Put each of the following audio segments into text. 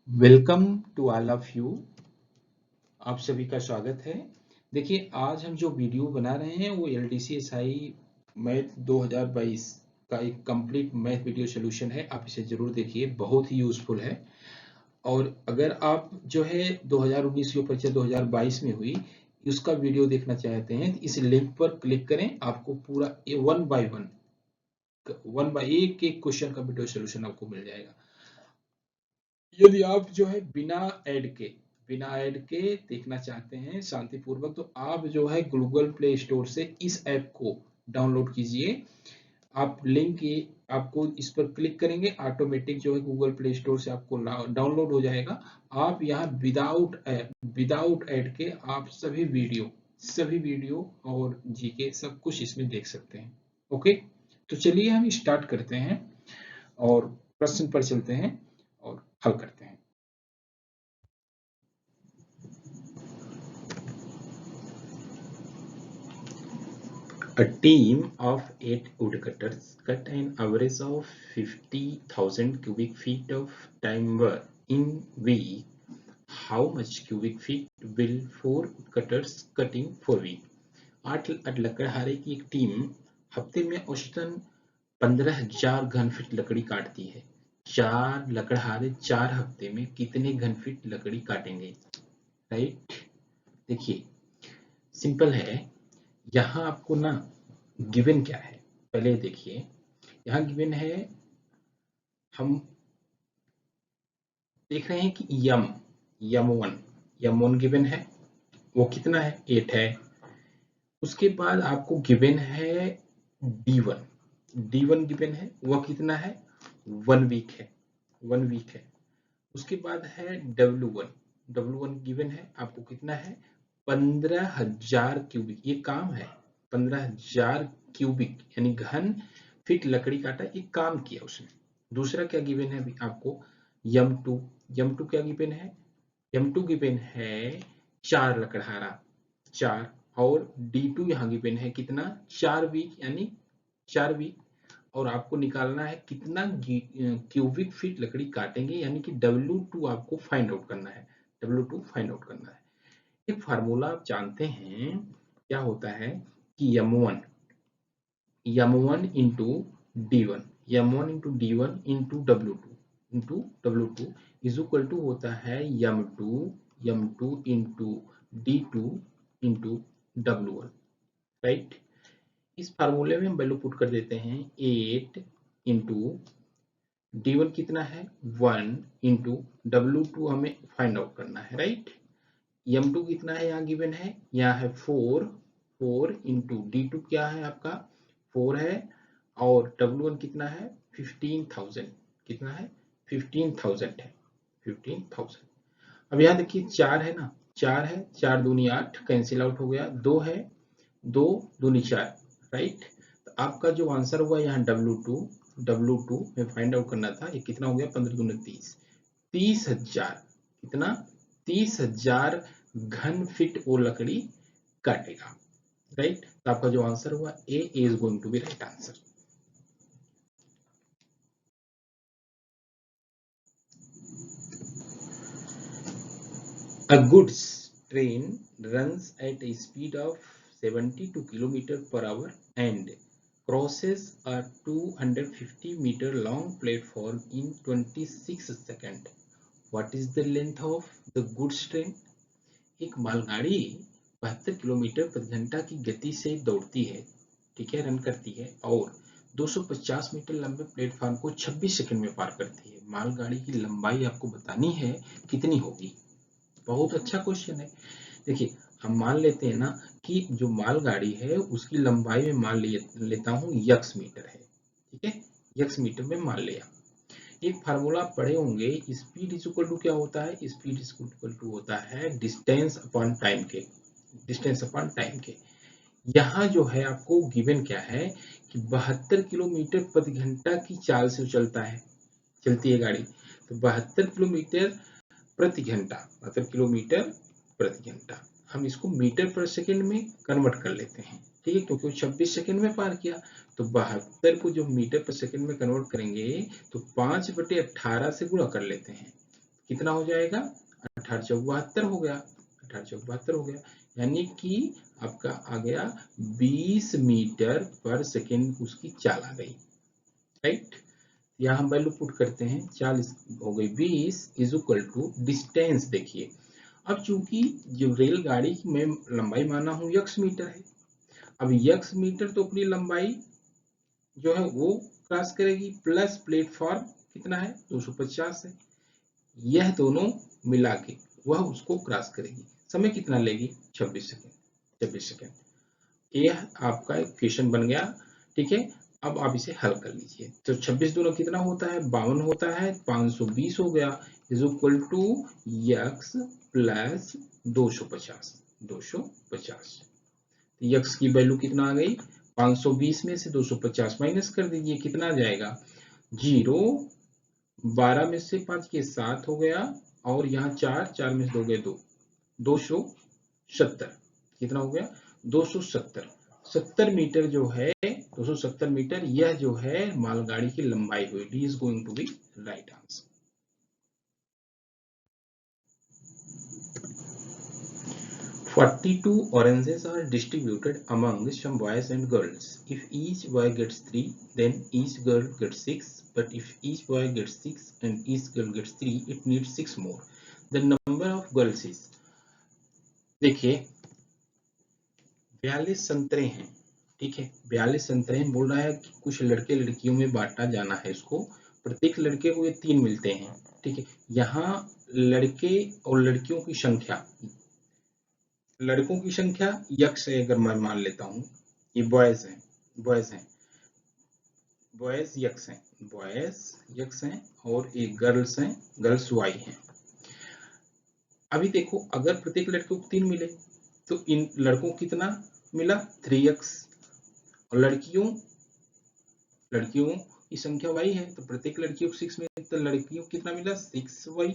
Welcome to all of you. आप सभी का स्वागत है। देखिए, आज हम जो वीडियो बना रहे हैं वो LDC मैथ 2022 का एक कंप्लीट मैथ वीडियो सोल्यूशन है। आप इसे जरूर देखिए, बहुत ही यूजफुल है। और अगर आप जो है 2019 की परीक्षा 2022 में हुई उसका वीडियो देखना चाहते हैं तो इस लिंक पर क्लिक करें। आपको पूरा वन बाय एक क्वेश्चन का वीडियो सोल्यूशन आपको मिल जाएगा। यदि आप जो है बिना ऐड के देखना चाहते हैं शांतिपूर्वक, तो आप जो है गूगल प्ले स्टोर से इस ऐप को डाउनलोड कीजिए। आप लिंक आपको इस पर क्लिक करेंगे, ऑटोमेटिक जो है गूगल प्ले स्टोर से आपको डाउनलोड हो जाएगा। आप यहाँ विदाउट ऐड के आप सभी वीडियो और जीके सब कुछ इसमें देख सकते हैं। ओके, तो चलिए हम स्टार्ट करते हैं और प्रश्न पर चलते हैं और हल करते हैं। A team of 8 woodcutters cut an average of 50,000 cubic feet of timber in week. How much cubic feet will 4 woodcutters cut in 4 week? 8 लकड़हारे की एक टीम हफ्ते में औसतन 15,000 घन फीट लकड़ी काटती है। 4 लकड़हारे 4 हफ्ते में कितने घन फीट लकड़ी काटेंगे? राइट, देखिए सिंपल है। यहाँ आपको ना गिवन क्या है पहले देखिए। यहाँ गिवन है, हम देख रहे हैं कि यम वन गिवन है, वो कितना है 8 है। उसके बाद आपको गिवन है डी वन गिवन है, वह कितना है 1 वीक है। उसके बाद है डब्ल्यू वन गिवन है, आपको कितना है 15,000 क्यूबिक। ये काम है 15,000 क्यूबिक यानी घन फीट लकड़ी काटा, ये काम किया उसने। दूसरा क्या गिवन है अभी आपको, यम टू क्या गिवन है, यम टू गिवन है 4 लकड़हारा 4, और D2 यहाँ गिवन है कितना 4 वीक यानी 4 वीक। और आपको निकालना है कितना क्यूबिक फीट लकड़ी काटेंगे, यानी कि W2 आपको फाइंड आउट करना है। एक फार्मूला आप जानते हैं क्या होता है कि m1 into m1 into W2 is equal to होता है m2 into D2 into W1। Right, इस फार्मूले में हम वैल्यू पुट कर देते हैं 8 इंटू D1 कितना है 1 इंटू W2 हमें फाइंड आउट करना है। राइट, m2 कितना है यहाँ गिवन है, यहाँ है 4 इंटू D2 क्या है आपका 4 है, और W1 कितना है 15,000, कितना है 15,000 है 15,000। अब यहाँ देखिए 4 है ना, 4 दूनी 8 कैंसिल आउट हो गया, 2 है 2 दूनी 4। राइट, तो आपका जो आंसर हुआ यहाँ W2 में फाइंड आउट करना था, ये कितना हो गया 15 दूनी 30, 30,000, कितना 30,000 घन फीट वो लकड़ी काटेगा। राइट, तो आपका जो आंसर हुआ A is going to be right answer. A goods train runs at a speed of 72 km per hour and crosses a 250 meter long platform in 26 seconds. What is the length of the goods train? एक मालगाड़ी 72 kilometre प्रति घंटा की गति से दौड़ती है, ठीक है, रन करती है, और 250 मीटर लंबे प्लेटफॉर्म को 26 सेकंड में पार करती है। मालगाड़ी की लंबाई आपको बतानी है कितनी होगी। बहुत अच्छा क्वेश्चन है। देखिए, हम मान लेते हैं ना कि जो मालगाड़ी है उसकी लंबाई में मान लेता हूँ यक्स मीटर है, ठीक है, यक्स मीटर में मान लिया। एक फार्मूला आप पढ़े होंगे, स्पीड इज इक्वल टू क्या होता है, स्पीड इज इक्वल टू होता है डिस्टेंस अपॉन टाइम के। यहाँ जो है आपको गिवन क्या है कि 72 किलोमीटर प्रति घंटा की चाल से चलती है गाड़ी। तो 72 किलोमीटर प्रति घंटा हम इसको मीटर पर सेकंड में कन्वर्ट कर लेते हैं, ठीक है, क्योंकि वो 26 सेकंड में पार किया। तो 72 को जो मीटर पर सेकंड में कन्वर्ट करेंगे तो 5/18 से गुणा कर लेते हैं। कितना हो जाएगा, 1872 हो गया, 1872 हो गया। यानी कि आपका आ गया 20 मीटर पर सेकेंड उसकी चाल आ गई, राइट। यहाँ हम वैल्यू पुट करते हैं, 40 हो गई, 20 इज इक्वल टू डिस्टेंस। देखिए अब चूंकि जो रेलगाड़ी की मैं लंबाई माना हूं यक्स मीटर है, अब यक्स मीटर तो अपनी लंबाई जो है वो क्रॉस करेगी, प्लस प्लेटफॉर्म कितना है 250 है, यह दोनों मिला के वह उसको क्रॉस करेगी। समय कितना लेगी, 26 सेकेंड, 26 सेकेंड। यह आपका एक क्वेश्चन बन गया, ठीक है। अब आप इसे हल कर लीजिए। तो 26 दूना कितना होता है, 52 होता है, 520 हो गया, is equal to x plus 250, 250। X की वैल्यू कितना आ गई, 520 में से 250 माइनस कर दीजिए, कितना आ जाएगा, 0, 12 में से 5 के 7 हो गया, और यहाँ 4, 4 में से 2 गए 2, 270, कितना हो गया 270, 70 मीटर जो है 270 मीटर, यह जो है मालगाड़ी की लंबाई हुई। D is going to be right answer. 42 oranges are distributed among some boys and girls. If each boy gets 3, then each girl gets 6. But if each boy gets 6 and each girl gets 3, it needs 6 more. The number of girls is, देखिए 42 संतरे हैं, ठीक है, 42 संतरे हैं, बोल रहा है कि कुछ लड़के लड़कियों में बांटा जाना है इसको, प्रत्येक लड़के को ये 3 मिलते हैं, ठीक है। यहाँ लड़के और लड़कियों की संख्या, लड़कों की संख्या यक्स है, अगर मैं मान लेता हूँ ये बॉयज हैं, बॉयज हैं, बॉयज यक्स हैं, बॉयज यक्स हैं, और एक गर्ल्स हैं, गर्ल्स वाई हैं। अभी देखो अगर प्रत्येक लड़के को 3 मिले तो इन लड़कों को कितना मिला, 3x, और लड़कियों की संख्या y है तो प्रत्येक लड़कियों को 6 में, तो लड़कियों को कितना मिला, 6y,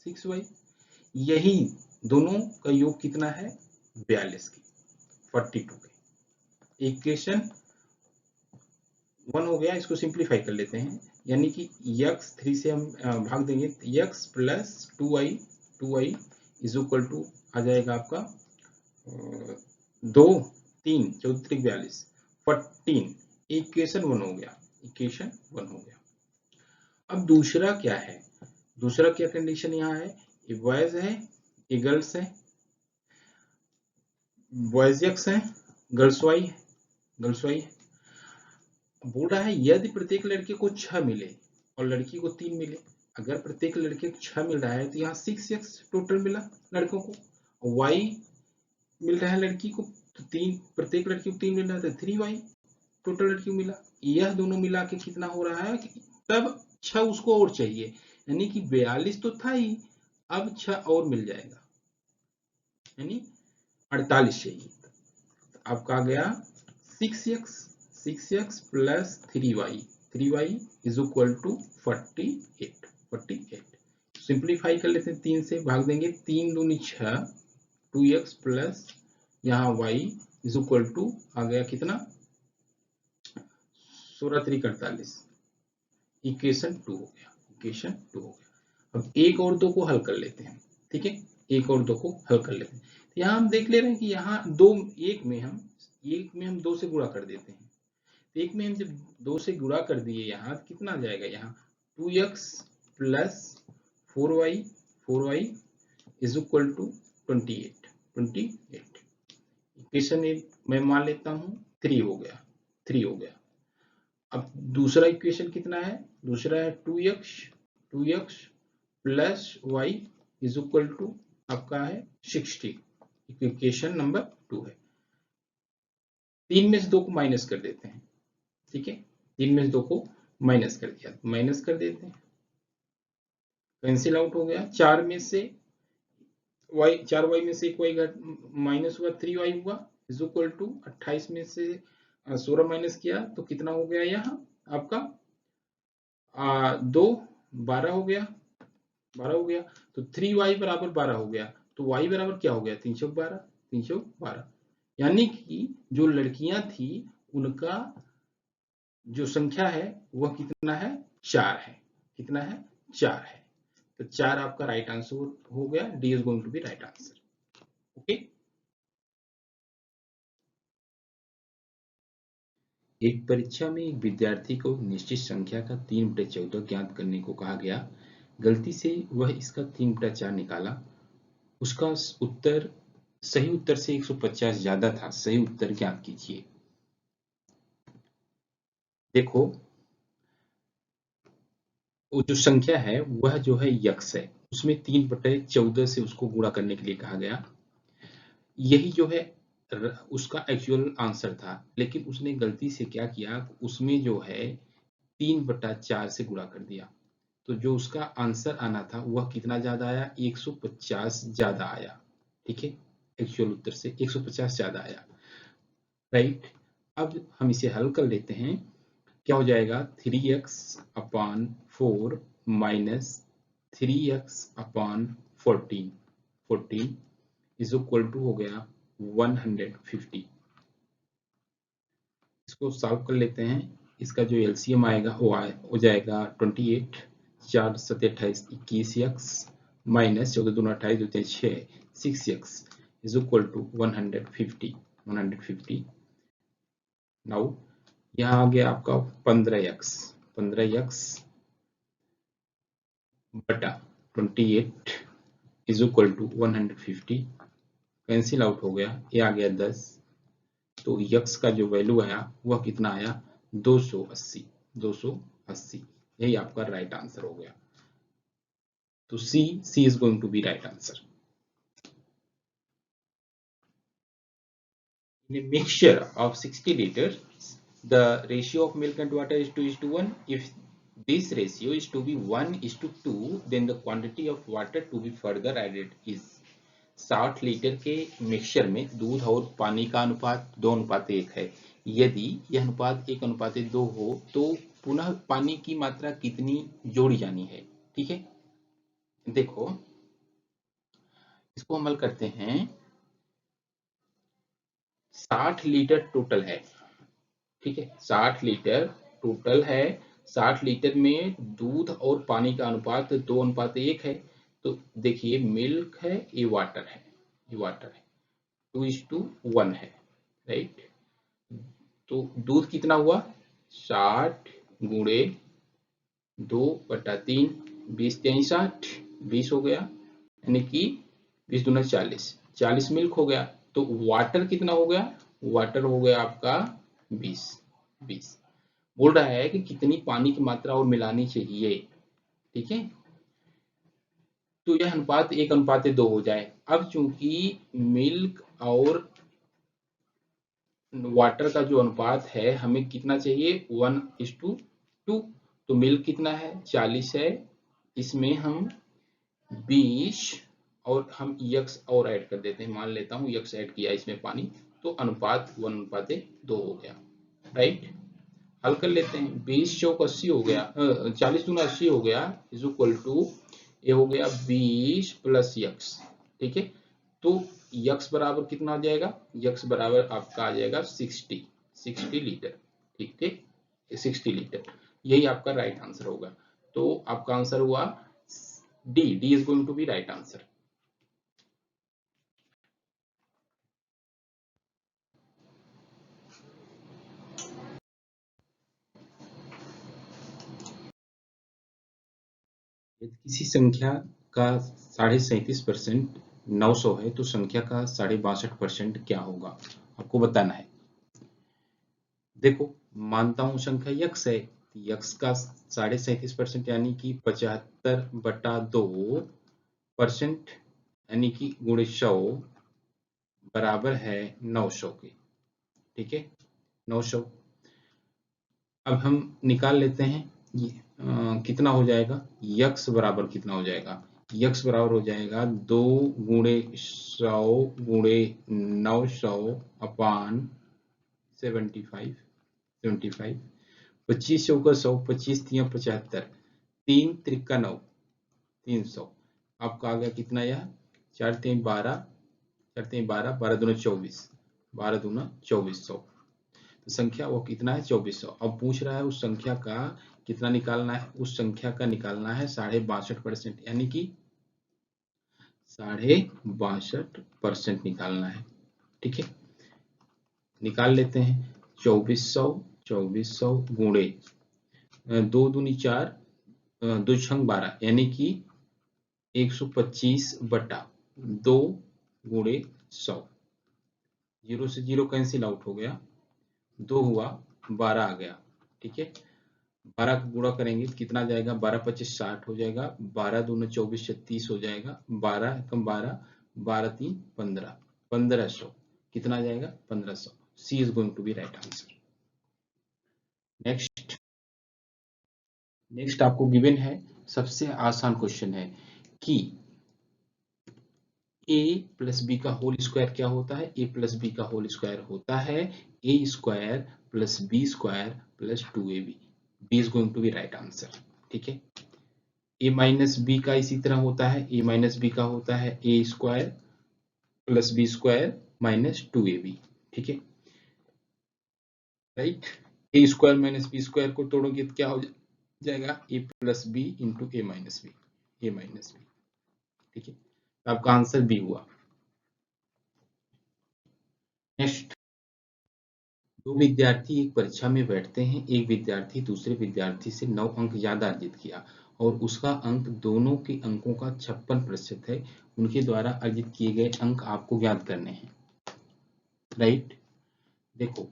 6y। यही दोनों का योग कितना है, 42 की, 42 के। इक्वेशन 1 हो गया, इसको सिंप्लीफाई कर लेते हैं, यानी कि x 3 से हम भाग देंगे, x plus 2y is equal to आ जाएगा आपका 2, 3, 14, 42, 14। इक्वेशन 1 हो गया, इक्वेशन 1 हो गया। अब दूसरा क्या है, दूसरा क्या कंडीशन यहाँ है, ये बॉयज है, ये गर्ल्स है, बॉयज एक्स है, गर्ल्स वाई है, गर्ल्स वाई है। बोल रहा है यदि प्रत्येक लड़के को 6 मिले और लड़की को 3 मिले, अगर प्रत्येक लड़के को 6 मिल रहा है तो यहाँ 6x टोटल मिला लड़कों को, y मिल रहा है लड़की को, तो 3, प्रत्येक लड़की को 3 मिल रहा है तो 3y टोटल लड़की को मिला। यह दोनों मिला के कितना हो रहा है, तब 6 उसको और चाहिए, यानी कि 42 तो था ही, अब 6 और मिल जाएगा, यानी 48 चाहिए। तो आपका आ गया 6x plus 3y is equal to 48। Simplify कर लेते हैं, 3 से भाग देंगे, 3 दूनी 6, 2x प्लस यहाँ y इज इक्वल टू आ गया कितना, 16 3 48। इक्वेशन 2 हो गया, इक्वेशन 2 हो गया। अब एक और दो को हल कर लेते हैं, ठीक है, एक और दो को हल कर लेते हैं। तो यहाँ हम देख ले रहे हैं कि यहाँ एक में हम 2 से गुणा कर देते हैं, तो एक में हम जब 2 से गुणा कर दिए यहाँ कितना आ जाएगा, यहाँ 2x plus 4y is equal to 28। Equation मैं मान लेता हूँ 3 हो गया। अब दूसरा इक्वेशन कितना है, दूसरा है 2x plus y is equal to आपका है 60। इक्वेशन नंबर 2 है। 3 में से 2 को माइनस कर देते हैं, ठीक है, 3 में से 2 को माइनस कर दिया, माइनस कर देते हैं, कैंसिल आउट हो गया। 4 में से y में से 1 y माइनस हुआ, 3y हुआ इज इक्वल टू 28 में से 16 माइनस किया तो कितना हो गया, यहाँ आपका 2 12 हो गया, 12 हो गया, तो 3y बराबर 12 हो गया, तो y बराबर क्या हो गया, 312। यानी कि जो लड़कियां थी उनका जो संख्या है वह कितना है, 4 है, कितना है, 4 है। तो 4 आपका राइट आंसर हो गया, D is going to be right answer. Okay. एक परीक्षा में एक विद्यार्थी को निश्चित संख्या का 3/14 ज्ञात करने को कहा गया। गलती से वह इसका 3/4 निकाला। उसका उत्तर सही उत्तर से 150 ज्यादा था। सही उत्तर ज्ञात कीजिए। देखो, वो जो संख्या है वह जो है यक्स है, उसमें 3/14 से उसको गुणा करने के लिए कहा गया। यही जो है उसका एक्चुअल आंसर था, लेकिन उसने गलती से क्या किया, उसमें जो है 3/4 से गुणा कर दिया। तो जो उसका आंसर आना था वह कितना ज्यादा आया, 150 ज्यादा आया। ठीक है, एक्चुअल उत्तर से 150 ज्यादा आया। राइट। अब हम इसे हल कर लेते हैं। क्या हो जाएगा, 3x/4 minus 3x/14 14 is equal to हो गया 150। इसको सॉल्व कर लेते हैं। इसका जो एलसीएम आएगा वो हो जाएगा 28, 4 7 28 21 एक्स माइनस 14 दूना 28 होते हैं 6 6 x is equal to 150। Now यहाँ आ गया आपका 15x बटा 28 is equal to 150। Cancel out हो गया, ये आ गया 10। तो यक्स का जो वैल्यू आया वह कितना आया, 280। यही आपका राइट आंसर हो गया। तो C is going to be right answer. In a mixture of 60 liters, the ratio of milk and water is 2:1. If this ratio is to be 1:2, then the quantity of water to be further added is 60 litre के mixture में दूध और पानी का अनुपात 2:1 है। यदि यह अनुपात 1:2 हो तो पुनः पानी की मात्रा कितनी जोड़ी जानी है। ठीक है, देखो इसको हम हल करते हैं। 60 लीटर टोटल है। ठीक है, 60 लीटर टोटल है। 60 लीटर में दूध और पानी का अनुपात 2:1 है। तो देखिए मिल्क है, ये वाटर है, 2:1 है। राइट। तो दूध कितना हुआ, 60 गुणे 2/3 20 3 60 20 हो गया, यानी कि 20 दूना 40 मिल्क हो गया। तो वाटर कितना हो गया, वाटर हो गया आपका 20 बोल रहा है कि कितनी पानी की मात्रा और मिलानी चाहिए। ठीक है, तो यह अनुपात 1:2 हो जाए। अब चूंकि मिल्क और वाटर का जो अनुपात है हमें कितना चाहिए, 1:2। तो मिल्क कितना है, 40 है, इसमें हम 20 और हम यक्स और ऐड कर देते हैं। मान लेता हूं यक्स ऐड किया इसमें पानी, तो अनुपात 1:2 हो गया। राइट। हल कर लेते हैं। 20 चौक 80 हो गया, 40 दूना 80 हो गया इज इक्वल टू ये हो गया 20 प्लस यक्स। ठीक है, तो यक्स बराबर कितना आ जाएगा, यक्स बराबर आपका आ जाएगा 60 लीटर। ठीक है, 60 लीटर, यही आपका राइट आंसर होगा। तो आपका आंसर हुआ D is going to be right answer. यदि किसी संख्या का 37.5% 900 है तो संख्या का 62.5% क्या होगा, आपको बताना है। देखो, मानता हूं संख्या यक्स है, यक्स का 37.5% यानी कि 75/2% यानी कि गुणे 100 बराबर है 900 के। ठीक है, 900। अब हम निकाल लेते हैं ये कितना हो जाएगा, यक्स बराबर कितना हो जाएगा, यक्स बराबर हो जाएगा 2 गुणे 100 गुणे 900 अपान 75 25 चौका 100 25 तिया 75 3 त्रिका 9 300। आपका आ गया कितना, यह 4 3 12 4 3 12 12 दूना 24 12 दूना 2400। तो संख्या वो कितना है, 2400। अब पूछ रहा है उस संख्या का कितना निकालना है, उस संख्या का निकालना है 62.5%, यानी कि 62.5% निकालना है। ठीक है, निकाल लेते हैं। 2400 गुणे 2 दूनी 4, 2 छंग 12, यानी कि 125/2 गुणे 100। 0 से 0 कैंसिल आउट हो गया, 2 हुआ, 12 आ गया। ठीक है, 12 का गुणा करेंगे तो कितना जाएगा, 12 25 60 हो जाएगा, 12 दूना 24 36 हो जाएगा, 12 कम 12, 12 3 15, 1500 कितना जाएगा, 1500। C is going to be right answer. Next आपको गिवन है, सबसे आसान क्वेश्चन है कि a प्लस बी का होल स्क्वायर क्या होता है। a प्लस बी का होल स्क्वायर होता है a square plus B square plus 2ab। b is going to be right answer. ठीक है, a माइनस बी का इसी तरह होता है, a माइनस बी का होता है a square plus B square minus 2ab। ठीक है, right. a square minus B square को तोड़ोगे तो क्या हो जाएगा, a plus B into A minus B, A minus B. ठीक है, तो आपका आंसर बी हुआ। नेक्स्ट, दो विद्यार्थी एक परीक्षा में बैठते हैं। एक विद्यार्थी दूसरे विद्यार्थी से 9 अंक ज्यादा अर्जित किया और उसका अंक दोनों के अंकों का 56% है। उनके द्वारा अर्जित किए गए अंक आपको ज्ञात करने हैं। राइट, देखो,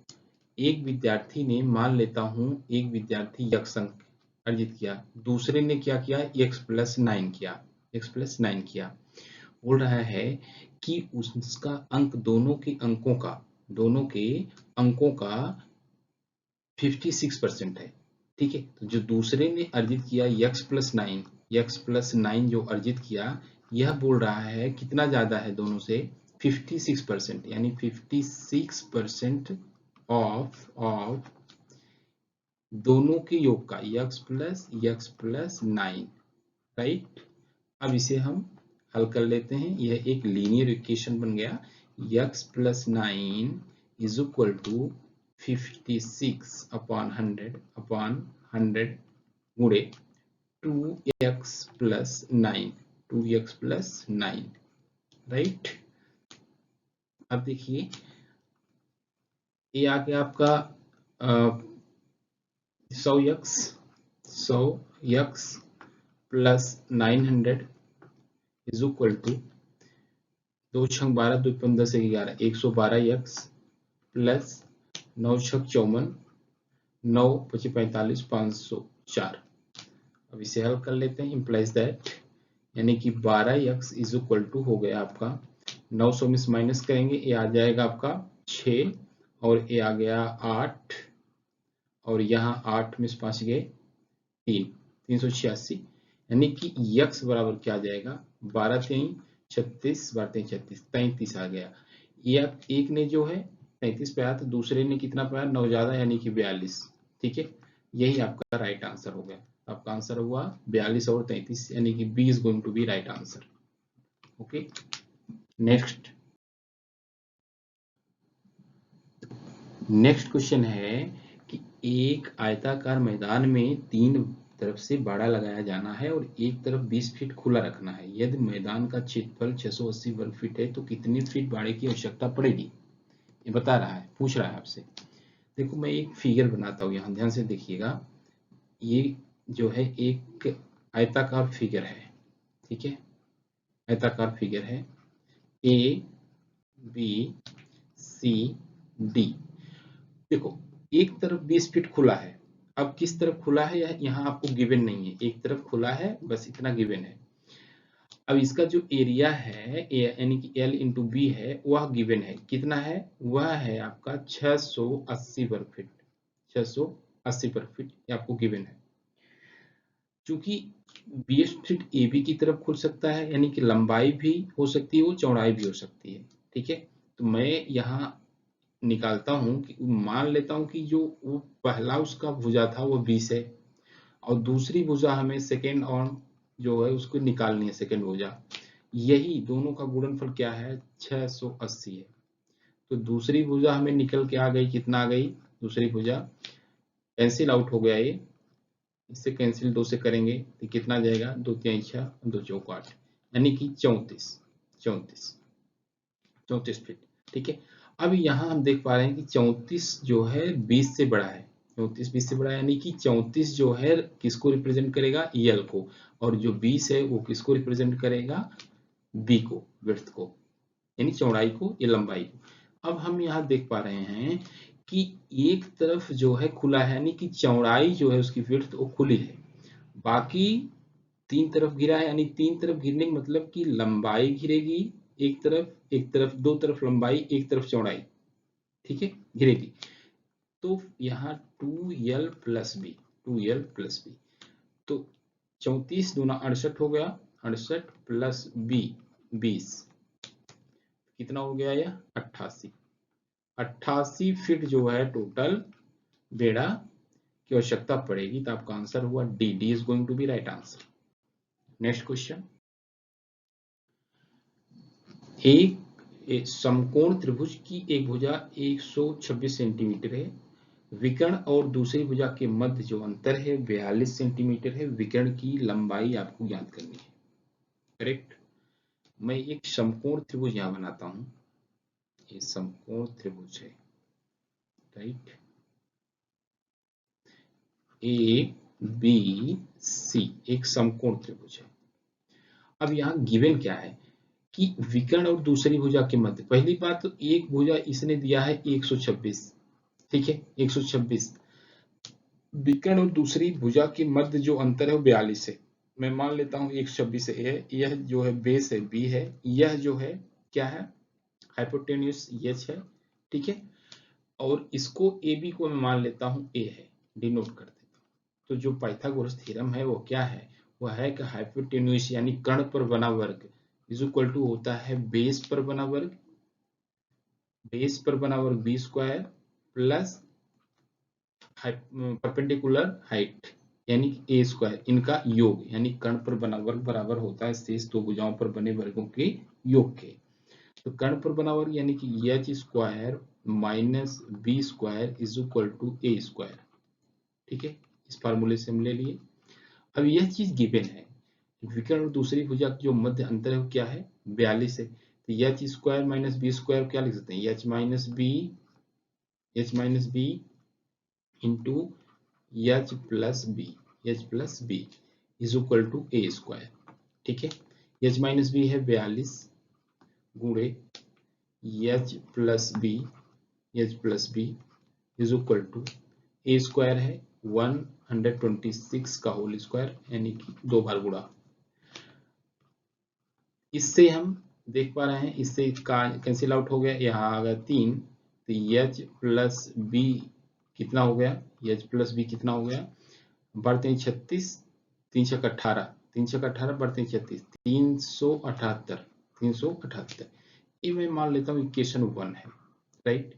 एक विद्यार्थी ने, मान लेता हूं एक विद्यार्थी x अंक अर्जित किया, दूसरे ने क्या किया, x प्लस 9 किया, x प्लस 9 किया। बोल रहा है कि उसका अंक दोनों के अंकों का 56% है। ठीक है, तो जो दूसरे ने अर्जित किया x प्लस 9 जो अर्जित किया, यह बोल रहा है कितना ज्यादा है दोनों से, 56%, यानी 56% ऑफ दोनों के योग का x प्लस 9। राइट, अब इसे हम हल कर लेते हैं। यह एक लीनियर इक्वेशन बन गया। x plus 9 is equal to 56/100 गुणे 2x प्लस 9। राइट, अब देखिए, ये आ गया आपका 100x plus 900 is equal to 2 छंग 12, 2 15 से 11, 112x प्लस 9 छक 54, 9 25 45, 504। अब इसे हल कर लेते हैं। इम्प्लाइज दैट, यानी कि 12x इज इक्वल टू हो गया आपका 900 में से माइनस करेंगे, ये आ जाएगा आपका 6 और ये आ गया 8 और यहाँ 8 में से 5 गए 386, यानी कि x बराबर क्या आ जाएगा, 12 3 36, 12 3 36, 33 आ गया। एक ने जो है 33 पे आया, तो दूसरे ने कितना पाया, 9 ज्यादा, यानी कि 42। ठीक है, यही आपका राइट आंसर हो गया। आपका आंसर हुआ 42 और 33, यानी कि B is going to be right answer. Okay, next question है कि एक आयताकार मैदान में 3 तरफ से बाड़ा लगाया जाना है और एक तरफ 20 फीट खुला रखना है। यदि मैदान का क्षेत्रफल 680 वर्ग फीट है तो कितने फीट बाड़े की आवश्यकता पड़ेगी, ये बता रहा है, पूछ रहा है आपसे। देखो, मैं एक फिगर बनाता हूँ, यहाँ ध्यान से देखिएगा। ये जो है एक आयताकार फिगर है। ठीक है, आयताकार फिगर है, ए बी सी डी। देखो, एक तरफ 20 फीट खुला है। अब किस तरफ खुला है यहाँ आपको गिवन नहीं है, एक तरफ खुला है, बस इतना गिवन है। अब इसका जो एरिया है, यानी कि L इंटू बी है, वह गिवन है। कितना है, वह है आपका 680 वर्ग फीट, 680 वर्ग फीट, ये आपको गिवन है। चूंकि 20 फीट ए बी की तरफ खुल सकता है, यानी कि लंबाई भी हो सकती है, वो चौड़ाई भी हो सकती है। ठीक है, तो मैं यहाँ निकालता हूं कि, मान लेता हूं कि जो वो पहला उसका भुजा था वो 20 है और दूसरी भुजा हमें सेकेंड और जो है उसको निकालनी है, सेकेंड भुजा। यही दोनों का गुणनफल क्या है, 680 है। तो दूसरी भुजा हमें निकल के आ गई, कितना आ गई, दूसरी भुजा कैंसिल आउट हो गया, ये इससे कैंसिल 2 से करेंगे तो कितना आ जाएगा, 2 तिहाई 6, 2 चौक 8, यानी कि 34 फीट। ठीक है, अब यहाँ हम देख पा रहे हैं कि 34 जो है 20 से बड़ा है, 34 20 से बड़ा है, यानी कि 34 जो है किसको रिप्रेजेंट करेगा, यल को, और जो 20 है वो किसको रिप्रेजेंट करेगा, बी को, विड्थ को, यानी चौड़ाई को या लंबाई को। अब हम यहाँ देख पा रहे हैं कि एक तरफ जो है खुला है, यानी कि चौड़ाई जो है उसकी विड्थ वो खुली है, बाकी 3 तरफ घिरा है, यानी 3 तरफ घिरने का मतलब कि लंबाई घिरेगी एक तरफ 2 तरफ लंबाई, एक तरफ चौड़ाई, ठीक है, घिरेगी। तो यहाँ 2l plus B, 2l plus B, तो 34 दूना 68 हो गया, 68 प्लस बी 20, कितना हो गया यह 88, 88 फीट जो है टोटल बेड़ा की आवश्यकता पड़ेगी। तो आपका आंसर हुआ D, D is going to be right answer. Next question, एक समकोण त्रिभुज की एक भुजा 126 सेंटीमीटर है, विकर्ण और दूसरी भुजा के मध्य जो अंतर है 42 सेंटीमीटर है, विकर्ण की लंबाई आपको ज्ञात करनी है। करेक्ट। मैं एक समकोण त्रिभुज यहां बनाता हूं, ये समकोण त्रिभुज है, राइट, ए बी सी एक समकोण त्रिभुज है। अब यहाँ गिवन क्या है कि विकर्ण और दूसरी भुजा के मध्य, पहली बात तो एक भुजा इसने दिया है 126, ठीक है, 126, विकर्ण और दूसरी भुजा के मध्य जो अंतर है वो 42 है। मैं मान लेता हूँ 126 है, यह जो है बेस है बी है, यह जो है क्या है, हाइपोटेन्यूस एच है, ठीक है, और इसको ए बी को मैं मान लेता हूँ ए है, डिनोट कर देता हूँ। तो जो पाइथागोरस थ्योरम है वो क्या है, वह है कि हाइपोटेन्यूस यानी कर्ण पर बना वर्ग इज इक्वल टू होता है बेस पर बना वर्ग, बेस पर बना वर्ग B square plus perpendicular height यानी ए स्क्वायर, इनका योग, यानी कर्ण पर बना वर्ग बराबर होता है शेष दो भुजाओं पर बने वर्गों के योग के। तो कर्ण पर बना वर्ग यानी कि H square minus B square is equal to A square, ठीक है, इस फार्मूले से हम ले लिए। अब यह चीज गिवन है, विकर्ण और दूसरी भुजा जो मध्य अंतर है वो क्या है, 42 है, तो H square minus B square क्या लिख सकते हैं, H minus B into H plus B is equal to A square, ठीक है, एच माइनस बी है 42 गुणे H plus B is equal to A square है 126 का होल स्क्वायर, यानी कि 2 बार गुणा। इससे हम देख पा रहे हैं, इससे कैंसिल आउट हो गया, यहाँ आ गया 3, तो एच प्लस बी कितना हो गया, एच प्लस बी कितना हो गया, बढ़ते हैं 36, 3 छक 18, 3 छक 18 बढ़ते हैं 36, 378, ये मैं मान लेता हूँ इक्वेशन 1 है, राइट।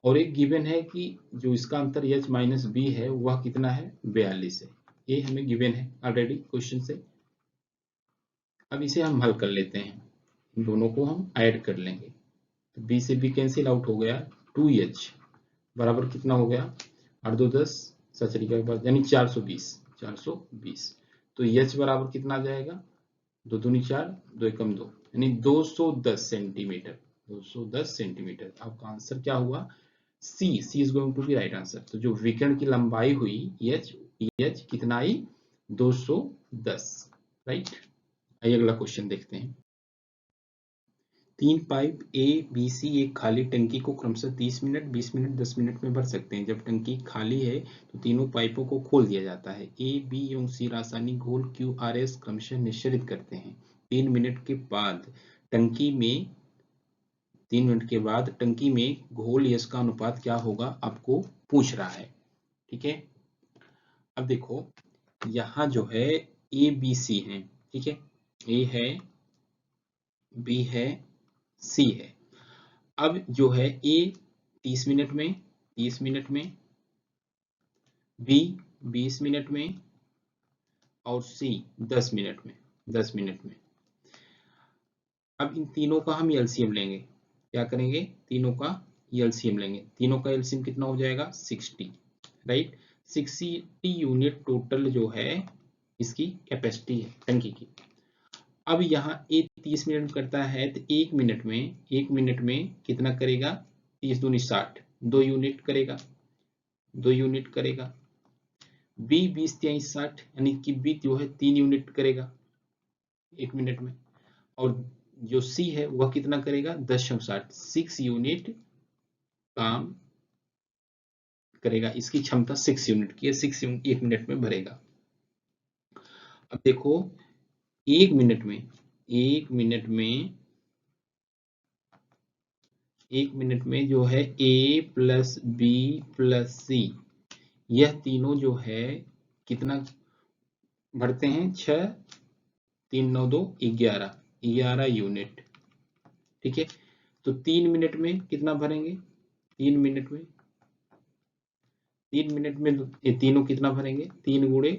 और एक गिवन है कि जो इसका अंतर एच माइनस बी है वह कितना है, 42 है, ये हमें गिवन है ऑलरेडी क्वेश्चन से। अब इसे हम हल कर लेते हैं, इन दोनों को हम ऐड कर लेंगे, तो बी से बी कैंसिल आउट हो गया, 2h बराबर कितना हो गया, 8 2 10 सचरिका के बाद यानी 420, तो h बराबर कितना आ जाएगा, 2 दूनी 4 2 एकम 2 यानी 210 सेंटीमीटर, 210 सेंटीमीटर। आपका आंसर क्या हुआ, C is going to be right answer. तो जो विकर्ण की लंबाई हुई h कितना आई, 210, राइट। आइए अगला क्वेश्चन देखते हैं। 3 पाइप ए बी सी एक खाली टंकी को क्रमशः 30 मिनट 20 मिनट 10 मिनट में भर सकते हैं। जब टंकी खाली है तो तीनों पाइपों को खोल दिया जाता है। ए बी एवं सी रासायनिक घोल क्यू आर एस क्रमशः निश्चित करते हैं। 3 मिनट के बाद टंकी में घोल यश का अनुपात क्या होगा, आपको पूछ रहा है, ठीक है। अब देखो यहाँ जो है ए बी सी है, ठीक है, ए है बी है सी है। अब जो है ए 30 मिनट में, बी 20 मिनट में और सी 10 मिनट में। अब इन तीनों का हम एलसीएम लेंगे, क्या करेंगे, तीनों का एलसीएम लेंगे। तीनों का एलसीएम कितना हो जाएगा, 60, राइट। 60 यूनिट टोटल जो है इसकी कैपेसिटी है टंकी की। अब यहाँ ए 30 मिनट करता है तो एक मिनट में कितना करेगा? 30 दूनी 60, 2 यूनिट करेगा, 2 यूनिट करेगा। बी 20 23 60 यानी कि बी जो है 3 यूनिट करेगा एक मिनट में। और जो सी है वह कितना करेगा? 10/60, 6 यूनिट काम करेगा। इसकी क्षमता 6 यूनिट की है, 6 यूनिट एक मिनट में भरेगा। अब देखो एक मिनट में जो है ए प्लस बी प्लस सी, यह तीनों जो है कितना भरते हैं? 6 3 9 2 11 यूनिट। ठीक है, तो 3 मिनट में कितना भरेंगे? 3 मिनट में ये तीनों कितना भरेंगे? 3 गुणे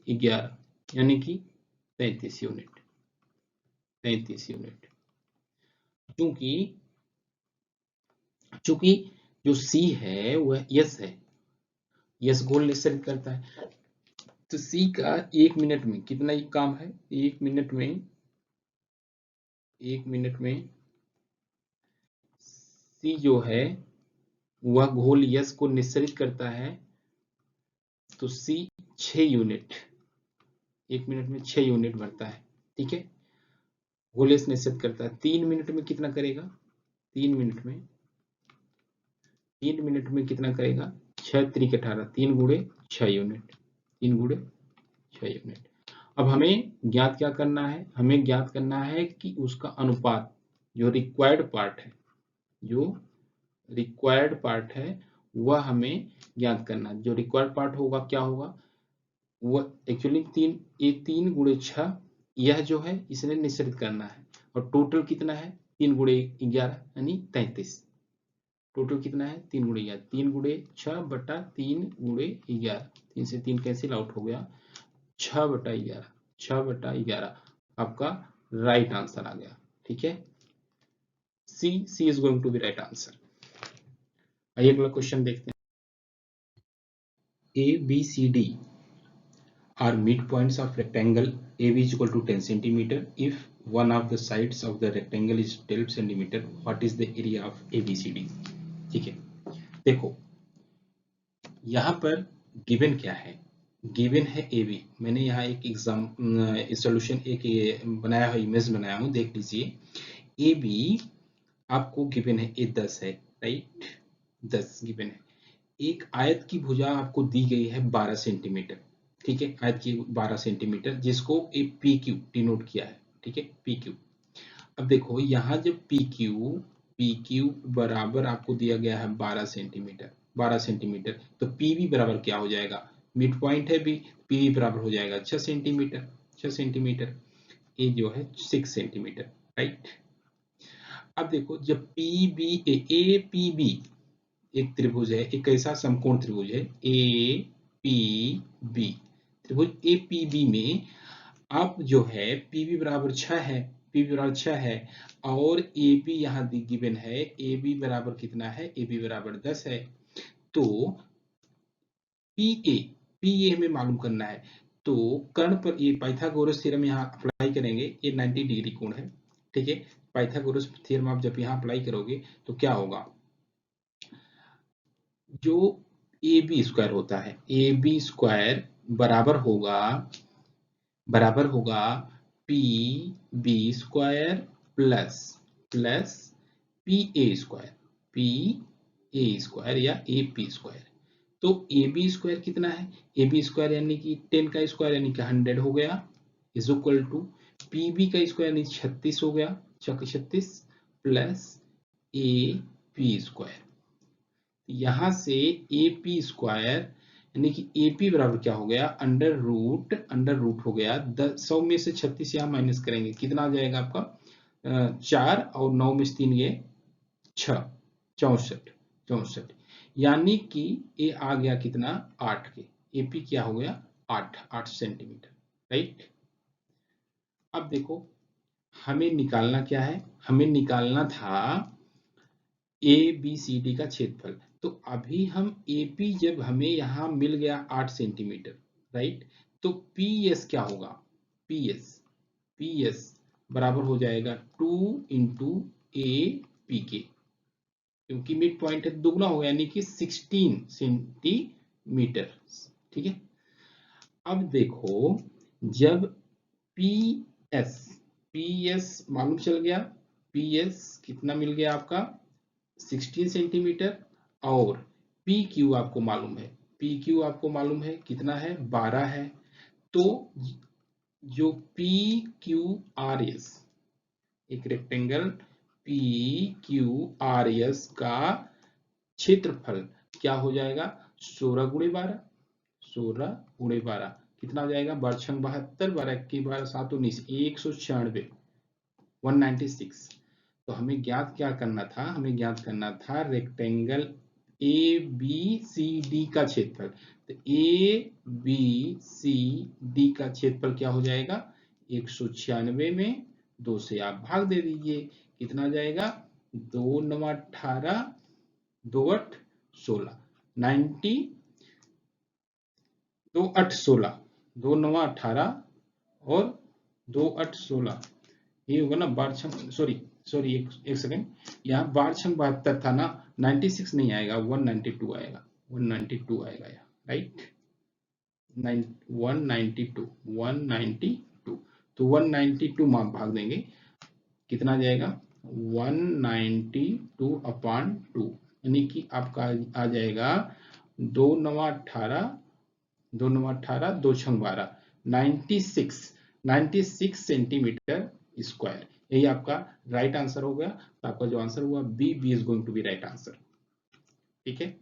11 यानी कि 33 यूनिट। चूंकि जो सी है वह यस है, यस गोल निश्चित करता है, तो सी का एक मिनट में कितना ही काम है? एक मिनट में सी जो है वह घोल यस को निश्चित करता है, तो सी 6 यूनिट एक मिनट में 6 यूनिट भरता है। ठीक है, घोल यस निश्चित करता है। 3 मिनट में कितना करेगा? 3 मिनट में कितना करेगा? 6 3 18, 3 गुणे 6 यूनिट, 3 गुणे 6 यूनिट। अब हमें ज्ञात क्या करना है? हमें ज्ञात करना है कि उसका अनुपात जो रिक्वायर्ड पार्ट है वह हमें ज्ञात करना। जो रिक्वायर्ड पार्ट होगा क्या होगा? वह एक्चुअली 3 गुणे 6 यह जो है इसने निश्चित करना है, और टोटल कितना है? 3 गुणे 11 यानी 33। टोटल कितना है? 3 गुणे 11, 3 गुणे 6 बटा 3 गुणे 11, 3 से 3 कैंसिल आउट हो गया, 6/11 आपका राइट आंसर आ गया। ठीक है, C is going to be right answer. आइए अगला क्वेश्चन देखते हैं। A B C D are midpoints of rectangle AB is equal to 10 centimeter. If one of the sides of the rectangle is 12 centimeter, what is the area of ABCD? ठीक है, देखो यहाँ पर given क्या है? Given है AB। मैंने यहाँ एक एग्जाम सॉल्यूशन एक बनाया हुआ इमेज बनाया हूँ, देख लीजिए। AB आपको गिवन है, ए 10 है, राइट, 10 गिवन है। एक आयत की भुजा आपको दी गई है 12 सेंटीमीटर। ठीक है, आयत की 12 सेंटीमीटर जिसको ए पी क्यू डिनोट किया है। ठीक है, पी क्यू। अब देखो यहाँ जब पी क्यू बराबर आपको दिया गया है 12 सेंटीमीटर, तो पी बी बराबर क्या हो जाएगा? मिड पॉइंट है बी, पी बी बराबर हो जाएगा 6 सेंटीमीटर। ए जो है 6 सेंटीमीटर, राइट। अब देखो जब P B A P B एक त्रिभुज है, एक ऐसा समकोण त्रिभुज है ए पी बी, त्रिभुज ए पी बी में अब जो है पी बी बराबर 6 है, और ए बी यहाँ गिवन है, ए बी बराबर कितना है? ए बी बराबर 10 है। तो पी ए हमें मालूम करना है, तो कर्ण पर ये पाइथागोरस थ्योरम यहाँ अप्लाई करेंगे। ये 90 डिग्री कोण है। ठीक है, पाइथागोरस थ्योरम आप जब यहाँ अप्लाई करोगे तो क्या होगा? जो ए बी स्क्वायर होता है, ए बी स्क्वायर बराबर होगा P B square plus P A square या ए पी स्क्वायर। तो ए बी स्क्वायर कितना है? ए बी स्क्वायर यानी कि 10 का स्क्वायर यानी कि 100 हो गया, is equal to P B का स्क्वायर यानी 36 हो गया, 36 प्लस ए पी स्क्वायर। यहां से ए पी स्क्वायर यानी कि ए पी बराबर क्या हो गया? अंडर रूट हो गया 100 में से 36 यहाँ माइनस करेंगे, कितना आ जाएगा आपका? 4 और 9 में से 3 गए 6, 64, यानी कि ए आ गया कितना? 8 के। ए पी क्या हो गया? 8 सेंटीमीटर, राइट। अब देखो हमें निकालना क्या है? हमें निकालना था ए बी सी डी का क्षेत्रफल। तो अभी हम एपी जब हमें यहाँ मिल गया 8 सेंटीमीटर, राइट, तो पीएस क्या होगा, पीएस बराबर हो जाएगा 2 इंटू ए पी के, क्योंकि मिड पॉइंट है, दुगना हो गया, यानी कि 16 सेंटीमीटर। ठीक है, अब देखो, जब पीएस पीएस मालूम चल गया, पीएस कितना मिल गया आपका 16 सेंटीमीटर, और पी क्यू आपको मालूम है, पी क्यू आपको मालूम है कितना है, 12 है। तो जो पी क्यू आर एस, एक rectangle P Q R S का क्षेत्रफल क्या हो जाएगा, 16 गुणे 12, 16 गुणे 12 कितना हो जाएगा, 12×72, 12×7=19, 196, 196। तो हमें ज्ञात क्या करना था, हमें ज्ञात करना था rectangle A B C D का क्षेत्रफल। तो ए बी सी डी का क्षेत्रफल क्या हो जाएगा, 196 में 2 से आप भाग दे दीजिए, कितना जाएगा, 2 9 18, 2 8 16, 90, 2 8 16, 2 9 18 और 2 8 16, ये होगा ना, बार छंग, सॉरी एक सेकंड, यहाँ 12×72 था ना, 96 नहीं आएगा, 192 आएगा, 192 आएगा यहाँ, राइट, 192, 192। तो 192 में आप भाग देंगे, कितना जाएगा, 192/2, यानी कि आपका आ जाएगा 2 9 18, 2 9 18, 2 6 12, 96 सेंटीमीटर स्क्वायर। यही आपका राइट आंसर हो गया। तो आपका जो आंसर हुआ B is going to be right answer. ठीक है,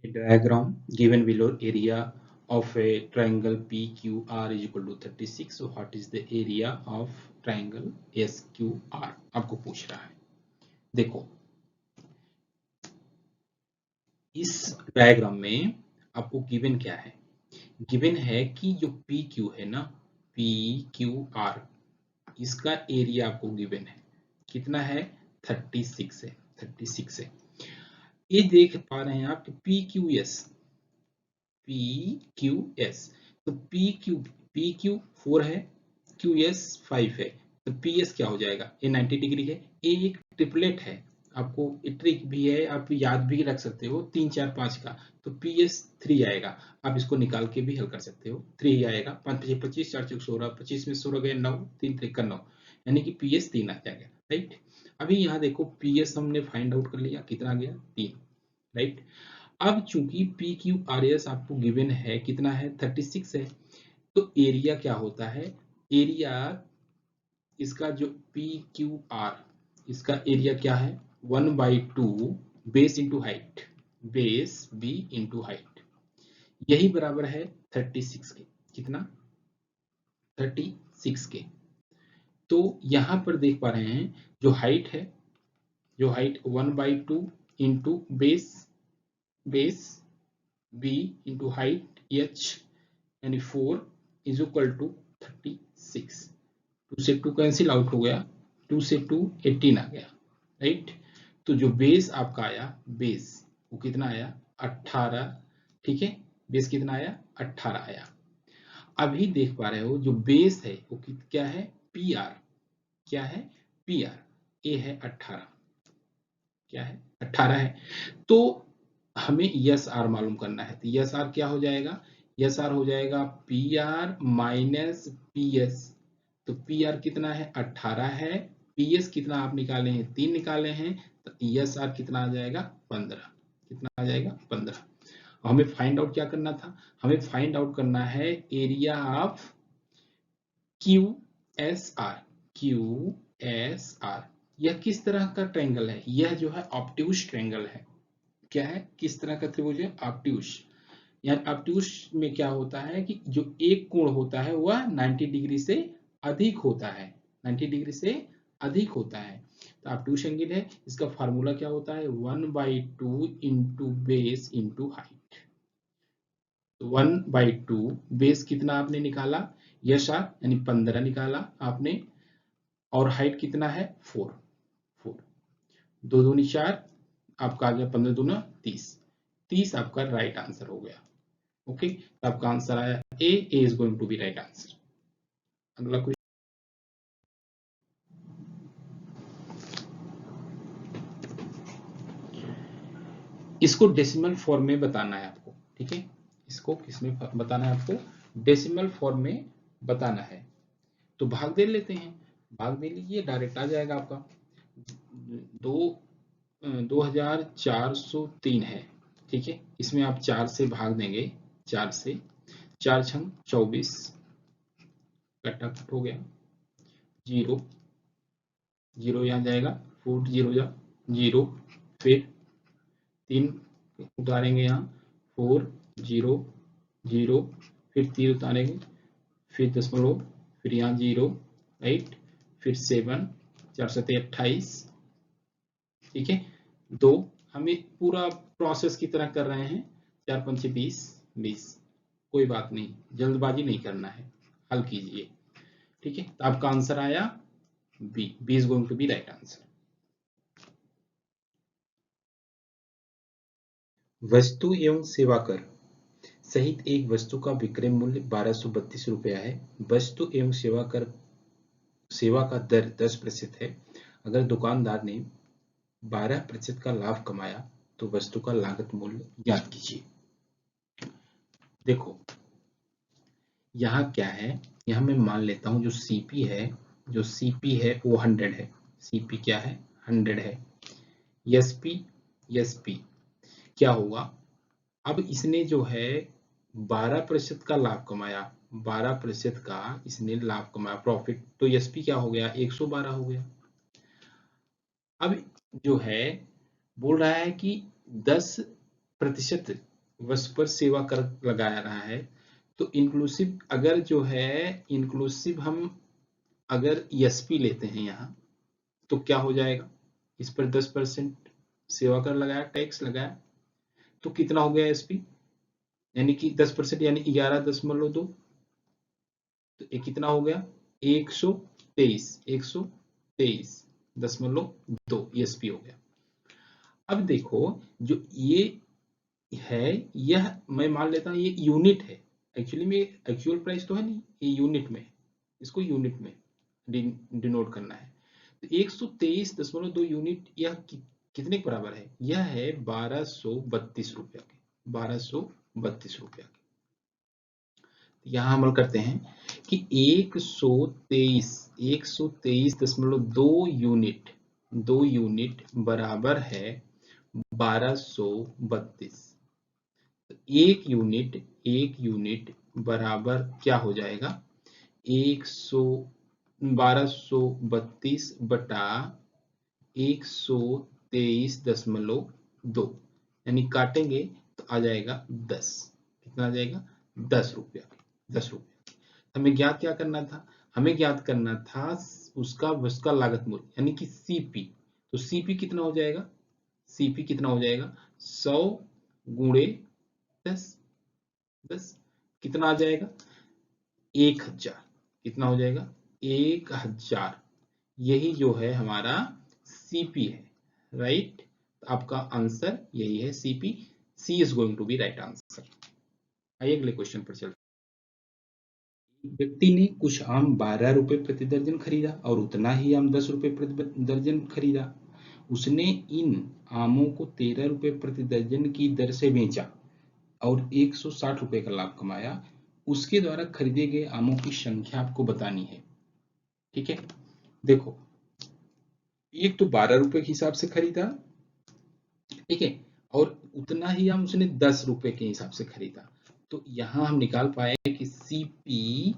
diagram given below area of a triangle PQR is equal to 36. So what is the area of triangle SQR आपको पूछ रहा है। देखो, इस डायग्राम में आपको गिवन क्या है, गिवन है कि जो PQ है ना, PQR, इसका एरिया आपको गिवन है, कितना है, 36 है, 36 है। ये देख पा रहे हैं आप कि PQS, तो PQ 4 है, QS 5 है, तो PS क्या हो जाएगा, ये 90 डिग्री है, ये एक ट्रिपलेट है, आपको ट्रिक भी है, आप याद भी रख सकते हो, 3 4 5 का, तो PS 3 आएगा, आप इसको निकाल के भी हल कर सकते हो, 3 आएगा, 5 5 25, 4 4 16, 25 में 16 गए 9, 3 3 9, यानी कि PS 3 आ जाएगा, राइट। अभी यहाँ देखो, PS हमने फाइंड आउट कर लिया, कितना गया, 3, राइट। अब चूंकि PQRS आपको गिवन है, कितना है, 36 है, तो एरिया क्या होता है, एरिया इसका जो PQR, इसका एरिया क्या है, 1/2 base into height, base B into height, यही बराबर है 36 के, कितना, 36 के। तो यहां पर देख पा रहे हैं, जो हाइट है, जो height 1/2 into base B into height H, यानी 4 इज इक्वल टू 36। 2 से 2 कैंसिल आउट हो गया, 2 से 2 18 आ गया, राइट। तो जो बेस आपका आया, बेस वो कितना आया, 18, ठीक है, बेस कितना आया, 18 आया। अभी देख पा रहे हो, जो बेस है वो क्या है, PR, क्या है, PR, ए है 18, क्या है, 18 है। तो हमें यस आर मालूम करना है, तो यस आर क्या हो जाएगा, यस आर हो जाएगा PR माइनस PS। तो PR कितना है, 18 है, PS कितना आप निकाले हैं, 3 निकाले हैं, तो यस आर कितना आ जाएगा, 15, कितना आ जाएगा, 15। हमें फाइंड आउट क्या करना था, हमें फाइंड आउट करना है एरिया ऑफ QSR, QSR। यह किस तरह का ट्रायंगल है, यह जो है ऑब्ट्यूज ट्रायंगल है, क्या है, किस तरह का त्रिभुज है, ऑब्ट्यूज। यानी ऑब्ट्यूज में क्या होता है कि जो एक कोण होता है वह 90 डिग्री से अधिक होता है, 90 डिग्री से अधिक होता है, तो ऑब्ट्यूज एंगल है। इसका फार्मूला क्या होता है, 1/2 into base into height. 1/2 base कितना आपने निकाला, यश यानी 15 निकाला आपने, और हाइट कितना है 4, 4, 2 दूनी 4, आपका आ गया 15 दूना 30, 30 आपका राइट आंसर हो गया। ओके, तो आपका आंसर आया A is going to be right answer. अगला क्वेश्चन, इसको डेसिमल फॉर्म में बताना है आपको, ठीक है, इसको किसमें बताना है आपको, डेसिमल फॉर्म में बताना है। तो भाग दे लेते हैं, भाग दे लीजिए, डायरेक्ट आ जाएगा आपका 2403 है, ठीक है, इसमें आप 4 से भाग देंगे, 4 से, 4 छंग 24, कटा कट हो गया, 0, 0 यहाँ जाएगा, 4 0 जा 0, फिर 3 उतारेंगे यहाँ, 4 0 0, फिर 3 उतारेंगे, फिर दशमलव, फिर यहाँ 0 8, फिर 7, 4 7 28, ठीक है, 2, हमें पूरा प्रोसेस की तरह कर रहे हैं, 4 5 20, 20, कोई बात नहीं, जल्दबाजी नहीं करना है, हल कीजिए, ठीक है, तो आपका आंसर आया B, B is going to be right answer. वस्तु एवं सेवा कर सहित एक वस्तु का विक्रय मूल्य 1232 रुपया है। वस्तु एवं सेवा का दर 10% है। अगर दुकानदार ने 12% का लाभ कमाया तो वस्तु का लागत मूल्य ज्ञात कीजिए। देखो यहाँ क्या है, यहाँ मैं मान लेता हूँ जो सीपी है, जो सीपी है वो 100 है, सीपी क्या है 100 है, एसपी एसपी क्या होगा, अब इसने जो है 12% का लाभ कमाया, 12% का इसने लाभ कमाया प्रॉफिट, तो एसपी क्या हो गया 112 हो गया। अब जो है बोल रहा है कि 10% वस्तु पर सेवा कर लगाया रहा है, तो इंक्लूसिव अगर जो है इंक्लूसिव हम अगर एसपी लेते हैं यहाँ तो क्या हो जाएगा, इस पर 10% सेवा कर लगाया, टैक्स लगाया, तो कितना हो गया एसपी, यानी कि 10% यानी 11.2, तो ये कितना हो गया 123.2 ईएसपी हो गया। अब देखो जो ये है, यह मैं मान लेता हूँ ये यूनिट है, एक्चुअली में एक्चुअल प्राइस तो है नहीं, ये यूनिट में, इसको यूनिट में डिनोट करना है, तो 123.2 यूनिट यह कितने के बराबर है, यह है 1232 रुपया के, 1232 रुपया के। यहाँ अमल करते हैं कि 123.2 यूनिट, 2 यूनिट बराबर है 1232, एक यूनिट बराबर क्या हो जाएगा 1232 बटा 123.2, यानी काटेंगे तो आ जाएगा 10, कितना आ जाएगा 10 रुपया, 10 रुपया। हमें ज्ञात क्या करना था, हमें ज्ञात करना था उसका लागत मूल्य, यानी कि सीपी, तो सीपी कितना हो जाएगा, सीपी कितना हो जाएगा 100 गुणे 10, 10 कितना आ जाएगा 1000, कितना हो जाएगा 1000, यही जो है हमारा सीपी है, राइट, आपका आंसर यही है CP, C is going to be right answer. आइए अगले क्वेश्चन पर चलते हैं। व्यक्ति ने कुछ आम 12 रुपए प्रति दर्जन खरीदा और उतना ही आम 10 रुपए प्रति दर्जन खरीदा। उसने इन आमों को 13 रुपए प्रति दर्जन की दर से बेचा और 160 रुपए का लाभ कमाया। उसके द्वारा खरीदे गए आमों की संख्या आपको बतानी है, ठीक है, देखो एक तो 12 रुपए के हिसाब से खरीदा, ठीक है, और उतना ही हम उसने 10 रुपए के हिसाब से खरीदा, तो यहां हम निकाल पाए कि CP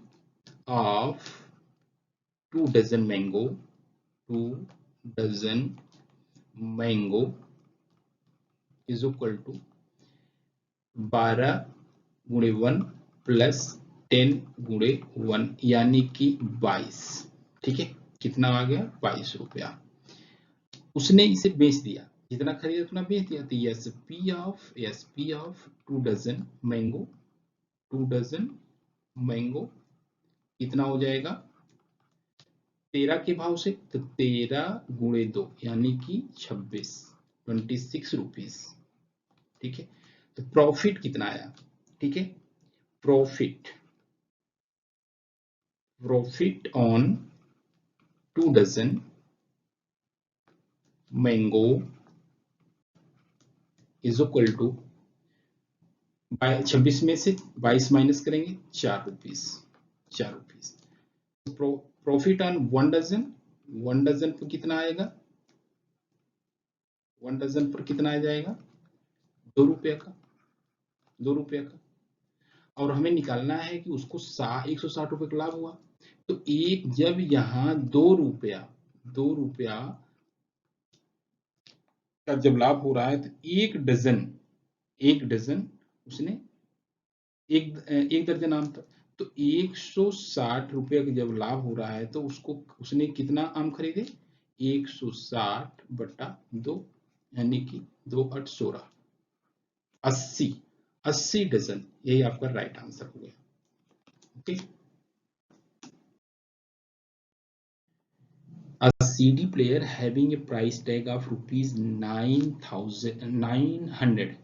of 2 dozen mango, 2 dozen mango is equal to 12 गुणे 1 प्लस 10 गुणे 1 यानी कि 22, ठीक है, कितना आ गया 22 रुपया। उसने इसे बेच दिया, जितना खरीदा उतना बेच दिया, तो SP of 2 dozen mango, 2 dozen mango कितना हो जाएगा 13 के भाव से, तो 13 गुणे 2 यानी कि 26 रुपीज। ठीक है, तो प्रॉफिट कितना आया? ठीक है, profit on 2 dozen mango is equal to 26 में से 22 माइनस करेंगे, 4 rupees. Profit on 1 dozen, 1 dozen पर कितना आएगा? 1 डजन पर कितना आ जाएगा? 2 रुपया का, 2 रुपया का। और हमें निकालना है कि उसको 160 रुपए का लाभ हुआ। तो एक जब यहाँ 2 रुपया का जब लाभ हो रहा है, तो एक डजन उसने एक दर्जन आम था, तो 160 रुपये का जब लाभ हो रहा है, तो उसने कितना आम खरीदे? 160 बटा 2 यानी कि 2 8 16, 80 डजन। यही आपका राइट आंसर हो गया। Okay, a CD player having a price tag of rupees 900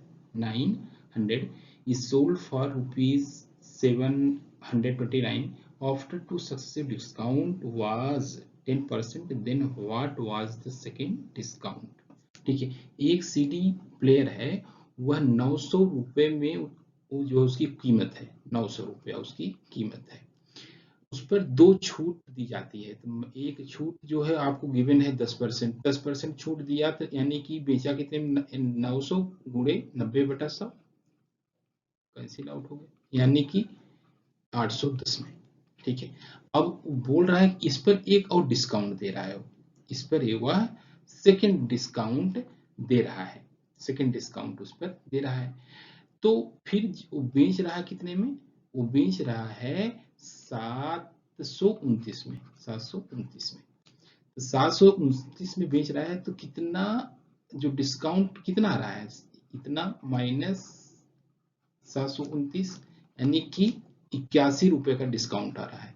is sold for rupees 729 after two successive discount was 10%, then what was the second discount? ठीक है, एक CD प्लेयर है, वह 900 रुपए में जो उसकी कीमत है, 900 रुपया उसकी कीमत है, उस पर 2 छूट दी जाती है। तो एक छूट जो है आपको गिवन है 10%, 10% छूट दिया, तो यानी कि बेचा कितने में? 900 गुणे 90 बटा 100, कैंसिल आउट हो गया, यानी कि 810 में। ठीक है, अब बोल रहा है कि इस पर एक और डिस्काउंट दे रहा है, इस पर वह सेकंड डिस्काउंट दे रहा है, सेकंड डिस्काउंट उस पर दे रहा है। तो फिर वो बेच रहा है कितने में? वो बेच रहा है 729 में, 729 में। 729 में बेच रहा है, तो कितना जो डिस्काउंट कितना आ रहा है? इतना माइनस 729, यानी कि 81 रुपए का डिस्काउंट आ रहा है।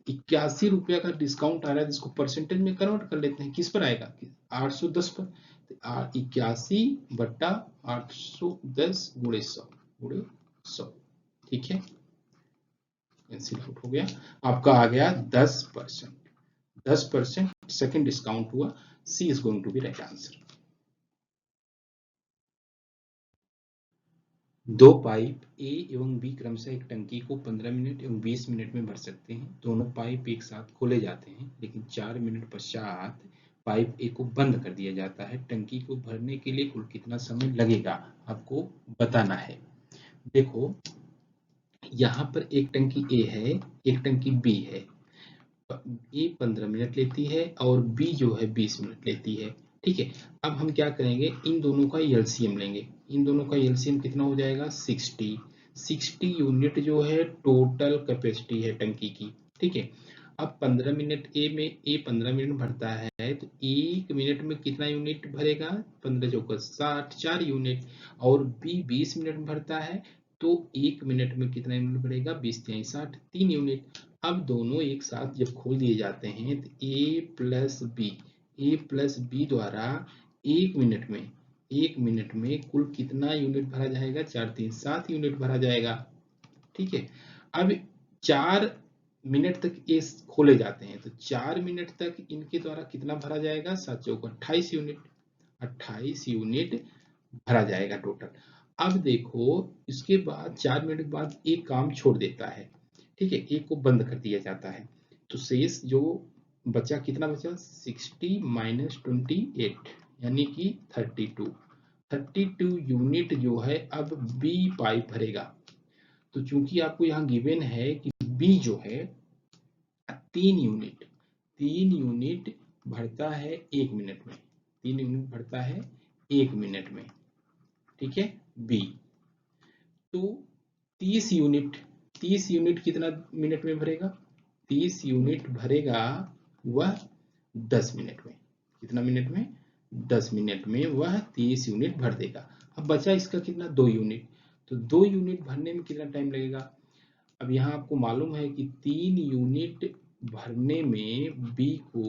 81 रुपया का डिस्काउंट आ रहा है, जिसको परसेंटेज में कन्वर्ट कर लेते हैं, किस पर आएगा? 810 पर। 81 बटा 810 गुणे 100। ठीक है, कैंसिल आउट हो गया, आपका आ गया 10% सेकंड डिस्काउंट हुआ। C is going to be right answer. दो पाइप ए एवं बी क्रमशः एक टंकी को 15 मिनट एवं 20 मिनट में भर सकते हैं। दोनों पाइप एक साथ खोले जाते हैं, लेकिन 4 मिनट पश्चात पाइप ए को बंद कर दिया जाता है। टंकी को भरने के लिए कुल कितना समय लगेगा, आपको बताना है। देखो, यहाँ पर एक टंकी ए है, एक टंकी बी है। ए 15 मिनट लेती है और बी जो है 20 मिनट लेती है। ठीक है, अब हम क्या करेंगे, इन दोनों का एलसीएम लेंगे। इन दोनों का एलसीएम कितना हो जाएगा? 60 यूनिट जो है टोटल कैपेसिटी है टंकी की। ठीक है, अब 15 मिनट ए 15 मिनट भरता है, तो 1 मिनट में कितना यूनिट भरेगा? 15 चौका 60, 4 यूनिट। और बी 20 मिनट में भरता है, तो 1 मिनट में कितना यूनिट भरेगा? 20 तिहाई 60, 3 यूनिट। अब दोनों एक साथ जब खोल दिए जाते हैं, तो ए प्लस बी द्वारा 1 मिनट में कुल कितना यूनिट भरा जाएगा? 4 3 7 यूनिट भरा जाएगा। ठीक है, अब 4 मिनट तक ये खोले जाते हैं, तो 4 मिनट तक इनके द्वारा कितना भरा जाएगा? 7 चौक 28 यूनिट, 28 यूनिट भरा जाएगा टोटल। अब देखो, इसके बाद 4 मिनट के बाद एक काम छोड़ देता है। ठीक है, एक को बंद कर दिया जाता है, तो शेष जो बचा कितना बचा? 60 माइनस 28 यानी कि 32 यूनिट जो है अब बी पाइप भरेगा। तो चूंकि आपको यहाँ गिवन है कि बी जो है 3 यूनिट भरता है 1 मिनट में, 3 यूनिट भरता है 1 मिनट में। ठीक है, बी तो 30 यूनिट कितना मिनट में भरेगा? 30 यूनिट भरेगा वह 10 मिनट में। कितना मिनट में? 10 मिनट में वह 30 यूनिट भर देगा। अब बचा इसका कितना? 2 यूनिट। तो 2 यूनिट भरने में कितना टाइम लगेगा? अब यहाँ आपको मालूम है कि 3 यूनिट भरने में बी को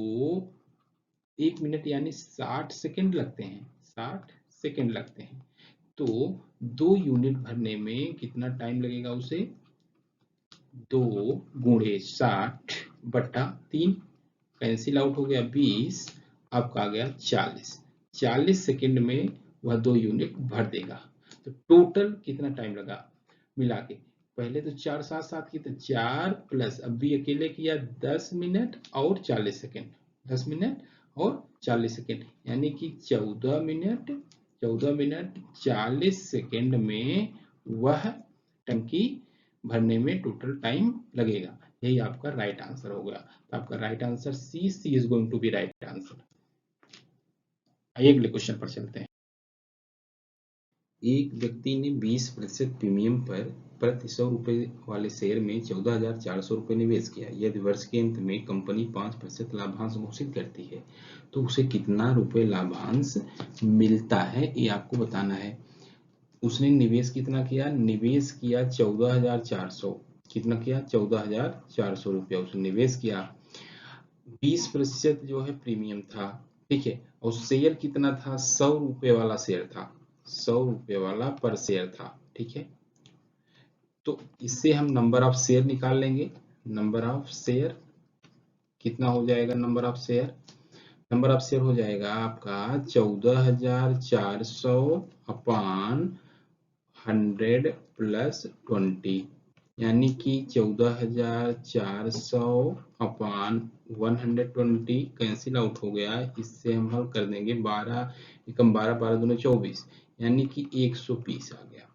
1 मिनट यानी 60 सेकेंड लगते हैं, 60 सेकेंड लगते हैं। तो 2 यूनिट भरने में कितना टाइम लगेगा उसे? 2 × 60/3 कैंसिल आउट हो गया 20, आपका आ गया 40 सेकेंड में वह 2 यूनिट भर देगा। तो टोटल कितना टाइम लगा मिला के? पहले तो 4 7 7 की, तो 4 प्लस अभी अकेले किया 10 मिनट और 40 सेकेंड, 10 मिनट और 40 सेकेंड, यानी कि 14 मिनट 40 सेकेंड में वह टंकी भरने में टोटल टाइम लगेगा। यही आपका राइट आंसर हो गया। तो आपका right answer C is going to be right answer. आइए अगले क्वेश्चन पर चलते हैं। एक व्यक्ति ने 20% प्रीमियम पर प्रति 100 रुपए वाले शेयर में 14,400 रुपए निवेश किया। यदि वर्ष के अंत में कंपनी 5% लाभांश घोषित करती है तो उसे कितना रुपए लाभांश मिलता है, ये आपको बताना है। उसने निवेश कितना किया? निवेश किया 14,400। कितना किया? 14,400 रुपया उसने निवेश किया। 20% जो है प्रीमियम था, ठीक है, और शेयर कितना था? 100 रुपए वाला शेयर था, 100 रुपए वाला पर शेयर था, ठीक है। तो इससे हम नंबर ऑफ शेयर निकाल लेंगे। नंबर ऑफ शेयर कितना हो जाएगा? नंबर ऑफ शेयर हो जाएगा आपका 14,400 अपान 100 प्लस 20, यानी कि 14,400 अपान 120 कैंसिल आउट हो गया। इससे हम हल कर देंगे 12 एकम 12 12 दूनी 24, यानी कि 120 आ गया।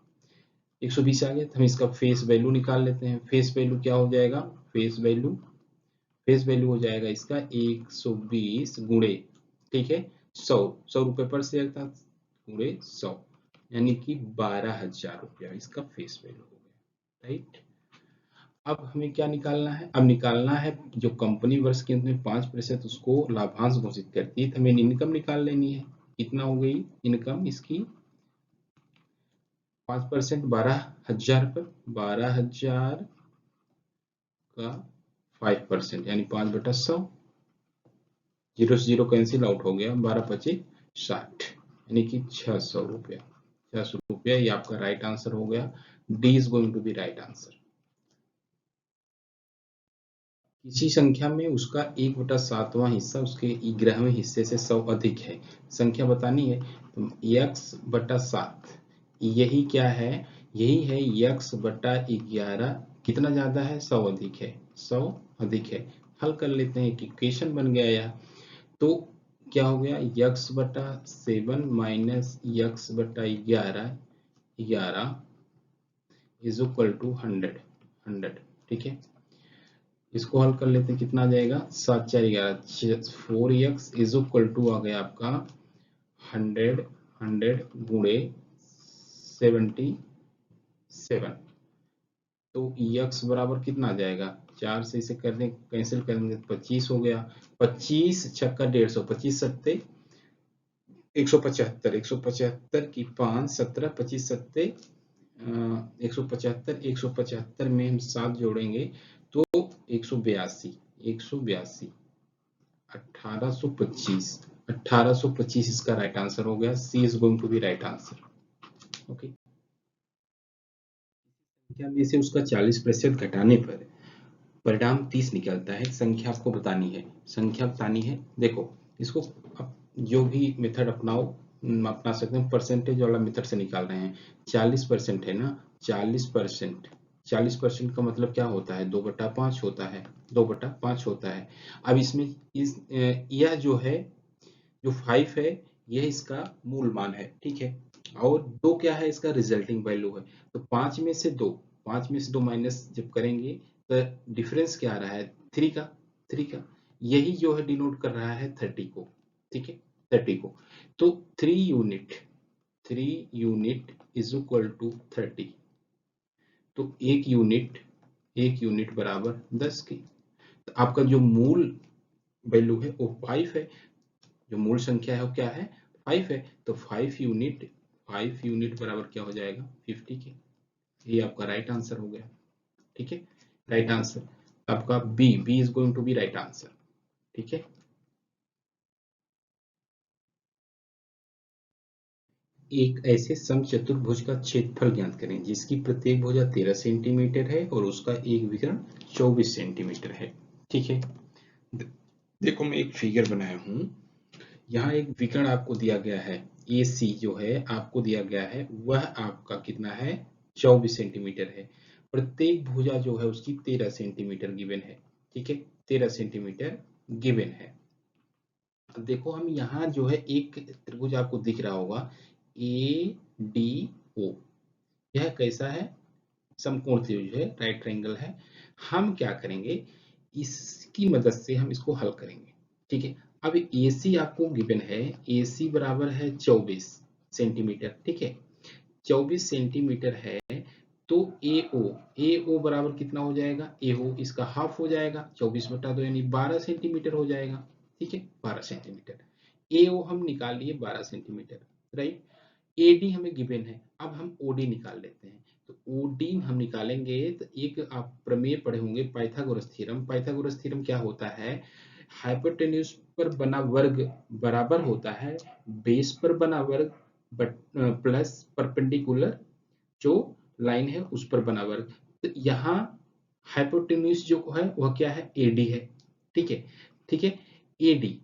120 आ गया तो हम इसका फेस वैल्यू निकाल लेते हैं। फेस वैल्यू क्या हो जाएगा? फेस वैल्यू हो जाएगा इसका 120 गुणे, ठीक है, 100 रुपए पर शेयर था, गुणे 100, यानी कि 12,000 रुपया इसका फेस वैल्यू हो गया, राइट। अब हमें क्या निकालना है? अब निकालना है जो कंपनी वर्ष के अंत में 5% उसको लाभांश घोषित करती है, तो हमें इनकम निकाल लेनी है। कितना हो गई इनकम इसकी? 5% 12,000 पर 12,000 का 5% यानी 5/100, 0 से 0 कैंसिल आउट हो गया, 12×25 60, यानी कि 600 रुपया। 600 रुपया ये आपका राइट आंसर हो गया। D is going to be right answer. किसी संख्या में उसका 1/7वां हिस्सा उसके 11वें हिस्से से 100 अधिक है, संख्या बतानी है। तो x/7 यही क्या है? यही है x/11। कितना ज्यादा है? 100 अधिक है, 100 अधिक है। हल कर लेते हैं कि इक्वेशन बन गया यह। तो क्या हो गया? x/7 minus x/11 is equal to 100, ठीक है। इसको हल कर लेते हैं, कितना आ जाएगा? 7 4 11, 4x इज इक्वल टू आ गया आपका 100 गुणे 77। तो x बराबर कितना आ जाएगा? 4 से इसे करने कैंसिल करेंगे 25 हो गया। 25 छक्का 150, 25 सत्ते 175, 175 की 5 17, 25 सत्ते 175, 175 में हम 7 जोड़ेंगे तो 182, 1825, 1825 इसका राइट आंसर हो गया। C is going to be right answer, okay. संख्या में से उसका 40% घटाने पर परिणाम 30 निकलता है। संख्या आपको बतानी है, संख्या बतानी है। देखो इसको आप जो भी मेथड अपनाओ अपना सकते हैं। परसेंटेज वाला मेथड से निकाल रहे हैं। 40% है ना, 40%, 40% का मतलब क्या होता है? 2/5 होता है, 2/5 होता है। अब इसमें यह जो है, जो 5 है, यह इसका मूल मान है, ठीक है, और 2 क्या है? इसका रिजल्टिंग वैल्यू है। तो 5 में से 2, 5 में से 2 माइनस जब करेंगे तो डिफरेंस क्या आ रहा है? 3 का, 3 का। यही जो है डिनोट कर रहा है 30 को, ठीक है, 30 को। तो 3 यूनिट इज इक्वल टू 30। तो एक यूनिट बराबर 10 की। तो आपका जो मूल वैल्यू है वो 5 है, जो मूल संख्या है वो क्या है? 5 है। तो 5 यूनिट बराबर क्या हो जाएगा? 50 के। ये आपका राइट आंसर हो गया, ठीक है, राइट आंसर। आपका B is going to be right answer. ठीक है, एक ऐसे समचतुर्भुज का क्षेत्रफल ज्ञात करें जिसकी प्रत्येक भुजा 13 सेंटीमीटर है और उसका एक विकर्ण 24 सेंटीमीटर है। ठीक है, देखो मैं एक फिगर बनाया हूं, यहाँ एक विकर्ण आपको दिया गया है, ए सी जो है आपको दिया गया है वह आपका कितना है, 24 सेंटीमीटर है। प्रत्येक भुजा जो है उसकी 13 सेंटीमीटर गिवन है। ठीक है, 13 सेंटीमीटर गिवन है। अब देखो हम यहाँ जो है एक त्रिभुज आपको दिख रहा होगा ए डी ओ, यह कैसा है, समकोण त्रिभुज है, राइट ट्रायंगल है। हम क्या करेंगे, इसकी मदद से हम इसको हल करेंगे। ठीक है, अब ए सी आपको गिवन है, ए सी बराबर है 24 सेंटीमीटर। ठीक है, 24 सेंटीमीटर है, तो ए ओ बराबर कितना हो जाएगा, ए ओ इसका हाफ हो जाएगा, 24/2 यानी 12 सेंटीमीटर हो जाएगा। ठीक है, 12 सेंटीमीटर। ए ओ हम निकाल लिए 12 सेंटीमीटर, राइट। एडी हमें गिवन है, अब हम ओडी निकाल लेते हैं। तो ओडी हम निकालेंगे तो एक आप प्रमेय पढ़े होंगे, पाइथागोरस थ्योरम। पाइथागोरस थ्योरम क्या होता है, हाइपोटेन्यूज पर बना वर्ग बराबर होता है बेस पर बना वर्ग प्लस परपेंडिकुलर जो लाइन है उस पर बना वर्ग। तो यहाँ हाइपोटेन्यूज जो है वह क्या है, एडी है। ठीक है, ठीक है, एडी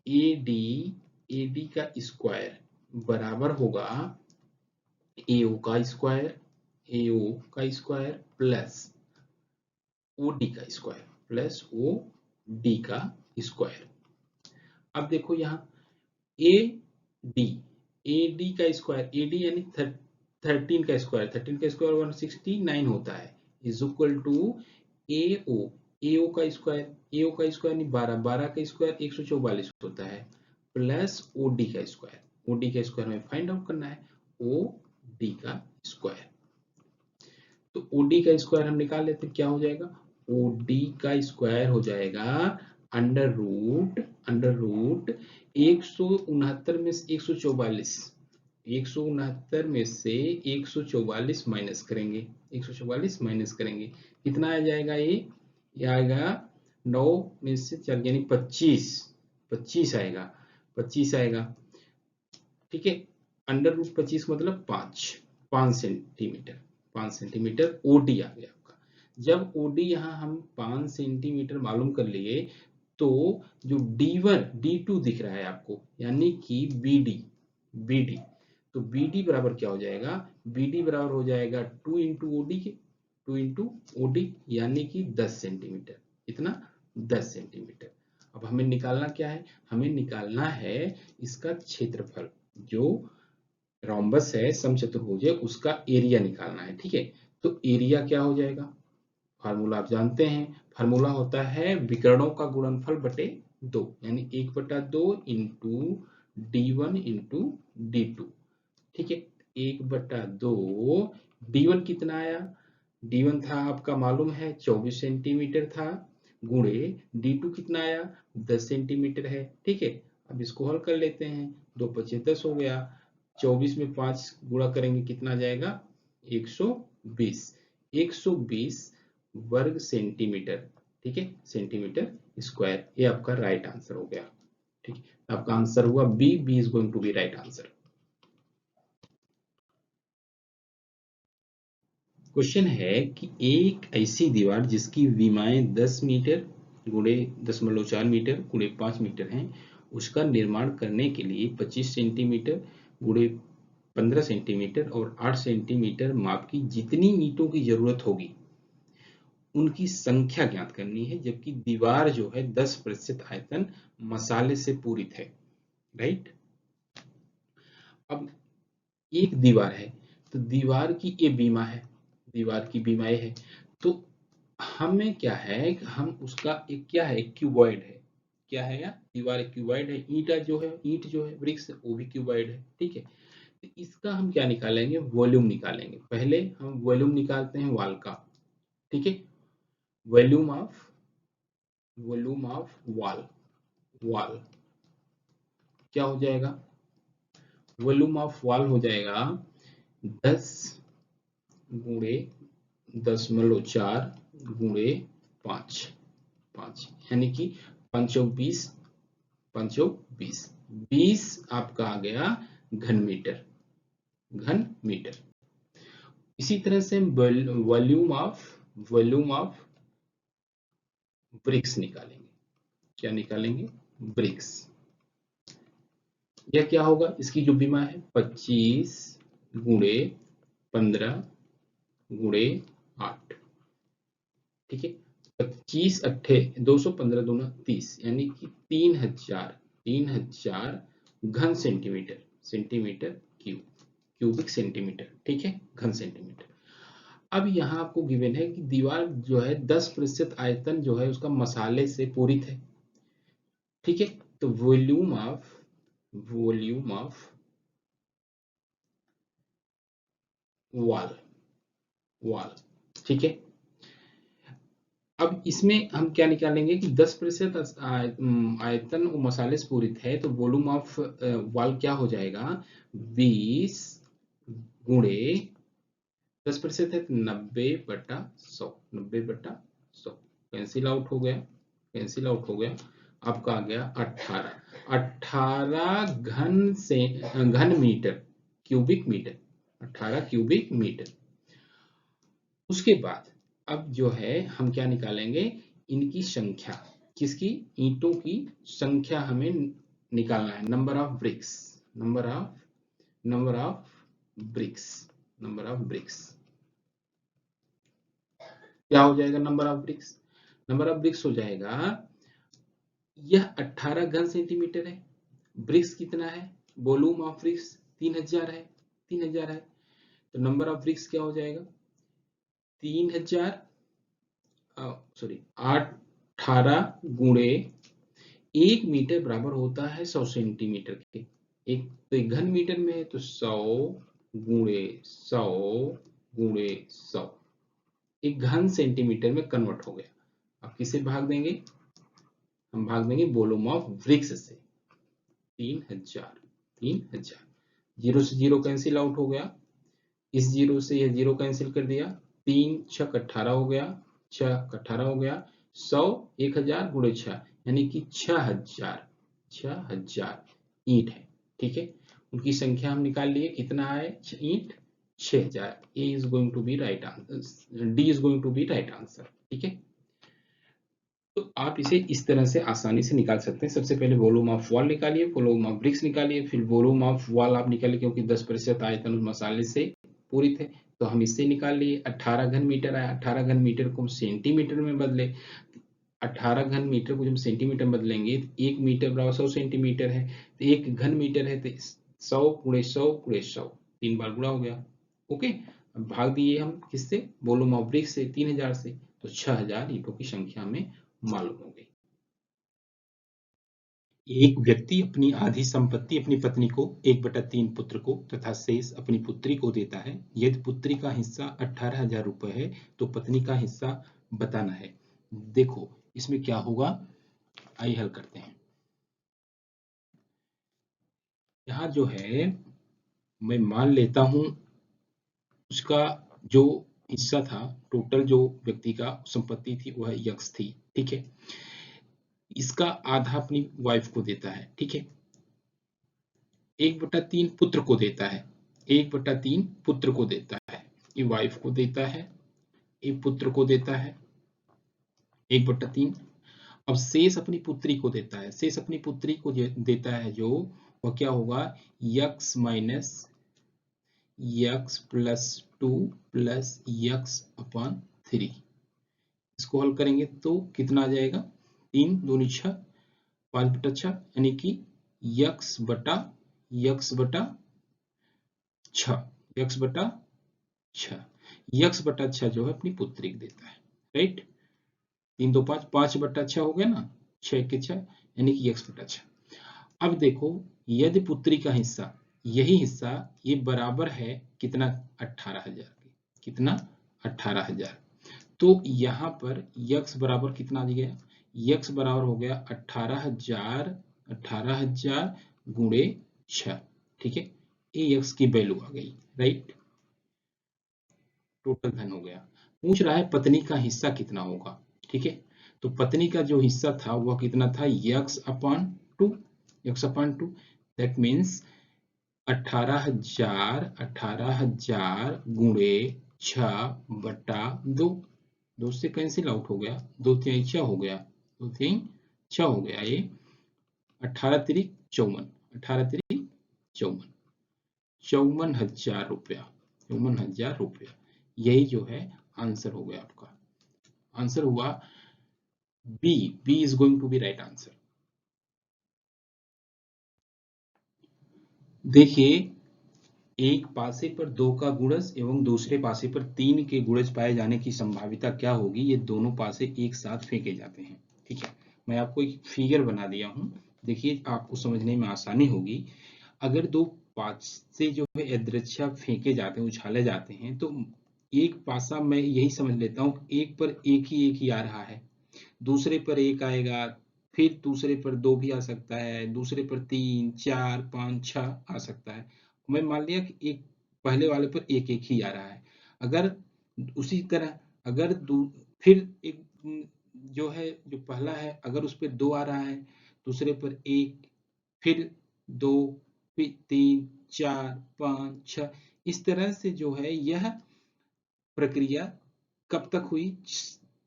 एडी एडी का स्क्वायर बराबर होगा एओ का स्क्वायर, एओ का स्क्वायर प्लस ओडी का स्क्वायर प्लस ओ डी का स्क्वायर। अब देखो यहाँ ए डी, ए डी का स्क्वायर, ए डी यानी 13 का स्क्वायर, 13 का स्क्वायर 169 होता है, इज इक्वल टू ए ओ, ए ओ का स्क्वायर, ए ओ का स्क्वायर यानी 12, 12 का स्क्वायर 144 होता है, प्लस ओ डी का स्क्वायर, ओ डी का स्क्वायर हमें फाइंड आउट करना है, ओ डी का स्क्वायर। तो ओडी का स्क्वायर हम निकाल लेते हैं, क्या हो जाएगा, ओडी का स्क्वायर हो जाएगा अंडर रूट 169 में से 144, 169 में से 144 माइनस करेंगे, 144 माइनस करेंगे, कितना आ जाएगा ये आएगा 9 में से 4 यानी 25, 25 आएगा, 25 आएगा। ठीक है, अंडर रूट 25 मतलब 5 सेंटीमीटर, 5 सेंटीमीटर ओडी आ गया आपका। जब ओडी यहाँ हम 5 सेंटीमीटर मालूम कर लिए, तो जो D1 D2 दिख रहा है आपको यानी कि BD, तो BD बराबर क्या हो जाएगा, BD बराबर हो जाएगा 2 इंटू ओडी के, 2 इंटू ओडी यानी कि 10 सेंटीमीटर, इतना 10 सेंटीमीटर। अब हमें निकालना क्या है, हमें निकालना है इसका क्षेत्रफल, जो रोम्बस है समचतुर्भुज है उसका एरिया निकालना है। ठीक है, तो एरिया क्या हो जाएगा, फार्मूला आप जानते हैं, फार्मूला होता है विकर्णों का गुणनफल बटे 2, यानी 1/2 इंटू D1 इंटू D2। ठीक है, 1/2, D1 कितना आया, D1 था आपका मालूम है 24 सेंटीमीटर था, गुणे D2 कितना आया 10 सेंटीमीटर है। ठीक है, अब इसको हल कर लेते हैं, 2 पचे 10 हो गया, 24 में 5 गुणा करेंगे कितना आ जाएगा 120, 120 वर्ग सेंटीमीटर। ठीक है, सेंटीमीटर स्क्वायर, ये आपका राइट आंसर हो गया। ठीक है, आपका आंसर हुआ B is going to be right answer. Question है कि एक ऐसी दीवार जिसकी विमाएं 10 मीटर गुणे 0.4 मीटर गुणे 5 मीटर हैं, उसका निर्माण करने के लिए 25 सेंटीमीटर गुणे 15 सेंटीमीटर और 8 सेंटीमीटर माप की जितनी ईंटों की जरूरत होगी उनकी संख्या ज्ञात करनी है, जबकि दीवार जो है 10% आयतन मसाले से पूरित है, राइट। अब एक दीवार है, तो दीवार की ये बीमा है, दीवार की बीमाएं है, तो हमें क्या है, हम उसका एक क्या है, क्यूबॉइड है, क्या है यार, दीवार एक क्यूबॉइड है, ईंट जो है वृक्ष वो भी क्यूबॉइड है। ठीक है, तो इसका हम क्या निकालेंगे, वॉल्यूम निकालेंगे। पहले हम वॉल्यूम निकालते हैं वॉल का। ठीक है, वॉल्यूम ऑफ वॉल क्या हो जाएगा, वॉल्यूम ऑफ वॉल हो जाएगा 10 गुणे 10.4 गुणे 5 5 यानी कि 5 चौक 20, 5 चौक 20, 20 आपका आ गया घन मीटर, घन मीटर। इसी तरह से वॉल्यूम ऑफ ब्रिक्स निकालेंगे। क्या निकालेंगे? ब्रिक्स। यह क्या होगा? इसकी जो विमा है 25 गुणे 15 गुणे 8, ठीक है। 25 अट्ठे 215 दूना 30 यानी कि 3000 घन सेंटीमीटर, सेंटीमीटर क्यूबिक सेंटीमीटर, ठीक है, घन सेंटीमीटर। अब यहाँ आपको गिवन है कि दीवार जो है 10% आयतन जो है उसका मसाले से पूरित है, ठीक है। तो वॉल्यूम ऑफ वॉल, ठीक है। अब इसमें हम क्या निकालेंगे कि 10% आयतन वो मसाले से पूरित है, तो वॉल्यूम ऑफ वॉल क्या हो जाएगा? 20 गुणे 10% है तो 90/100, 90/100 कैंसिल आउट हो गया, कैंसिल आउट हो गया। आपका आ गया 18 घन metre, cubic metre, 18 cubic metre. उसके बाद अब जो है हम क्या निकालेंगे? इनकी संख्या, किसकी? ईंटों की संख्या हमें निकालना है। Number of BRICS, number of BRICS, number of BRICS क्या हो जाएगा? Number of BRICS, number of BRICS हो जाएगा, यह 18 घन सेंटीमीटर है, ब्रिक्स कितना है? वॉल्यूम ऑफ ब्रिक्स 3000 है, 3000 है, तो नंबर ऑफ ब्रिक्स क्या हो जाएगा? 3000 सॉरी 18 गुणे 1 मीटर बराबर होता है 100 सेंटीमीटर के। एक तो एक घन मीटर में है तो 100 गुणे 100 गुणे 100 एक घन सेंटीमीटर में कन्वर्ट हो गया। अब किसे भाग देंगे? हम भाग देंगे वॉल्यूम ऑफ ब्रिक्स से। 3000, 3000, 0 से 0 कैंसिल आउट हो गया, इस 0 से यह 0 कैंसिल कर दिया, 3 6 18 हो गया, 6 18 हो गया, 100 1000 गुणे 6 यानी कि 6000 ईंट है, ठीक है। उनकी संख्या हम निकाल लिए, कितना है ईंट? 6000। A is going to be right answer, D is going to be right answer, ठीक है। तो आप इसे इस तरह से आसानी से निकाल सकते हैं। सबसे पहले वॉल्यूम ऑफ वॉल निकालिए, वॉल्यूम ऑफ ब्रिक्स निकालिए, फिर वॉल्यूम ऑफ वॉल आप निकालिए, क्योंकि 10% आयतन उस मसाले से पूरित है, तो हम इससे निकाल लिए। 18 घन मीटर आया, 18 घन मीटर को हम सेंटीमीटर में बदले, 18 घन मीटर को जब सेंटीमीटर में बदलेंगे तो 1 मीटर बराबर 100 सेंटीमीटर है, तो 1 घन मीटर है तो 100 गुणे 100 गुणे 100, 3 बार गुणा हो गया, ओके। अब भाग दिए हम किससे? वॉल्यूम ऑफ ब्रिक्स से, 3000 से, तो 6000 ईंटों की संख्या में मालूम हो गई। एक व्यक्ति अपनी आधी संपत्ति अपनी पत्नी को 1/3 पुत्र को तथा शेष अपनी पुत्री को देता है। यदि पुत्री का हिस्सा 18,000 रुपए है तो पत्नी का हिस्सा बताना है। देखो इसमें क्या होगा, आइए हल करते हैं। यहाँ जो है मैं मान लेता हूं उसका जो हिस्सा था, टोटल जो व्यक्ति का संपत्ति थी वह यक्स थी, ठीक है। इसका आधा अपनी वाइफ को देता है, ठीक है। 1/3 पुत्र को देता है, 1/3 पुत्र को देता है, ये वाइफ को देता है, ये पुत्र को देता है 1/3। अब शेष अपनी पुत्री को देता है, शेष अपनी पुत्री को देता है जो, वह क्या होगा? X minus x plus 2 plus x upon 3। इसको हल करेंगे तो कितना आ जाएगा? 3 दूनी 6, 5/6 यानी कि यक्स बटा 6, यक्स बटा 6, यक्स बटा 6 जो है अपनी पुत्री को देता है, राइट। 3 2 5, 5/6 हो गया ना, 6 के 6 यानी कि यक्स बटा 6। अब देखो यदि पुत्री का हिस्सा, यही हिस्सा ये बराबर है कितना? 18,000 के, कितना? 18,000। तो यहाँ पर यक्स बराबर कितना आ गया? यक्स बराबर हो गया 18,000 गुणे 6, ठीक है। ये यक्स की वैल्यू आ गई, राइट। टोटल धन हो गया। पूछ रहा है पत्नी का हिस्सा कितना होगा, ठीक है। तो पत्नी का जो हिस्सा था वह कितना था, x/2, x/2, दैट मीन्स 18,000 गुणे 6/2, 2 से कैंसिल आउट हो गया, 2 3 6 हो गया, 2 3 6 हो गया, ये 18 3 54, 18 3 54, 54,000 रुपया, 54,000 रुपया। यही जो है आंसर हो गया आपका। आंसर हुआ B, B is going to be right answer. देखिए, एक पासे पर 2 का गुणज एवं दूसरे पासे पर 3 के गुणज पाए जाने की संभाविता क्या होगी। ये दोनों पासे एक साथ फेंके जाते हैं, ठीक है। मैं आपको एक फिगर बना दिया हूं, देखिए आपको समझने में आसानी होगी। अगर दो पासे जो है यादृच्छा फेंके जाते हैं, उछाले जाते हैं, तो एक पासा मैं यही समझ लेता हूं, एक पर एक ही आ रहा है, दूसरे पर एक आएगा, फिर दूसरे पर 2 भी आ सकता है, दूसरे पर 3 4 5 6 आ सकता है। मैं मान लिया कि एक पहले वाले पर एक ही आ रहा है। अगर उसी तरह अगर फिर एक जो है, जो पहला है, अगर उस पर 2 आ रहा है, दूसरे पर 1, फिर 2, फिर 3 4 5 6, इस तरह से जो है यह प्रक्रिया कब तक हुई,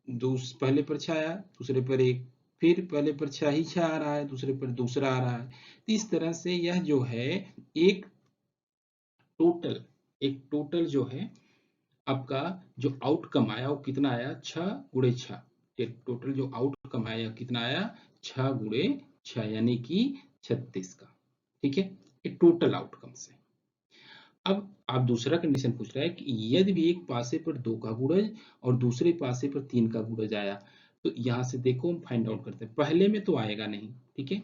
पहले पर 6 आया, दूसरे पर 1, फिर पहले पर 6 ही 6 आ रहा है, दूसरे पर दूसरा आ रहा है। तो इस तरह से यह जो है एक टोटल जो है आपका जो आउटकम आया वो कितना आया, 6 गुणे 6। टोटल जो आउटकम आया कितना आया, 6 गुणे 6, यानी कि 36 का, ठीक है। ये टोटल आउटकम से। अब आप दूसरा कंडीशन पूछ रहा है कि यदि भी एक पासे पर 2 का गुणज और दूसरे पासे पर 3 का गुणज आया, तो यहां से देखो हम फाइंड आउट करते हैं। पहले में तो आएगा नहीं, ठीक है,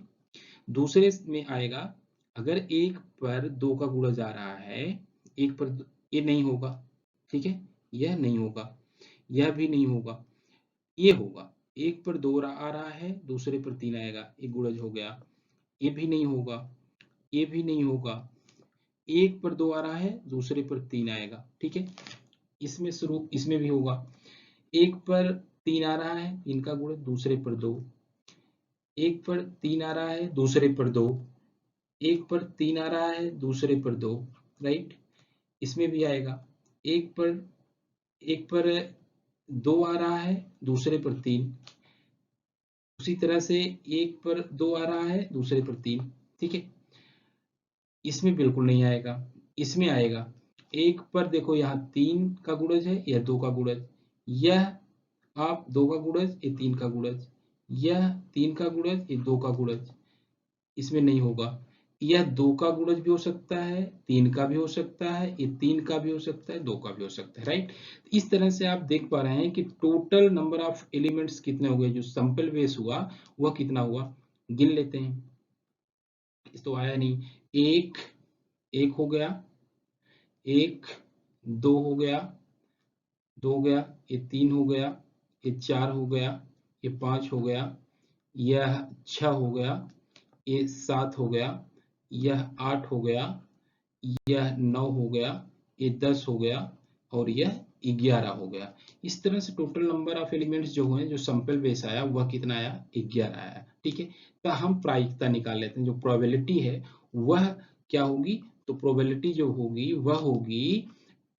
दूसरे में आएगा। अगर एक पर 2 का गुणज आ रहा है, एक पर ये नहीं होगा, ठीक है, यह नहीं होगा, यह भी नहीं होगा, ये होगा। एक पर 2 आ रहा है, दूसरे पर 3 आएगा, एक गुणज हो गया, ये भी नहीं होगा, ये भी नहीं होगा। एक पर 2 आ रहा है, दूसरे पर 3 आएगा, ठीक है, इसमें भी होगा। एक पर 3 आ रहा है, 3 का गुणज, दूसरे पर 2, एक पर 3 आ रहा है, दूसरे पर 2, एक पर 3 आ रहा है, दूसरे पर 2, राइट, इसमें भी आएगा। एक पर 2 आ रहा है, दूसरे पर 3, उसी तरह से एक पर 2 आ रहा है, दूसरे पर 3, ठीक है, इसमें बिल्कुल नहीं आएगा, इसमें आएगा। एक पर देखो यहाँ 3 का गुणज है, यह 2 का गुणज, यह आप 2 का गुणज, ये 3 का गुणज, यह 3 का गुणज, ये 2 का गुणज, इसमें नहीं होगा। यह 2 का गुणज भी हो सकता है, 3 का भी हो सकता है, ये 3 का भी हो सकता है, 2 का भी हो सकता है, राइट। इस तरह से आप देख पा रहे हैं कि टोटल नंबर ऑफ एलिमेंट्स कितने हो गए, जो सैंपल बेस हुआ वह कितना हुआ, गिन लेते हैं। इस तो आया नहीं, एक हो गया, एक, 2 हो गया, 2 हो गया, ये 3 हो गया, ये 4 हो गया, ये 5 हो गया, यह 6 हो गया, ये 7 हो गया, यह 8 हो गया, यह 9 हो गया, ये 10 हो गया, और यह 11 हो गया। इस तरह से टोटल नंबर ऑफ एलिमेंट्स जो हुए, जो सैंपल बेस आया वह कितना आया, 11 आया, ठीक है। तो हम प्रायिकता निकाल लेते हैं, जो प्रोबेबिलिटी है वह क्या होगी, तो प्रोबेबिलिटी जो होगी वह होगी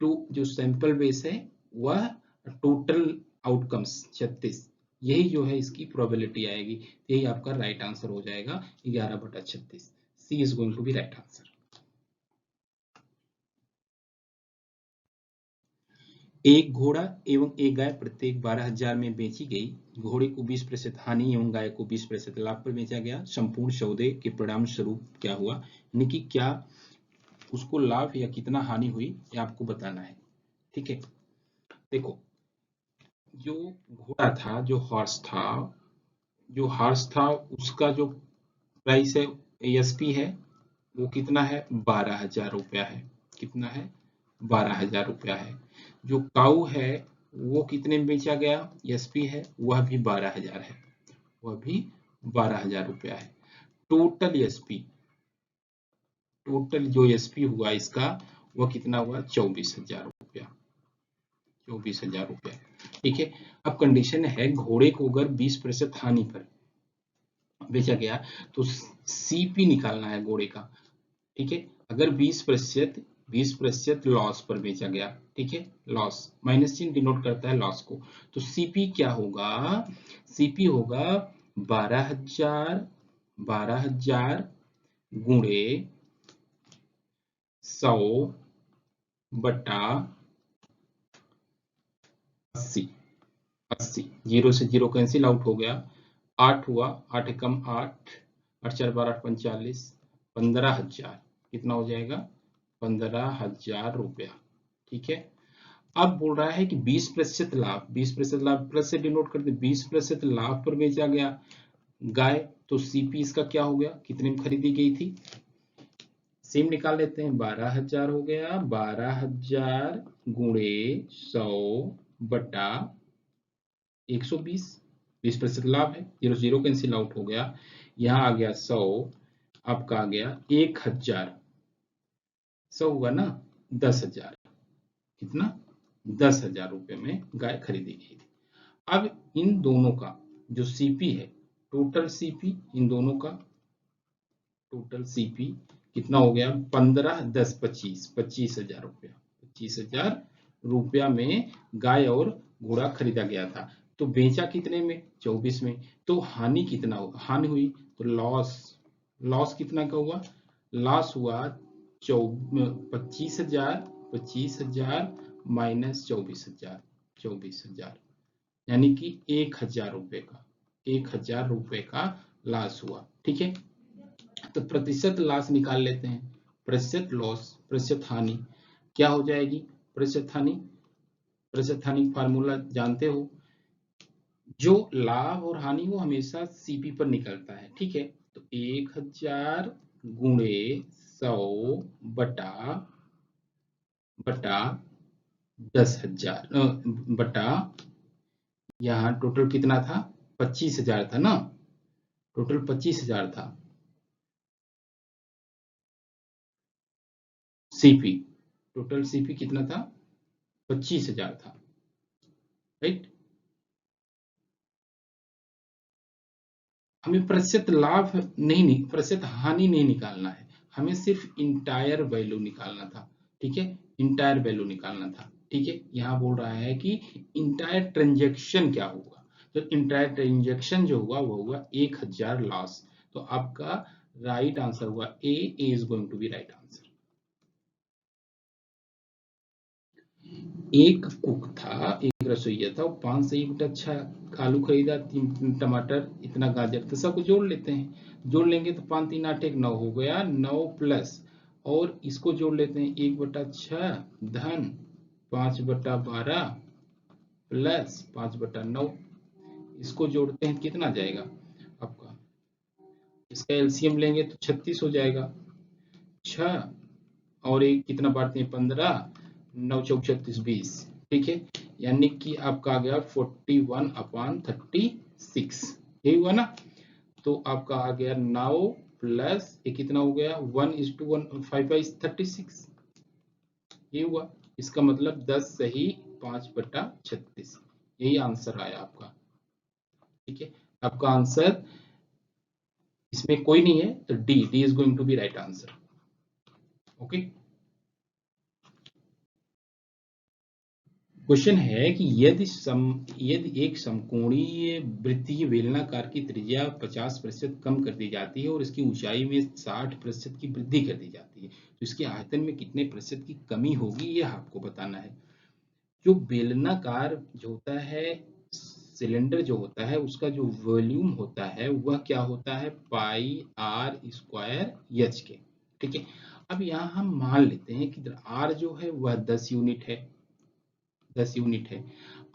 टू, जो सैंपल बेस है वह टोटल आउटकम्स 36, यही जो है इसकी प्रोबेबिलिटी आएगी। यही आपका राइट आंसर हो जाएगा, 11/36। C is going to be right answer. एक घोड़ा एवं एक गाय प्रत्येक 12,000 में बेची गई। घोड़े को 20% हानि एवं गाय को 20% लाभ पर बेचा गया। संपूर्ण सौदे के परिणाम स्वरूप क्या हुआ, यानी कि क्या उसको लाभ या कितना हानि हुई, ये आपको बताना है, ठीक है। देखो, जो घोड़ा था, जो हॉर्स था उसका जो प्राइस है, एएसपी है, वो कितना है, 12,000 रुपया है। कितना है, 12,000 रुपया है। जो काऊ है वो कितने में बेचा गया, एसपी है, वह भी 12,000 है, वह भी 12,000 रुपया है। टोटल एसपी, टोटल जो एसपी हुआ इसका, वह कितना हुआ, 24,000 रुपया, 24,000 रुपया। ठीक है। अब कंडीशन है घोड़े को अगर 20% हानि पर बेचा गया तो सीपी निकालना है घोड़े का। ठीक है, अगर 20% लॉस पर बेचा गया, ठीक है, लॉस माइनस चिन्ह डिनोट करता है लॉस को, तो सीपी क्या होगा, सीपी होगा 12,000 गुणे 100 बटा 80। 80 जीरो से जीरो कैंसिल आउट हो गया, 8 हुआ, 8 कम 8, 8 4 12 8 45, 15,000 कितना हो जाएगा, 15,000 रुपया। ठीक है, अब बोल रहा है कि 20% लाभ, 20% लाभ प्लस से डिनोट करते, 20% लाभ पर बेचा गया गाय, तो सीपी इसका क्या हो गया, कितने में खरीदी गई थी, सेम निकाल लेते हैं, 12,000 हो गया, 12,000 गुणे 100 बटा 120, 20% लाभ है, जीरो जीरो कैंसिल आउट हो गया, यहाँ आ गया 100, आपका आ गया 1,000, 100 हुआ ना 10,000, कितना 10,000 रुपए में गाय खरीदी गई थी। अब इन दोनों का जो सीपी है, टोटल सीपी इन दोनों का टोटल सीपी कितना हो गया, 15 10 25, 25,000 रुपया, 25,000 रुपया में गाय और घोड़ा खरीदा गया था। तो बेचा कितने में, 24 में, तो हानि कितना होगा, हानि हुई तो लॉस, लॉस कितना का हुआ, लॉस हुआ 25,000, 25,000 माइनस 24,000, 24,000 यानी कि 1,000 रुपए का, 1,000 रुपए का लॉस हुआ। ठीक है, तो प्रतिशत लॉस निकाल लेते हैं, प्रतिशत लॉस प्रतिशत हानि क्या हो जाएगी, प्रतिशत हानि, प्रतिशत हानि फार्मूला जानते हो, जो लाभ और हानि वो हमेशा सीपी पर निकलता है। ठीक है, तो 1,000 गुणे 100 बटा बटा 10,000 बटा, यहाँ टोटल कितना था, 25,000 था ना, टोटल 25,000 था सीपी, टोटल सीपी कितना था, 25,000 था, राइट। हमें प्रतिशत लाभ नहीं, प्रतिशत हानि नहीं निकालना है, हमें सिर्फ इंटायर वैल्यू निकालना था। ठीक है, इंटायर वैल्यू निकालना था। ठीक है, यहाँ बोल रहा है कि इंटायर ट्रांजेक्शन क्या होगा, तो इंटायर ट्रांजेक्शन जो हुआ वो हुआ 1,000 लॉस, तो आपका राइट आंसर हुआ A is going to be right answer. एक कुक था, एक रसोईया था, वो 5 से एक अच्छा आलू खरीदा, 3 टमाटर, इतना गाजर, तो सबको जोड़ लेते हैं, जोड़ लेंगे तो 5 3 8 1 9 हो गया, 9 प्लस, और इसको जोड़ लेते हैं 1/6 धन 5/12 प्लस 5/9, इसको जोड़ते हैं कितना जाएगा आपका, इसका एलसीएम लेंगे तो 36 हो जाएगा, 6 और एक कितना बांटते हैं 15, 9 चौक 36 20। ठीक है, यानी कि आपका आ गया 41/36, यही हुआ ना, तो आपका आ गया 9 प्लस ये कितना हो गया 1:1 5/36, ये हुआ, इसका मतलब 10 सही 5/36, यही आंसर आया आपका। ठीक है, आपका आंसर इसमें कोई नहीं है, तो D is going to be right answer. Okay, question है कि यदि एक समकोणीय वृत्तीय बेलनाकार की त्रिज्या 50% कम कर दी जाती है और इसकी ऊंचाई में 60% की वृद्धि कर दी जाती है, तो इसके आयतन में कितने प्रतिशत की कमी होगी, यह आपको बताना है। जो बेलनाकार जो होता है, सिलेंडर जो होता है, उसका जो वॉल्यूम होता है वह क्या होता है, पाई आर स्क्वायर एच के। ठीक है, अब यहाँ हम मान लेते हैं कि आर जो है वह 10 यूनिट है, 10 यूनिट है,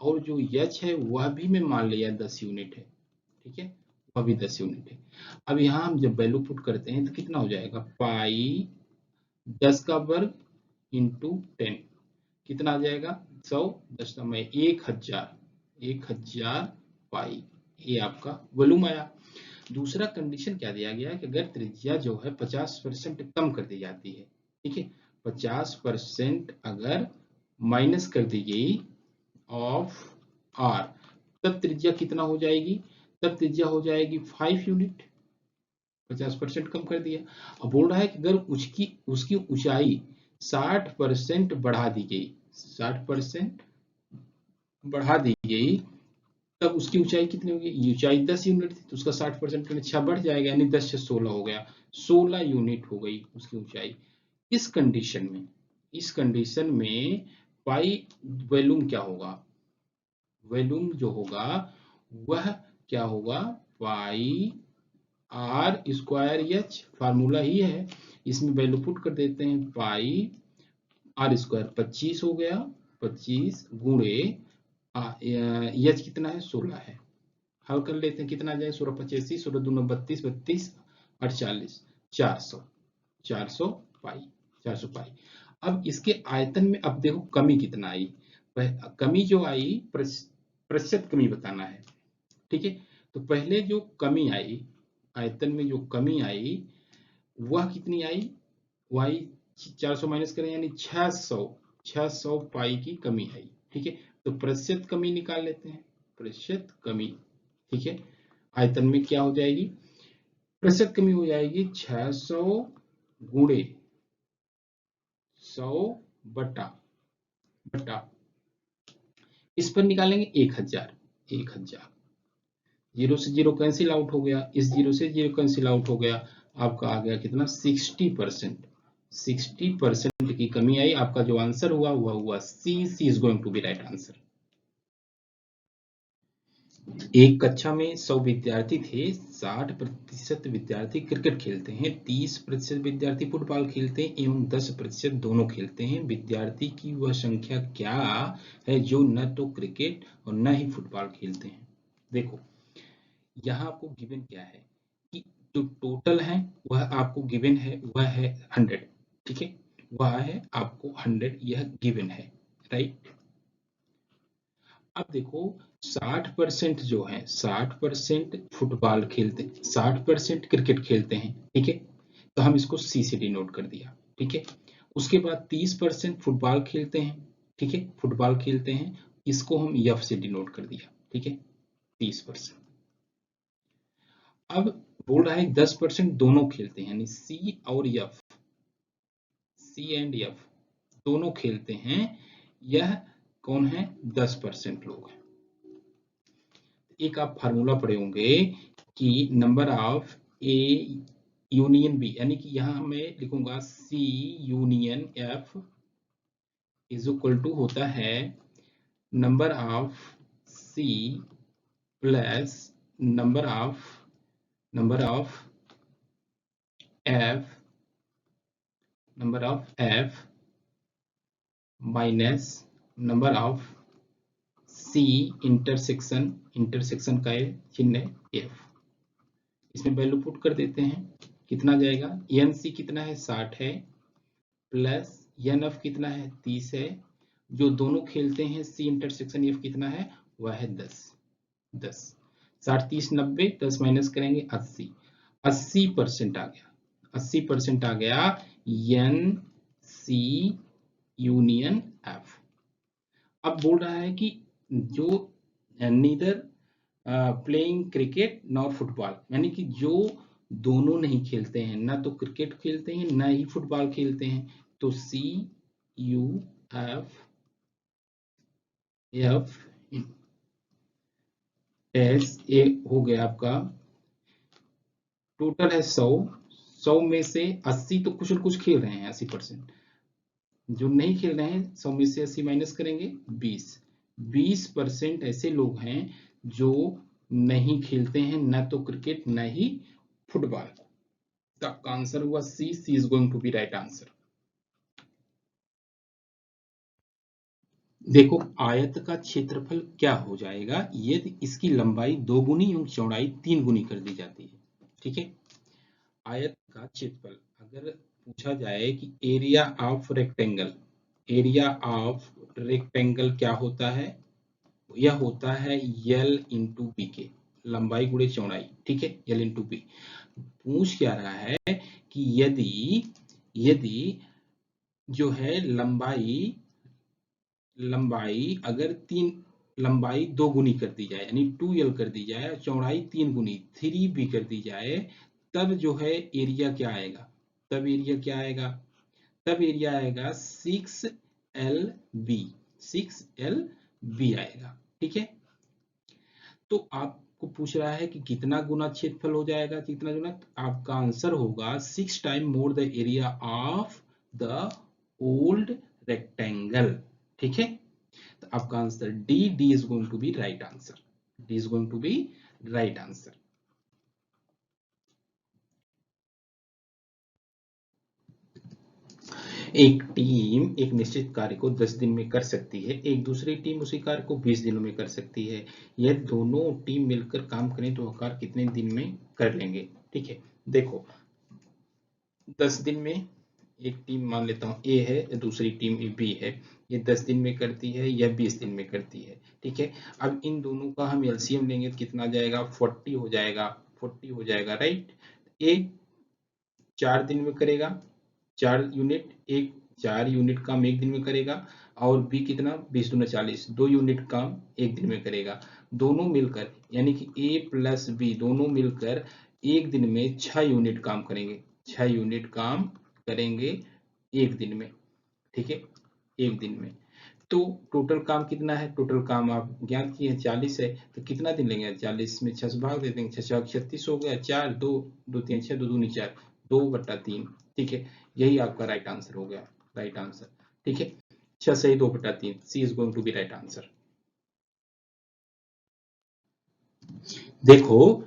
और जो एच है वह भी मैं मान लिया 10 यूनिट है। ठीक है, वह भी 10 यूनिट है। अब यहाँ हम जब वैल्यू पुट करते हैं तो कितना हो जाएगा, पाई 10 का वर्ग इंटू 10, कितना आ जाएगा 100, 10 में 1,000, 1,000 पाई, ये आपका वॉल्यूम आया। दूसरा कंडीशन क्या दिया गया है कि अगर त्रिज्या जो है 50% कम कर दी जाती है, ठीक है, 50% अगर माइनस कर दी गई ऑफ r, तब त्रिज्या कितना हो जाएगी, तब त्रिज्या हो जाएगी 5 यूनिट, 50% कम कर दिया। अब बोल रहा है कि अगर उसकी ऊंचाई 60% बढ़ा दी गई, 60% बढ़ा दी गई, तब उसकी ऊंचाई कितनी होगी, ऊंचाई 10 यूनिट थी तो उसका 60% करने 6 बढ़ जाएगा, यानी 10 से 16 हो गया, 16 यूनिट हो गई उसकी ऊंचाई। इस कंडीशन में पाई वॉल्यूम क्या होगा, वॉल्यूम जो होगा वह क्या होगा, पाई आर स्क्वायर एच, फार्मूला ही है, इसमें वैल्यू पुट कर देते हैं, पाई आर स्क्वायर 25 हो गया, 25 गुणे एच कितना है 16 है, हल कर लेते हैं, कितना जाए 16 85, 16 दूना 32, 32 48, 400, 400 पाई, 400 पाई। अब इसके आयतन में अब देखो कमी कितना आई, कमी जो आई प्रतिशत कमी बताना है, ठीक है। तो पहले जो कमी आई, आयतन में जो कमी आई वह कितनी आई, वह आई 400 माइनस करें यानी 600 पाई की कमी आई, ठीक है। तो प्रतिशत कमी निकाल लेते हैं, प्रतिशत कमी, ठीक है। आयतन में क्या हो जाएगी, प्रतिशत कमी हो जाएगी 600 गुणे 100 बटा इस पर निकालेंगे 1000, 1000, जीरो से जीरो कैंसिल आउट हो गया, इस जीरो से जीरो कैंसिल आउट हो गया, आपका आ गया कितना 60%, 60% की कमी आई। आपका जो आंसर हुआ वह हुआ C is going to be right answer. एक कक्षा में 100 विद्यार्थी थे, 60% विद्यार्थी क्रिकेट खेलते हैं, 30% विद्यार्थी फुटबॉल खेलते हैं एवं 10% दोनों खेलते हैं। विद्यार्थी की वह संख्या क्या है जो न तो क्रिकेट और न ही फुटबॉल खेलते हैं। देखो यहाँ आपको गिवन क्या है कि जो टोटल है वह आपको गिवन है, वह है 100, ठीक है, वह है आपको 100, यह गिवन है, राइट। अब देखो 60% जो है, 60% फुटबॉल खेलते हैं, 60% क्रिकेट खेलते हैं, ठीक है, तो हम इसको सी से डिनोट कर दिया, ठीक है। उसके बाद 30% फुटबॉल खेलते हैं, ठीक है, फुटबॉल खेलते हैं, इसको हम एफ से डिनोट कर दिया, ठीक है, 30%। अब बोल रहा है 10% दोनों खेलते हैं, यानी सी और एफ, सी एंड एफ दोनों खेलते हैं, यह कौन है 10% लोग हैं। एक आप फार्मूला पढ़े होंगे कि number of A union B, यानी कि यहां मैं लिखूंगा C union F is equal to होता है number of C plus number of F, number of F minus number of C intersection का चिन्ह एफ, इसमें वैल्यू पुट कर देते हैं, कितना जाएगा, एन सी कितना है 60 है, प्लस एन एफ कितना है 30 है, जो दोनों खेलते हैं सी इंटरसेक्शन एफ कितना है वह है 10, 60 30 90, 10 माइनस करेंगे 80, 80% आ गया, 80% आ गया एन सी यूनियन एफ। अब बोल रहा है कि जो neither playing cricket nor football, यानी कि जो दोनों नहीं खेलते हैं, ना तो क्रिकेट खेलते हैं ना ही फुटबॉल खेलते हैं, तो C U F F S A हो गया आपका, टोटल है 100 में से 80 तो कुछ और कुछ खेल रहे हैं, 80%, जो नहीं खेल रहे हैं 100 में से 80 माइनस करेंगे 20% ऐसे लोग हैं जो नहीं खेलते हैं ना तो क्रिकेट ना ही फुटबॉल। तो आपका आंसर हुआ C is going to be right answer. देखो आयत का क्षेत्रफल क्या हो जाएगा यदि इसकी लंबाई 2 गुनी और चौड़ाई 3 गुनी कर दी जाती है, ठीक है। आयत का क्षेत्रफल अगर पूछा जाए कि area of rectangle, area of rectangle क्या होता है, यह होता है L इंटू बी के, लंबाई गुणे चौड़ाई, ठीक है, L इंटू बी। पूछ क्या रहा है कि यदि जो है लंबाई अगर 3 लंबाई 2 गुनी कर दी जाए, यानी 2L कर दी जाए, चौड़ाई 3 गुनी 3B कर दी जाए, तब जो है एरिया क्या आएगा, तब एरिया क्या आएगा, तब एरिया आएगा 6LB, 6LB आएगा। ठीक है, तो आपको पूछ रहा है कि कितना गुना क्षेत्रफल हो जाएगा, कितना गुना, आपका आंसर होगा 6 time more the area of the old rectangle. ठीक है, तो आपका answer D is going to be right answer, D is going to be right answer. एक टीम एक निश्चित कार्य को 10 दिन में कर सकती है, एक दूसरी टीम उसी कार्य को 20 दिनों में कर सकती है। यह दोनों टीम मिलकर काम करें तो वह कार्य कितने दिन में कर लेंगे। ठीक है, देखो 10 दिन में एक टीम मान लेता हूँ ए है, दूसरी टीम बी है, ये 10 दिन में करती है, यह 20 दिन में करती है। ठीक है, अब इन दोनों का हम एलसीएम लेंगे तो कितना जाएगा, 40 हो जाएगा, 40 हो जाएगा, राइट। ए 4 दिन में करेगा, 4 यूनिट, एक 4 यूनिट काम एक दिन में करेगा, और बी कितना 20 दूना 40, 2 यूनिट काम एक दिन में करेगा। दोनों मिलकर यानी कि ए प्लस बी दोनों मिलकर एक दिन में 6 यूनिट काम करेंगे, 6 यूनिट काम करेंगे एक दिन में। ठीक है, एक दिन में, तो टोटल काम कितना है, टोटल काम आप ज्ञात किए 40 है, तो कितना दिन लेंगे, 40 में 6 से भाग दे देंगे, 6 36 हो गया, 4 2 2 3 6 2 दूनी 4, 2/3। ठीक है, यही आपका राइट आंसर हो गया, राइट आंसर। ठीक है, 6 सही 2/3, C is going to be right answer. देखो,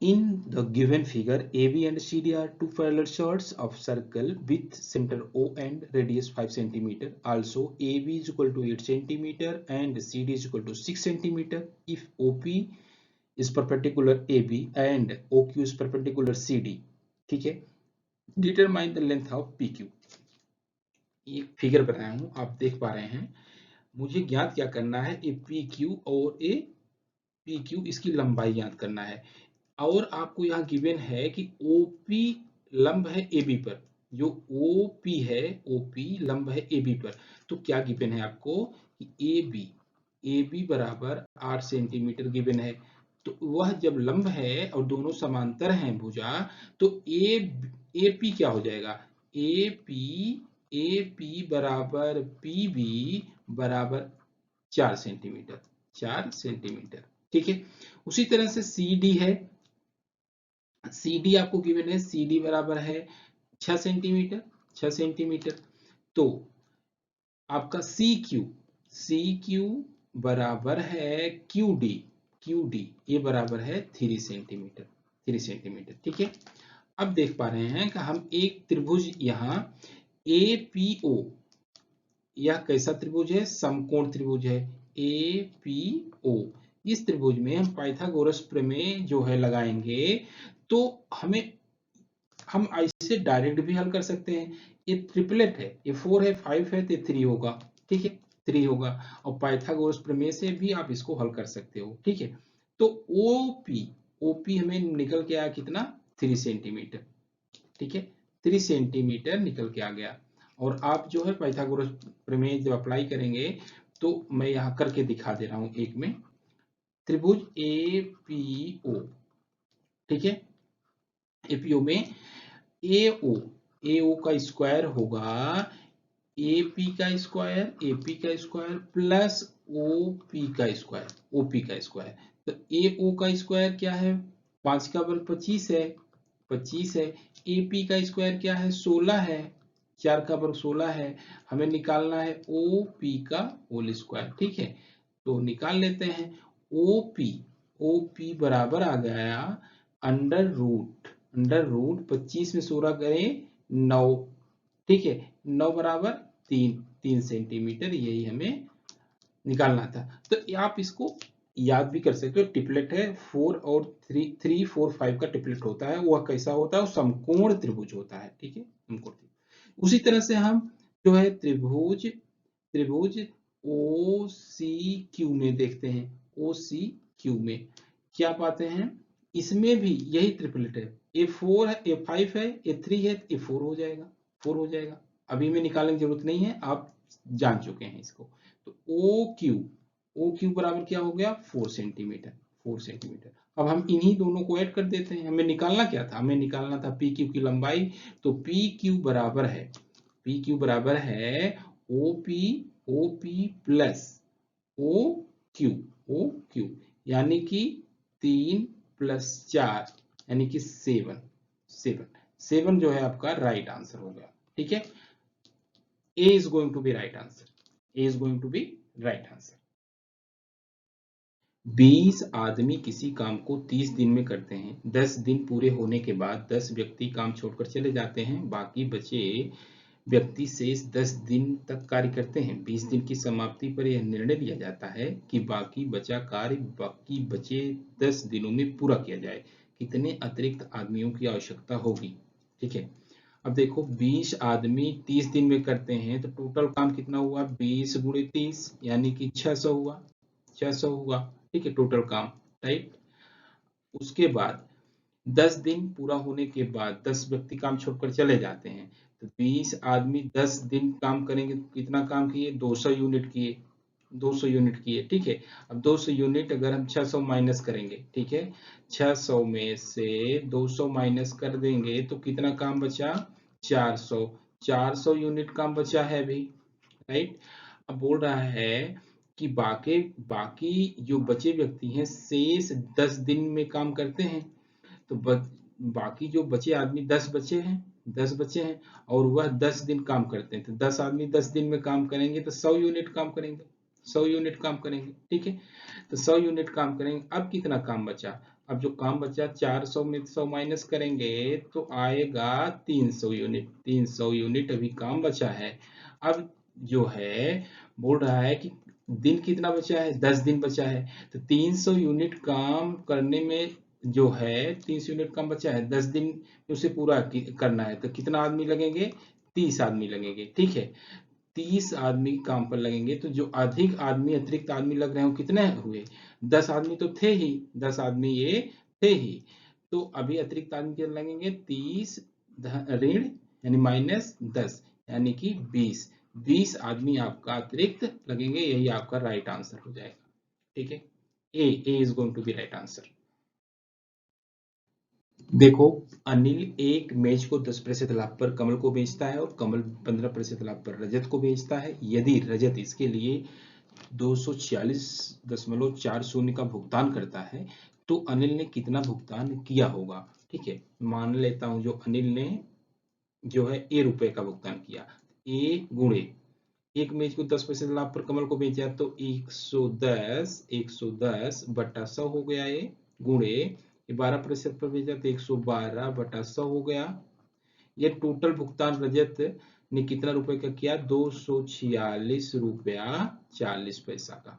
in the given figure, AB and CD are two parallel chords of circle with center O and radius 5 cm. Also, AB is equal to 8 cm and CD is equal to 6 cm. If OP is perpendicular AB and OQ is perpendicular CD, ठीक है, determine the length of PQ. एक figure बनाया हूं, आप देख पा रहे हैं, मुझे ज्ञात क्या करना है, ए PQ और ए PQ इसकी लंबाई ज्ञात करना है। और आपको यहाँ गिवन है कि OP लंब है AB पर, जो OP है, OP लंब है AB पर, तो क्या गिवन है आपको कि AB बराबर 8 सेंटीमीटर गिवन है। तो वह जब लंब है और दोनों समांतर हैं भुजा, तो AP क्या हो जाएगा, AP बराबर PB बराबर 4 सेंटीमीटर, 4 सेंटीमीटर। ठीक है, उसी तरह से CD है, CD आपको गिवन है, CD बराबर है 6 सेंटीमीटर, 6 सेंटीमीटर। तो आपका CQ बराबर है QD ये बराबर है 3 सेंटीमीटर, 3 सेंटीमीटर। ठीक है, अब देख पा रहे हैं कि हम एक त्रिभुज यहाँ APO, यह कैसा त्रिभुज है, समकोण त्रिभुज है APO। इस त्रिभुज में हम पाइथागोरस प्रमेय जो है लगाएंगे, तो हम ऐसे डायरेक्ट भी हल कर सकते हैं। ये ट्रिपलेट है, ये 4 है 5 है तो 3 होगा। ठीक है, 3 होगा, और पाइथागोरस प्रमेय से भी आप इसको हल कर सकते हो। ठीक है, तो OP हमें निकल के आया कितना, 3 सेंटीमीटर। ठीक है, 3 सेंटीमीटर निकल के आ गया। और आप जो है पाइथागोरस प्रमेय जब अप्लाई करेंगे, तो मैं यहाँ करके दिखा दे रहा हूं एक में, त्रिभुज APO, ठीक है, APO में AO का स्क्वायर होगा AP का स्क्वायर प्लस OP का स्क्वायर। तो AO का स्क्वायर क्या है, 5 का वर्ग 25 है, 25 है। AP का स्क्वायर क्या है, 16 है, 4 का वर्ग 16 है। हमें निकालना है OP का होल स्क्वायर। ठीक है, तो निकाल लेते हैं। OP बराबर आ गया अंडर रूट 25 में 16 करें 9। ठीक है, 9 बराबर 3 सेंटीमीटर, यही हमें निकालना था। तो आप इसको याद भी कर सकते हो, ट्रिपलेट है, 4 और 3 4 5 का ट्रिपलेट होता है। वह कैसा होता है, वो समकोण त्रिभुज होता है। ठीक है, समकोण त्रिभुज। उसी तरह से हम जो है त्रिभुज OCQ में देखते हैं, OCQ में क्या पाते हैं, इसमें भी यही ट्रिपलेट है, A4 है, A5 है, A3 है, A4 हो जाएगा, 4 हो जाएगा। अभी में निकालने की जरूरत नहीं है, आप जान चुके हैं इसको। तो ओ क्यूब बराबर क्या हो गया 4 सेंटीमीटर। 4 सेंटीमीटर। अब हम इन्हीं दोनों को ऐड कर देते हैं। हमें निकालना क्या था, हमें निकालना था पी क्यू की लंबाई। तो पी क्यू बराबर है, पी क्यू बराबर है O P plus O Q, O Q, यानी कि 3 प्लस 4 यानी कि 7। 7 7 जो है आपका राइट आंसर हो गया। ठीक है, A is going to be right answer, A is going to be right answer. 20 आदमी किसी काम को 30 दिन में करते हैं। 10 दिन पूरे होने के बाद 10 व्यक्ति काम छोड़कर चले जाते हैं। बाकी बचे व्यक्ति शेष 10 दिन तक कार्य करते हैं। 20 दिन की समाप्ति पर यह निर्णय लिया जाता है कि बाकी बचा कार्य बाकी बचे 10 दिनों में पूरा किया जाए। कितने अतिरिक्त आदमियों की आवश्यकता होगी? ठीक है, अब देखो 20 आदमी 30 दिन में करते हैं तो टोटल काम कितना हुआ 20 गुणे 30 यानी कि 600 हुआ, 600 हुआ। ठीक है, टोटल काम, राइट। उसके बाद 10 दिन पूरा होने के बाद 10 व्यक्ति काम छोड़कर चले जाते हैं। तो 20 आदमी 10 दिन काम करेंगे, कितना काम किए 200 यूनिट किए, 200 यूनिट किए। ठीक है, अब 200 यूनिट अगर हम 600 माइनस करेंगे, ठीक है, 600 में से 200 माइनस कर देंगे तो कितना काम बचा 400। 400 यूनिट काम बचा है अभी, राइट। अब बोल रहा है कि बाकी बाकी जो बचे व्यक्ति हैं शेष 10 दिन में काम करते हैं। तो बाकी जो बचे आदमी 10 बचे हैं, 10 बचे हैं और वह 10 दिन काम करते हैं। तो 10 आदमी 10 दिन में काम करेंगे तो 100 यूनिट काम करेंगे, 100 यूनिट काम करेंगे। ठीक है, तो 100 यूनिट काम करेंगे। अब कितना काम बचा, अब जो काम बचा 400 में 100 माइनस करेंगे तो आएगा 300 यूनिट, 300 यूनिट अभी काम बचा है। अब जो है बोल रहा है कि दिन कितना बचा है 10 दिन बचा है। तो 300 यूनिट काम करने में जो है 300 यूनिट काम बचा है, 10 दिन में उसे पूरा करना है। तो कितना आदमी लगेंगे 30 आदमी लगेंगे। ठीक है, 30 आदमी काम पर लगेंगे। तो जो अधिक आदमी अतिरिक्त आदमी लग रहे हो कितने हुए 10 आदमी तो थे ही, 10 आदमी ये थे ही। तो अभी अतिरिक्त आदमी कितने लगेंगे 30 ऋण यानी माइनस 10 यानी कि 20। 20 आदमी आपका अतिरिक्त लगेंगे, यही आपका राइट आंसर हो जाएगा। ठीक है, A is going to be right answer. देखो अनिल एक मेज को 10% लाभ पर कमल को बेचता है और कमल 15% लाभ पर रजत को बेचता है। यदि रजत इसके लिए 246.40 का भुगतान करता है तो अनिल ने कितना भुगतान किया होगा? ठीक है, मान लेता हूं जो अनिल ने जो है ए रुपए का भुगतान किया, ए गुणे एक मेज को 10% लाभ पर कमल को बेचा तो 110 बटा 100 हो गया। ये गुणे 12% पर बेचा तो 112 बटा 100 हो गया। ये टोटल भुगतान रजत ने कितना रुपए का किया 246 रुपया 40 पैसा का।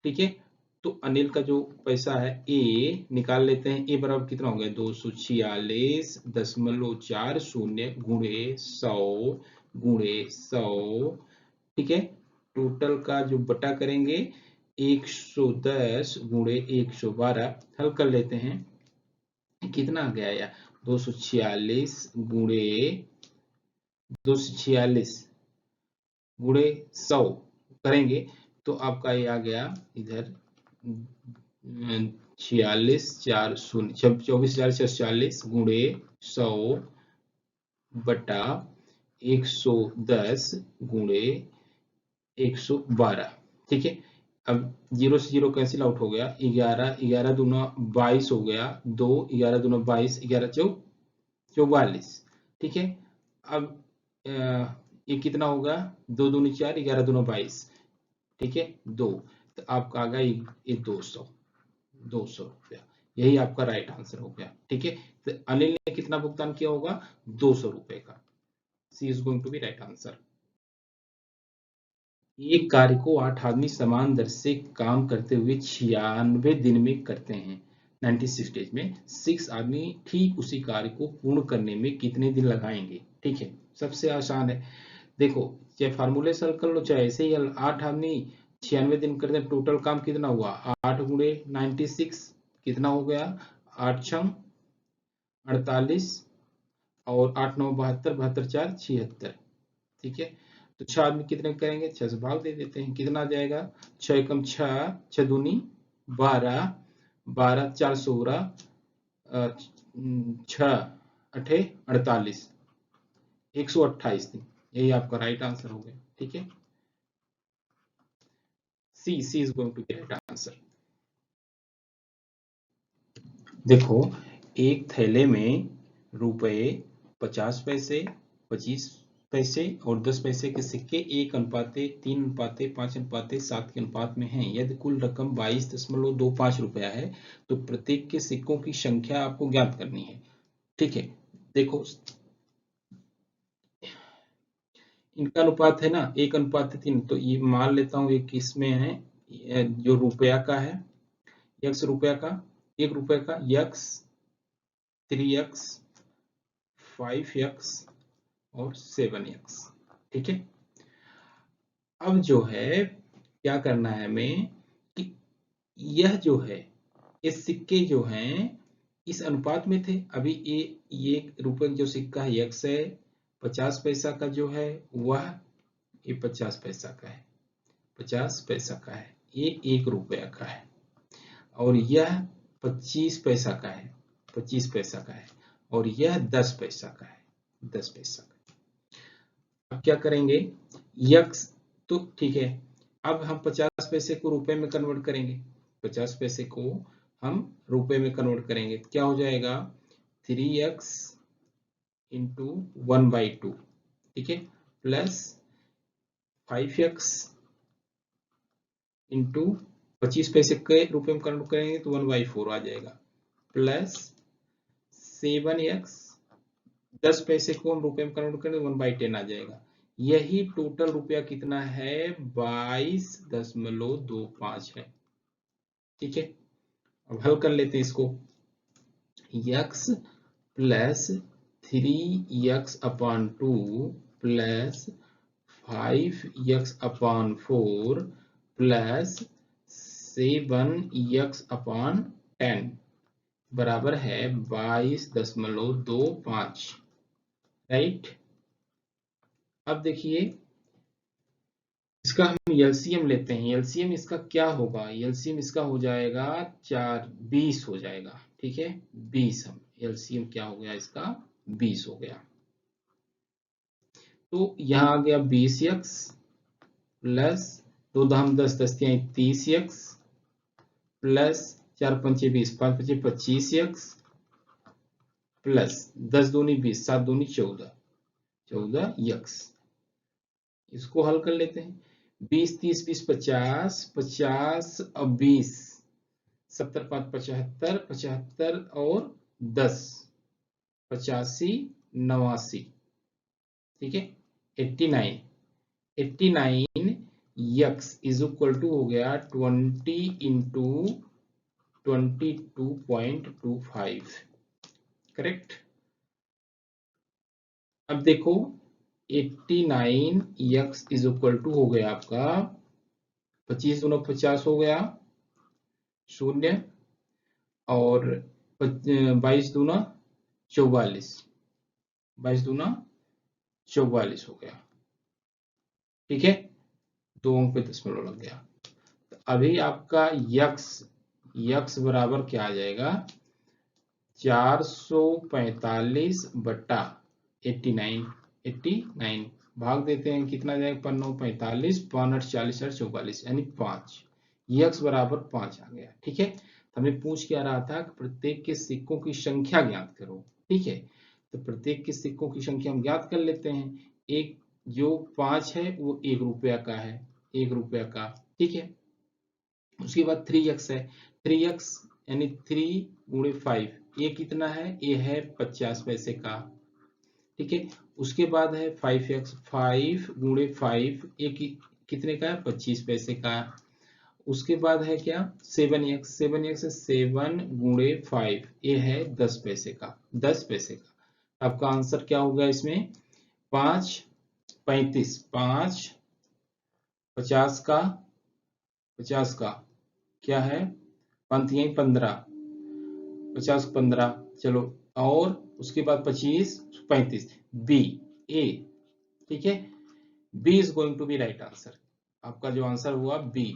ठीक है, तो अनिल का जो पैसा है ए निकाल लेते हैं। ए बराबर कितना हो गया 246.40 गुणे 100 गुणे 100। ठीक है, टोटल का जो बटा करेंगे 110 गुणे 112 हल कर लेते हैं। कितना आ गया यार 246 गुणे 246 गुणे 100 करेंगे तो आपका ये आ गया इधर 24,440 गुणे 100 बटा 110 गुणे 112। ठीक है, अब 0 से 0 कैंसिल आउट हो गया, 11 11 दूना 22 हो गया, 2 11 दूना 22 11 44। ठीक है, अब ये कितना होगा 2 दूनी 4 11 दूना 22। ठीक है, 2 तो आपका आ गया ये 200 रुपया, यही आपका राइट आंसर हो गया। ठीक है, तो अनिल ने कितना भुगतान किया होगा 200 रुपए का। C is going to be right answer. एक कार्य को 8 आदमी समान दर से काम करते हुए 96 दिन में करते हैं। 96 डेज में 6 आदमी ठीक उसी कार्य को पूर्ण करने में कितने दिन लगाएंगे? ठीक है, सबसे आसान है। देखो चाहे फार्मूले से हल कर लो चाहे ऐसे ही 8 आदमी 96 दिन करते हैं, टोटल काम कितना हुआ 8 गुणे 96 कितना हो गया 8 छंग 48 और 8 9 72 72 4 76। ठीक है, तो 6 आदमी कितने करेंगे, 6 से भाग दे देते हैं, कितना आ जाएगा, 6 एकम 6, 6 दूनी 12, 12 4 16, 6 8 48, 128 दिन। यही आपका राइट आंसर हो गया। ठीक है, C is going to be right answer. देखो, एक थैले में रुपए 50 पैसे, 25 पैसे और 10 पैसे के सिक्के 1:3:5:7 के अनुपात में हैं। यदि कुल रकम 22.25 रुपया है तो प्रत्येक के सिक्कों की संख्या आपको ज्ञात करनी है। ठीक है, देखो इनका अनुपात है ना 1:3, तो ये मान लेता हूँ ये किस में है, जो रुपया का है, x रुपया का, 1 रुपये का, x 3x 5x और 7x। ठीक है, अब जो है क्या करना है हमें कि यह जो है इस सिक्के जो हैं इस अनुपात में थे। अभी ये रुपए जो सिक्का है x है, 50 पैसा का जो है वह ये 50 पैसा का है, 50 पैसा का है, ये 1 रुपया का है, और यह 25 पैसा का है, 25 पैसा का है, और यह 10 पैसा का है, 10 पैसा का। अब क्या करेंगे, यक्स तो ठीक है, अब हम 50 पैसे को रुपए में कन्वर्ट करेंगे, 50 पैसे को हम रुपए में कन्वर्ट करेंगे, क्या हो जाएगा 3x इंटू 1/2, ठीक है, प्लस 5x इंटू 25 पैसे के रुपए में कन्वर्ट करेंगे तो 1/4 आ जाएगा, प्लस 7x, 10 पैसे को हम रुपए में कन्वर्ट करेंगे 1/10 आ जाएगा। यही टोटल रुपया कितना है, 22.25 है। ठीक है, अब हल कर लेते हैं इसको, x plus 3x/2 plus 5x/4 plus 7x/10 बराबर है 22.25, राइट। अब देखिए इसका हम एलसीएम लेते हैं, एलसीएम इसका क्या होगा, एलसीएम इसका हो जाएगा 20 हो जाएगा। ठीक है, 20, हम एलसीएम क्या हो गया इसका 20 हो गया, तो यहां आ गया 20x प्लस 2 दाम 10 10 30x प्लस 4 पंचे 20 5 पंचे 25x प्लस 10 दूनी 20 7 दूनी 14 14x। इसको हल कर लेते हैं, 20 30 20 50 50 और 20 70 5 75 75 और 10 85 89, ठीक है 89 89 x इज इक्वल टू हो गया 20 इंटू 22.25, करेक्ट। अब देखो 89x इज इक्वल टू हो गया आपका 25 दूना 50 हो गया 0 और 22 दूना 44, 22 दूना 44 हो गया, ठीक है, 2 अंक पे दशमलव लग गया। तो अभी आपका यक्स बराबर क्या आ जाएगा 445/89 भाग देते हैं कितना जाएगा 5 45 5 40 और 44 यानी 5, यक्स बराबर 5 आ गया। ठीक है, तो हमें पूछ क्या रहा था कि प्रत्येक के सिक्कों की संख्या ज्ञात करो। ठीक है, तो प्रत्येक के सिक्कों की संख्या हम ज्ञात कर लेते हैं, एक जो 5 है वो 1 रुपया का है, 1 रुपया का। ठीक है, उसके बाद 3x है, 3x यानी 3 गुणे 5, ये कितना है, ये है 50 पैसे का। ठीक है, उसके बाद है 5x, 5 गुणे 5 ये कितने का है 25 पैसे का। उसके बाद है क्या 7x, 7x है 7 गुणे 5 ये है 10 पैसे का, 10 पैसे का। आपका आंसर क्या होगा इसमें 5 35, 5 50 का, 50 का क्या है 15 50 15, चलो, और उसके बाद 25 35 बी ए। ठीक है, B is going to be right answer. आपका जो आंसर हुआ B,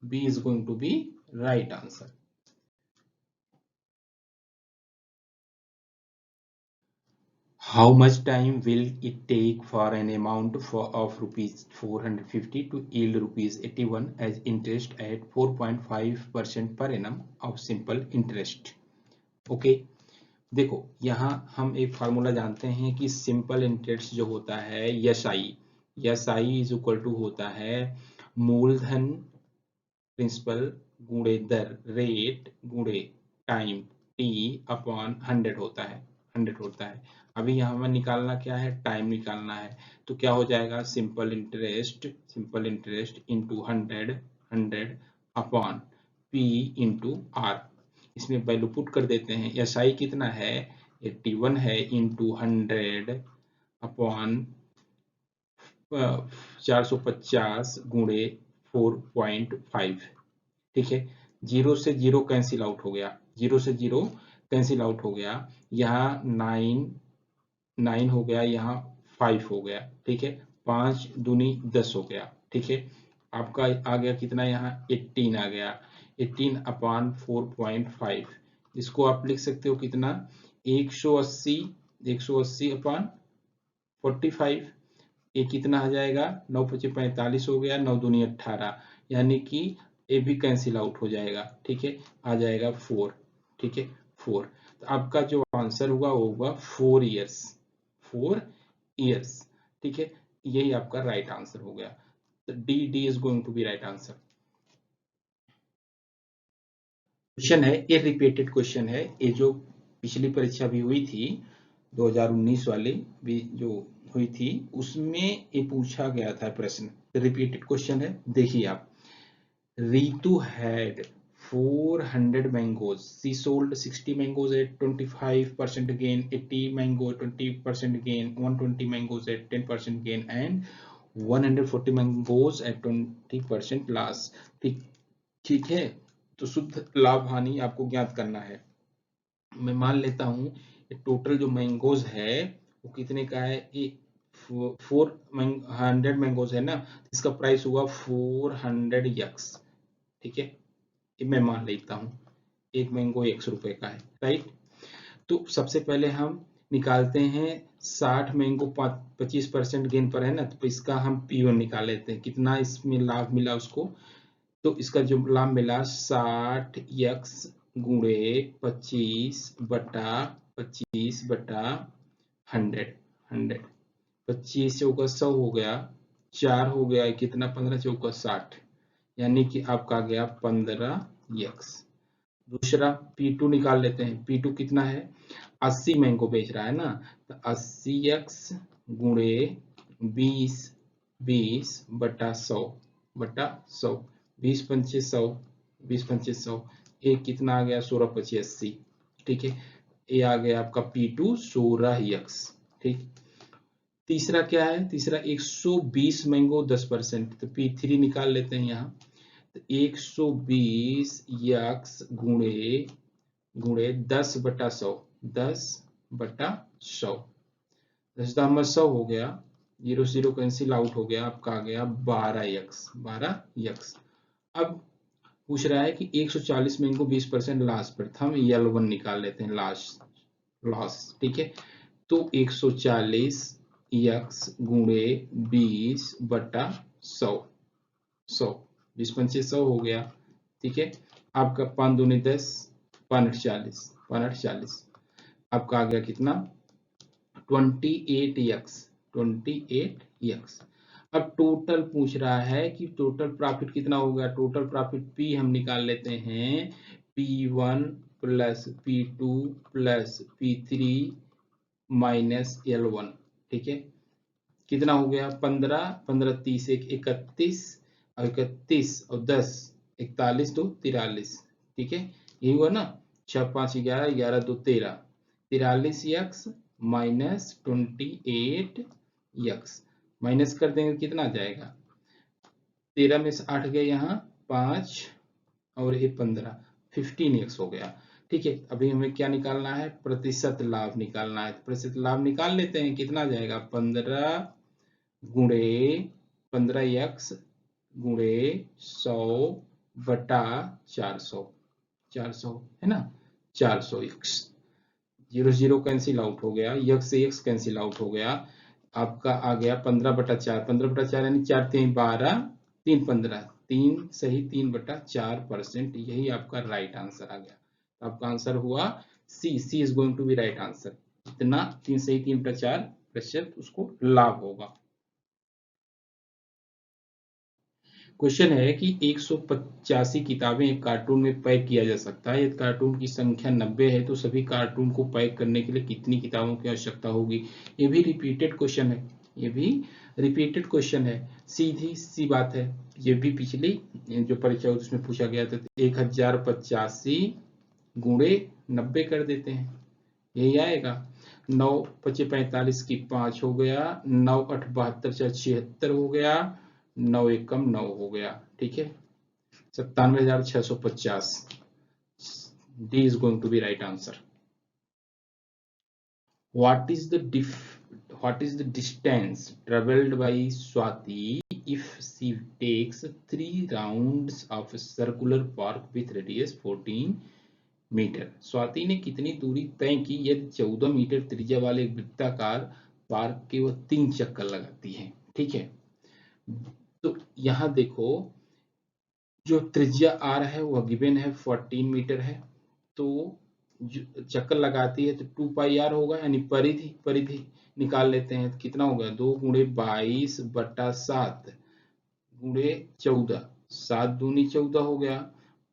B is going to be right answer. How much time will it take for an amount of rupees 450 to yield rupees 81 as interest at 4.5% per annum of simple interest? Okay, देखो यहाँ हम एक formula जानते हैं कि simple interest जो होता है यसाई, यसाई इज इक्वल टू होता है मूलधन प्रिंसिपल गुणे दर रेट गुणे टाइम टी अपॉन 100 होता है, 100 होता है। अभी यहाँ हमें निकालना क्या है, टाइम निकालना है। तो क्या हो जाएगा, simple interest into 100, 100 upon P into R. इसमें वैल्यू पुट कर देते हैं। एस आई कितना है, 81 है, इंटू 100 अपॉन 450 गुणे 4.5। ठीक है, जीरो से जीरो कैंसिल आउट हो गया, जीरो से जीरो कैंसिल आउट हो गया। यहाँ 9 हो गया, यहाँ 5 हो गया। ठीक है, 5 दूनी 10 हो गया। ठीक है, आपका आ गया कितना, यहाँ 18 आ गया, 18 अपॉन 4.5। इसको आप लिख सकते हो कितना, 180, 180 अपॉन 45। ये कितना आ जाएगा, 9 पचे 45 हो गया, 9 दूनी 18, यानी कि ये भी कैंसिल आउट हो जाएगा। ठीक है, आ जाएगा 4। ठीक है, 4। तो आपका जो आंसर होगा वो होगा 4 ईयर्स, 4 ईयर्स। ठीक है, यही आपका राइट आंसर हो गया। तो D is going to be right answer. Question है, ये रिपीटेड क्वेश्चन है, ये जो पिछली परीक्षा भी हुई थी 2019 वाली भी जो हुई थी, उसमें ये पूछा गया था प्रश्न। रिपीटेड क्वेश्चन है, देखिए आप। Ritu had 400 mangoes. She sold 60 mangoes at 25% gain, 80 mango 20% gain, 120 mangoes at 10% gain, and 140 mangoes at 20% loss. ठीक, ठीक है। तो शुद्ध लाभ हानि आपको ज्ञात करना है। मैं मान लेता हूँ टोटल जो मैंगोज है वो कितने का है, ये 400 मैंगोज है ना, इसका प्राइस हुआ 400 यक्स। ठीक है, ये मैं मान लेता हूँ, एक मैंगो 100 रुपए का है, राइट। तो सबसे पहले हम निकालते हैं 60 मैंगो 25% गेन पर है ना, तो इसका हम P1 निकाल लेते हैं, कितना इसमें लाभ मिला उसको। तो इसका जो लाभ मिला 60 यक्स गुणे 25/100, 100 25 चौका 100 हो गया, 4 हो गया, कितना 15 चौका 60, यानी कि आपका आ गया 15 यक्स। दूसरा P2 निकाल लेते हैं। P2 कितना है, 80 मैंगो बेच रहा है ना, तो 80 यक्स गुणे 20, 20/100, 20 पंचे 100, 20 पंचे 100, ये कितना आ गया 16 पचे 80। ठीक है, ये आ गया आपका P2 16 यक्स। ठीक, तीसरा क्या है, तीसरा 120 मैंगो 10%, तो P3 निकाल लेते हैं यहाँ। तो 120 यक्स गुणे गुणे 10/100, 10/100, 10 हो गया, 0 0 कैंसिल आउट हो गया, आपका आ गया 12 यक्स, 12 यक्स। अब पूछ रहा है कि 140 मैंगो 20% लॉस पर, हम L1 निकाल लेते हैं, लॉस। ठीक है, तो 140 यक्स गुणे 20/100, 100, 20 पंचे 100 हो गया। ठीक है, आपका 5 दूनी 10, 5/40, 5/40, आपका आ गया कितना 28 यक्स, 28 यक्स। अब टोटल पूछ रहा है कि टोटल प्रॉफिट कितना होगा, टोटल प्रॉफिट P हम निकाल लेते हैं, P1 plus P2 plus P3 minus L1। ठीक है, कितना हो गया 15, 15 30 1 31, और 31 और 10 41 2 43। ठीक है, यही हुआ ना, 6 5 11, 11 2 13, 43 यक्स माइनस 28 यक्स, माइनस कर देंगे कितना आ जाएगा, 13 में से 8 गए यहाँ 5 और ये 15, 15 यक्स हो गया। ठीक है, अभी हमें क्या निकालना है, प्रतिशत लाभ निकालना है। प्रतिशत लाभ निकाल लेते हैं, कितना आ जाएगा 15 गुणे 15x गुणे 100/400, 400 है ना, 400x। 0 0 कैंसिल आउट हो गया, यक्स से यक्स कैंसिल आउट हो गया, आपका आ गया 15/4, 15/4 यानी 4 3 12, 3 15, 3 सही 3/4%। यही आपका राइट आंसर आ गया। तो आपका आंसर हुआ C is going to be right answer. इतना 3 सही 3/4% उसको लाभ होगा। क्वेश्चन है कि 185 किताबें एक कार्टून में पैक किया जा सकता है। यदि कार्टून की संख्या 90 है तो सभी कार्टून को पैक करने के लिए कितनी किताबों की आवश्यकता होगी। ये भी रिपीटेड क्वेश्चन है, ये भी रिपीटेड क्वेश्चन है, सीधी सी बात है। ये भी पिछली जो परीक्षा उसमें पूछा गया था। 1085 गुणे 90 कर देते हैं, यही आएगा। 9 5 45 की 5 हो गया, 9 8 72 76 हो गया, 9 एकम 9 हो गया। ठीक है, 97,650। D is going to be right answer. What is the distance traveled by Swati if she takes 3 rounds of a circular park with radius 14 metre. Swati ने कितनी दूरी तय की यदि 14 मीटर त्रिज्या वाले वृत्ताकार पार्क के वह 3 चक्कर लगाती है। ठीक है, तो यहां देखो जो त्रिज्या आर है वह गिवन है 14 मीटर है, तो चक्कर लगाती है तो 2πr होगा, यानी परिधि परिधि निकाल लेते हैं। कितना होगा 2 गुणे 22/7 गुणे 14, 7 दूनी 14 हो गया।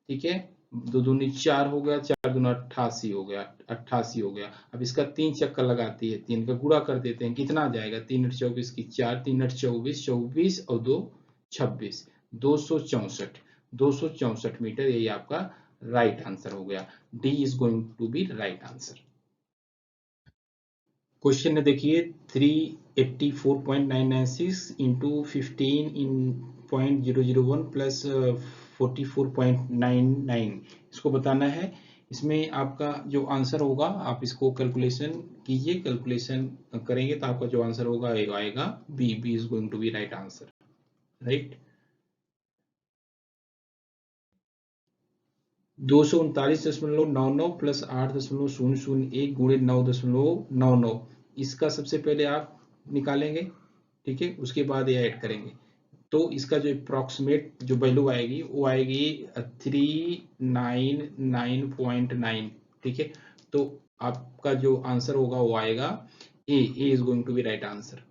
ठीक है, 2 दूनी 4 हो गया, 4 दूना 88 हो गया, 88 हो गया। अब इसका 3 चक्कर लगाती है, 3 का गुणा कर देते हैं, कितना आ जाएगा 3 8 24 की 4, 3 8 24, 24 और 2 26, 264, 264 मीटर। यही आपका राइट आंसर हो गया। D is going to be right answer. Question में देखिए 384.996 इंटू 15 in 0.001 प्लस 44.99 इसको बताना है। इसमें आपका जो आंसर होगा आप इसको कैलकुलेशन कीजिए, कैलकुलेशन करेंगे तो आपका जो आंसर होगा आएगा B is going to be right answer. Right, 239.99 plus 8.001 गुणे 9.99, इसका सबसे पहले आप निकालेंगे। ठीक है, उसके बाद ये ऐड करेंगे तो इसका जो अप्रॉक्सीमेट जो वैल्यू आएगी वो आएगी 399.9। ठीक है, तो आपका जो आंसर होगा वो आएगा A is going to be right answer.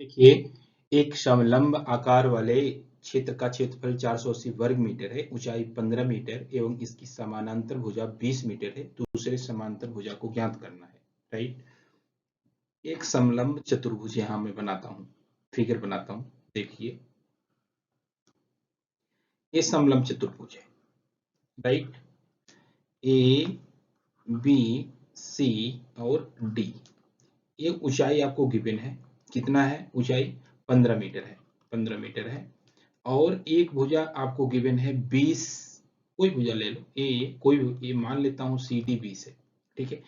देखिए एक समलंब आकार वाले क्षेत्र का क्षेत्रफल 480 वर्ग मीटर है, ऊंचाई 15 मीटर एवं इसकी समानांतर भुजा 20 मीटर है। दूसरे समांतर भुजा को ज्ञात करना है। राइट, एक समलंब चतुर्भुज यहां मैं बनाता हूं, फिगर बनाता हूं। देखिए ये समलंब चतुर्भुज है। राइट, ए बी सी और डी। ये ऊंचाई आपको गिवन है, कितना है ऊंचाई 15 मीटर है, 15 मीटर है। और एक भुजा आपको गिवन है 20, कोई भुजा ले लो, ए कोई भी, ये मान लेता हूं सी डी 20 है। ठीक है,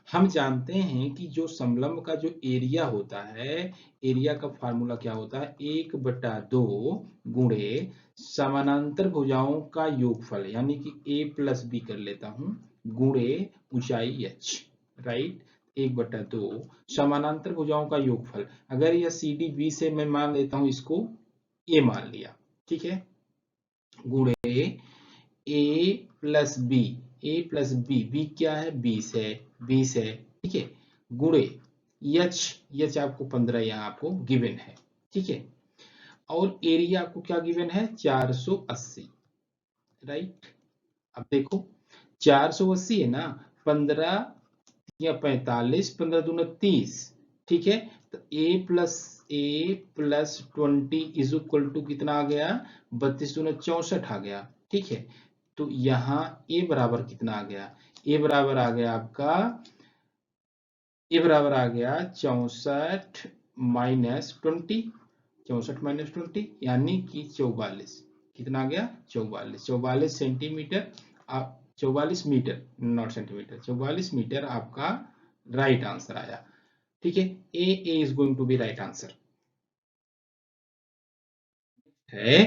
हम जानते हैं कि जो समलंब का जो एरिया होता है, एरिया का फार्मूला क्या होता है 1/2 गुणे समानांतर भुजाओं का योगफल, यानी कि ए प्लस बी कर लेता हूं गुणे ऊंचाई एच। राइट, 1/2 समानांतर भुजाओं का योगफल। अगर यह सी डी बी से मैं मान लेता हूं इसको ए मान लिया। ठीक है, गुणे ए प्लस बी, ए प्लस बी, बी क्या है 20 है, 20 है। ठीक है, गुणे यच, यच आपको 15 यहाँ आपको गिवन है। ठीक है, और एरिया आपको क्या गिवन है 480। राइट, अब देखो 480 है ना, 15 या 45, 15 दूना 30। ठीक है, तो ए प्लस 20 इज इक्वल टू कितना आ गया 32 दूना 64 आ गया। ठीक है, तो यहां ए बराबर कितना आ गया, ए बराबर आ गया आपका, ए बराबर आ गया 64 माइनस 20, 64 माइनस 20 यानी कि 44। कितना आ गया 44, 44 सेंटीमीटर, आप 44 मीटर नॉट सेंटीमीटर, 44 मीटर आपका राइट आंसर आया। ठीक है, A is going to be right answer. है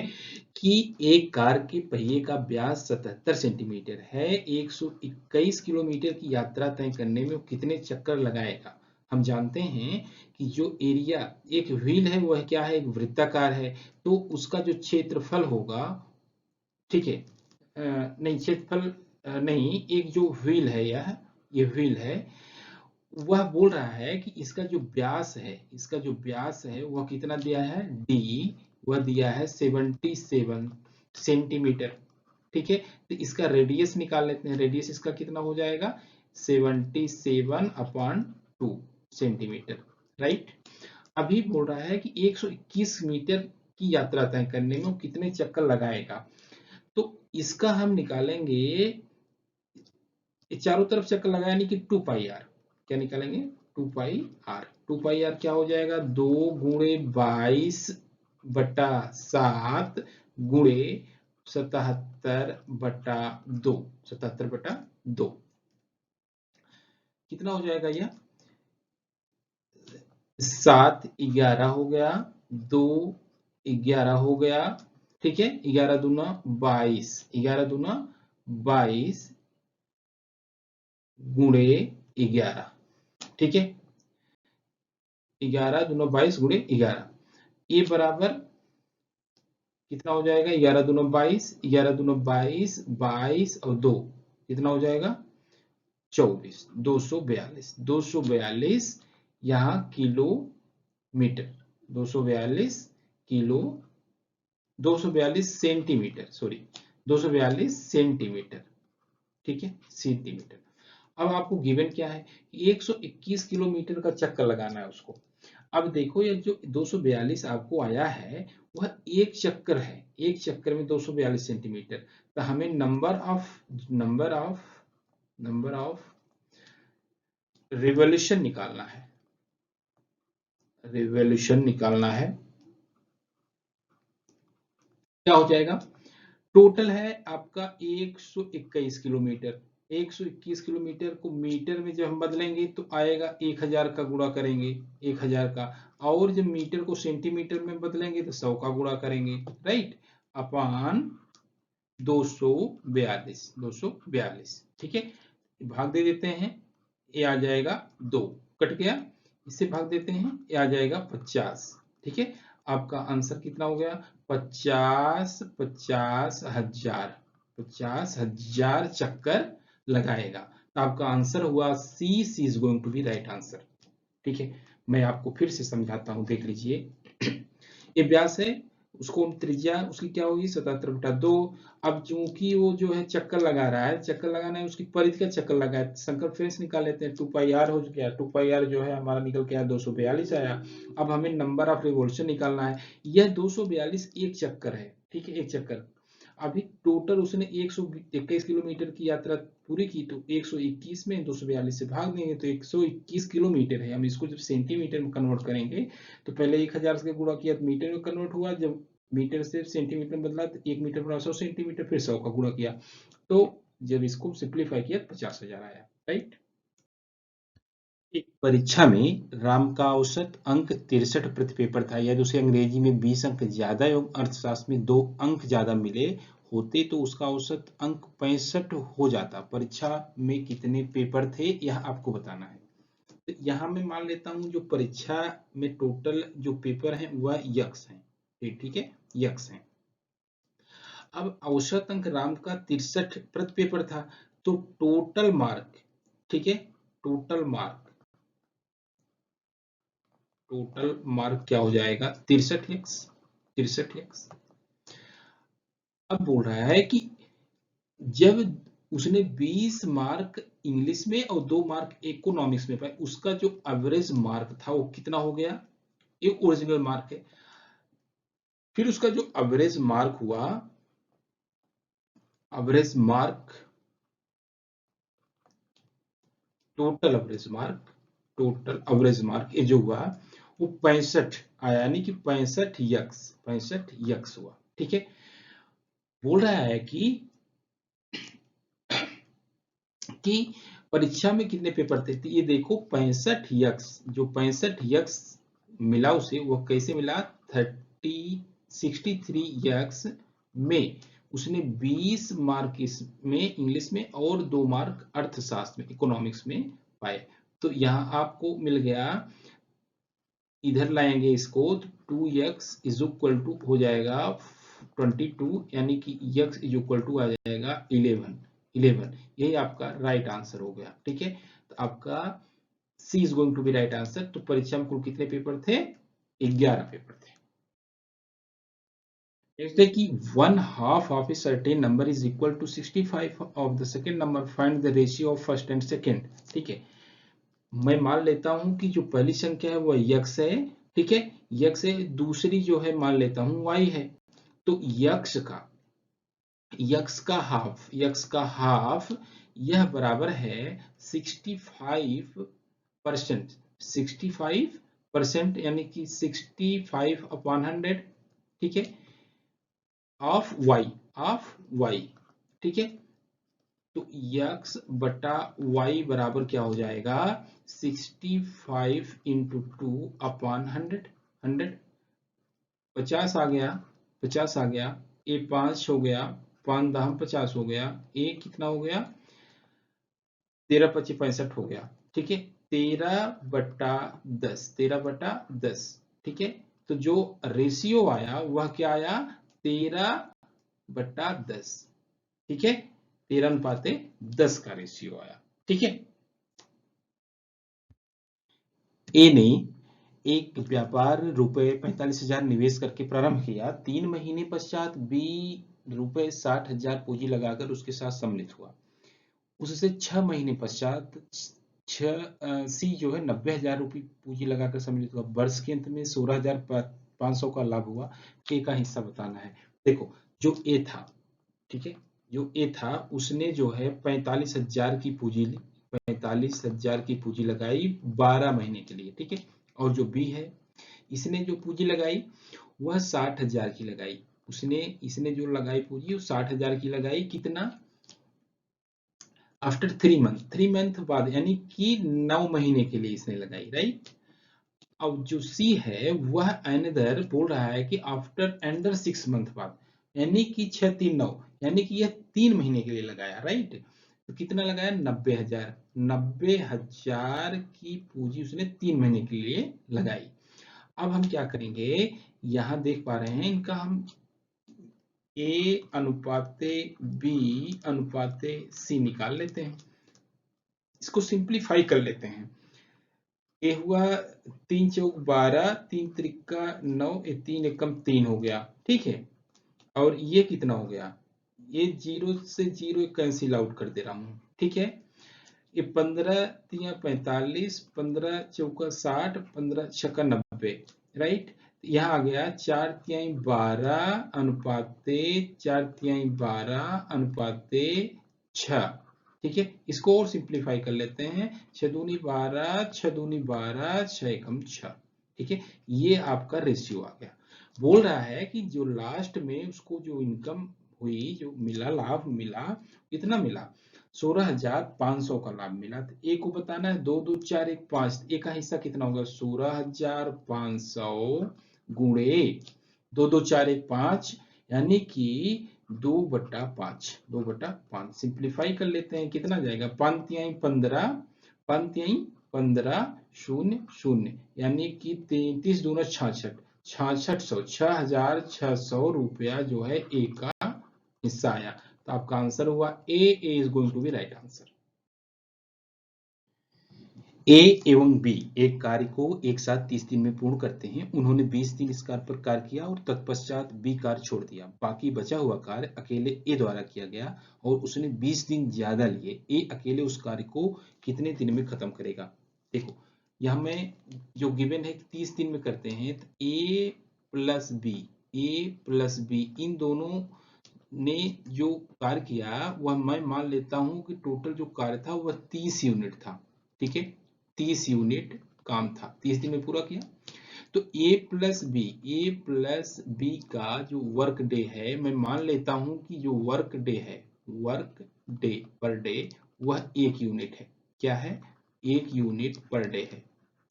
कि एक कार के पहिए का व्यास 77 सेंटीमीटर है, 121 किलोमीटर की यात्रा तय करने में वो कितने चक्कर लगाएगा। हम जानते हैं कि जो एरिया एक व्हील है वह क्या है, एक वृत्ताकार है, तो उसका जो क्षेत्रफल होगा, ठीक है, नहीं क्षेत्रफल नहीं, एक जो व्हील है, ये व्हील है, वह बोल रहा है कि इसका जो व्यास है, इसका जो व्यास है वह कितना दिया है, डी, वह दिया है 77 सेंटीमीटर। ठीक है, तो इसका रेडियस निकाल लेते हैं, रेडियस इसका कितना हो जाएगा, 77/2 सेंटीमीटर, राइट। अभी बोल रहा है कि 121 मीटर की यात्रा तय करने में वो कितने चक्कर लगाएगा। तो इसका हम निकालेंगे, चारों तरफ चक्कर लगाया यानी कि 2πr, क्या निकालेंगे, 2πr, 2πr क्या हो जाएगा, 2 × 22/7 गुणे 77/2, 77/2 कितना हो जाएगा, यह 7 11 हो गया, 2 11 हो गया, ठीक है, 11 दूना 22, 11 दूना 22 गुणे 11, ठीक है, 11 दूना 22 गुणे 11, ये बराबर कितना हो जाएगा, 11 दूना 22, 11 दूना 22, 22 और 2 कितना हो जाएगा, 24, 242, 242 यहाँ kilometre, 242 kilo, 242 centimetre, sorry 242 centimetre, ठीक है, सेंटीमीटर। अब आपको गिवन क्या है, 121 किलोमीटर का चक्कर लगाना है उसको। अब देखो ये जो 242 आपको आया है वह एक चक्कर है, एक चक्कर में 242 सेंटीमीटर, तो हमें नंबर ऑफ रिवॉल्यूशन निकालना है, रिवॉल्यूशन निकालना है। क्या हो जाएगा, टोटल है आपका 121 किलोमीटर, 121 किलोमीटर को मीटर में जब हम बदलेंगे तो आएगा 1000 का गुणा करेंगे, 1000 का, और जब मीटर को सेंटीमीटर में बदलेंगे तो 100 का गुणा करेंगे, राइट, अपान 242, 242, ठीक है, भाग दे देते हैं, ये आ जाएगा 2, कट गया, इससे भाग देते हैं, ये आ जाएगा 50, ठीक है, आपका आंसर कितना हो गया, 50,000 50,000 चक्कर लगाएगा, तो आपका आंसर हुआ C, C is going to be right answer. ठीक है, मैं आपको फिर से समझाता हूं, देख लीजिए। ये व्यास है, उसको त्रिज्या उसकी क्या होगी, 77/2। अब चूंकि वो जो है चक्कर लगा रहा है, चक्कर लगाना है, उसकी परिधि का चक्कर लगा है, सर्कमफ्रेंस निकाल लेते हैं, 2πr हो गया, 2πr जो है हमारा निकल के आया 242 आया। अब हमें नंबर ऑफ रिवॉल्यूशन निकालना है, यह 242 एक चक्कर है, ठीक है, एक चक्कर। अभी टोटल उसने 121 किलोमीटर की यात्रा पूरी की, तो 121 में 242 से भाग देंगे तो 121 किलोमीटर है। हम इसको जब सेंटीमीटर में कन्वर्ट करेंगे तो पहले 1000 से गुणा किया तो मीटर में कन्वर्ट हुआ, जब मीटर से सेंटीमीटर में बदला तो 1 मीटर बना 100 सेंटीमीटर, फिर 100 का गुणा किया, तो जब इसको सिंप्लीफाई किया 50,000 आया, राइट। एक परीक्षा में राम का औसत अंक 63 प्रति पेपर था, यदि उसे अंग्रेजी में 20 अंक ज्यादा एवं अर्थशास्त्र में 2 अंक ज्यादा मिले होते तो उसका औसत अंक 65 हो जाता। परीक्षा में कितने पेपर थे यह आपको बताना है। तो यहाँ मैं मान लेता हूँ जो परीक्षा में टोटल जो पेपर हैं वह यक्स हैं, ठीक है, यक्स हैं। अब औसत अंक राम का 63 प्रति पेपर था, तो टोटल मार्क, ठीक है, टोटल मार्क, टोटल मार्क क्या हो जाएगा, 63x, 63x। अब बोल रहा है कि जब उसने 20 मार्क इंग्लिश में और 2 मार्क इकोनॉमिक्स में पाए, उसका जो एवरेज मार्क था वो कितना हो गया, एक ओरिजिनल मार्क है, फिर उसका जो एवरेज मार्क हुआ, average mark, total average mark, total average mark ये जो हुआ वो 65 आया, यानी कि 65x, 65x हुआ, ठीक है। बोल रहा है कि परीक्षा में कितने पेपर थे? तो ये देखो 65 जो 65 मिला उसे, वो कैसे मिला? 63 में उसने 20 मार्क इसमें इंग्लिश में और 2 मार्क अर्थशास्त्र में, इकोनॉमिक्स में पाए। तो यहाँ आपको मिल गया, इधर लाएंगे इसको तो 2x इज इक्वल टू हो जाएगा 22, यानी कि x इज इक्वल टू आ जाएगा 11। यही आपका राइट आंसर हो गया। ठीक है, तो आपका C is going to be right answer. तो परीक्षा में कुल कितने पेपर थे? 11 पेपर थे। जैसे कि 1/2 of a certain number is equal to 65 of the second number, find the ratio of first and second. ठीक है, मैं मान लेता हूं कि जो पहली संख्या है वह यक्स है। ठीक है, यक्स है। दूसरी जो है मान लेता हूं वाई है। तो यक्स का हाफ यह बराबर है 65%। 65% यानी कि 65/100। ठीक है, ऑफ वाई। ठीक है, तो यक्स बटा वाई बराबर क्या हो जाएगा? 65 इंटू 2/100। 100 50 आ गया, 50 आ गया। ए 5 हो गया, 5 10 50 हो गया। ए कितना हो गया? 13 25 65 हो गया। ठीक है, 13/10, 13/10। ठीक है, तो जो रेशियो आया वह क्या आया? 13/10। ठीक है, 13:10 का रेशियो आया। ठीक है, ए ने एक व्यापार रुपए 45,000 निवेश करके प्रारंभ किया। 3 महीने पश्चात बी रुपए 60,000 पूंजी लगाकर उसके साथ सम्मिलित हुआ। उससे 6 महीने पश्चात सी जो है 90,000 रुपये पूंजी लगाकर सम्मिलित हुआ। वर्ष के अंत में 16,500 का लाभ हुआ। ए का हिस्सा बताना है। देखो, जो ए था, ठीक है, जो ए था उसने जो है 45,000 की पूंजी लगाई 12 महीने के लिए। ठीक है, और जो बी है, इसने जो पूंजी लगाई वह 60,000 की लगाई। इसने जो लगाई पूंजी वो 60,000 की लगाई। कितना? आफ्टर 3 मंथ बाद, यानी कि 9 महीने के लिए इसने लगाई। राइट। अब जो सी है वह अनदर बोल रहा है कि आफ्टर अंडर 6 मंथ बाद, यानी कि 6 3 9, यानी कि यह 3 महीने के लिए लगाया। राइट, तो कितना लगाया? 90,000। 90,000 की पूंजी उसने 3 महीने के लिए लगाई। अब हम क्या करेंगे, यहां देख पा रहे हैं इनका, हम ए अनुपाते बी अनुपाते सी निकाल लेते हैं। इसको सिंप्लीफाई कर लेते हैं। ये हुआ 3 चौक 12, 3 त्रिका 9, 3 एकम 3 हो गया। ठीक है, और ये कितना हो गया? ये 0 से 0 कैंसिल आउट कर दे रहा हूँ। ठीक है, ये 15 तिया 45, 15 चौका 60, 15 छक्का 90। राइट, यहाँ आ गया 4 तिहाई 12 अनुपाते 4 तिहाई 12 अनुपाते 6। ठीक है, इसको और सिंप्लीफाई कर लेते हैं। 6 दूनी 12, 6 दूनी 12, 6 एकम 6। ठीक है, ये आपका रेशियो आ गया। बोल रहा है कि जो लास्ट में उसको जो इनकम हुई, जो मिला, लाभ मिला, कितना मिला? 16,500 का लाभ मिला। तो ए को बताना है। 2 2 4 1 5, ए का हिस्सा कितना होगा? 16,500 गुणे 2 2 4 1 5, यानी कि 2/5। 2/5 सिंप्लीफाई कर लेते हैं। कितना जाएगा? 5 तिहाई 15, 5 तिहाई 15, 0 0, यानी कि 33 दूना 66, 6600, 6,600 रुपया जो है ए का हिस्सा आया। तो आपका आंसर हुआ A is going to be right answer. A एवं बी एक कार्य को एक साथ 30 दिन में पूर्ण करते हैं। उन्होंने 20 दिन इस कार्य पर कार्य किया और तत्पश्चात बी कार्य छोड़ दिया। बाकी बचा हुआ कार्य अकेले ए द्वारा किया गया और उसने 20 दिन ज्यादा लिए। ए अकेले उस कार्य को कितने दिन में खत्म करेगा? देखो, यह में जो गिवन है 30 दिन में करते हैं, तो ए प्लस बी इन दोनों ने जो कार्य किया वह मैं मान लेता हूं कि टोटल जो कार्य था वह 30 यूनिट था। ठीक है, 30 यूनिट काम था, 30 दिन में पूरा किया। तो ए प्लस बी का जो वर्क डे है, मैं मान लेता हूं कि जो वर्क डे है, वर्क डे पर डे, वह 1 यूनिट है। क्या है, 1 यूनिट पर डे है,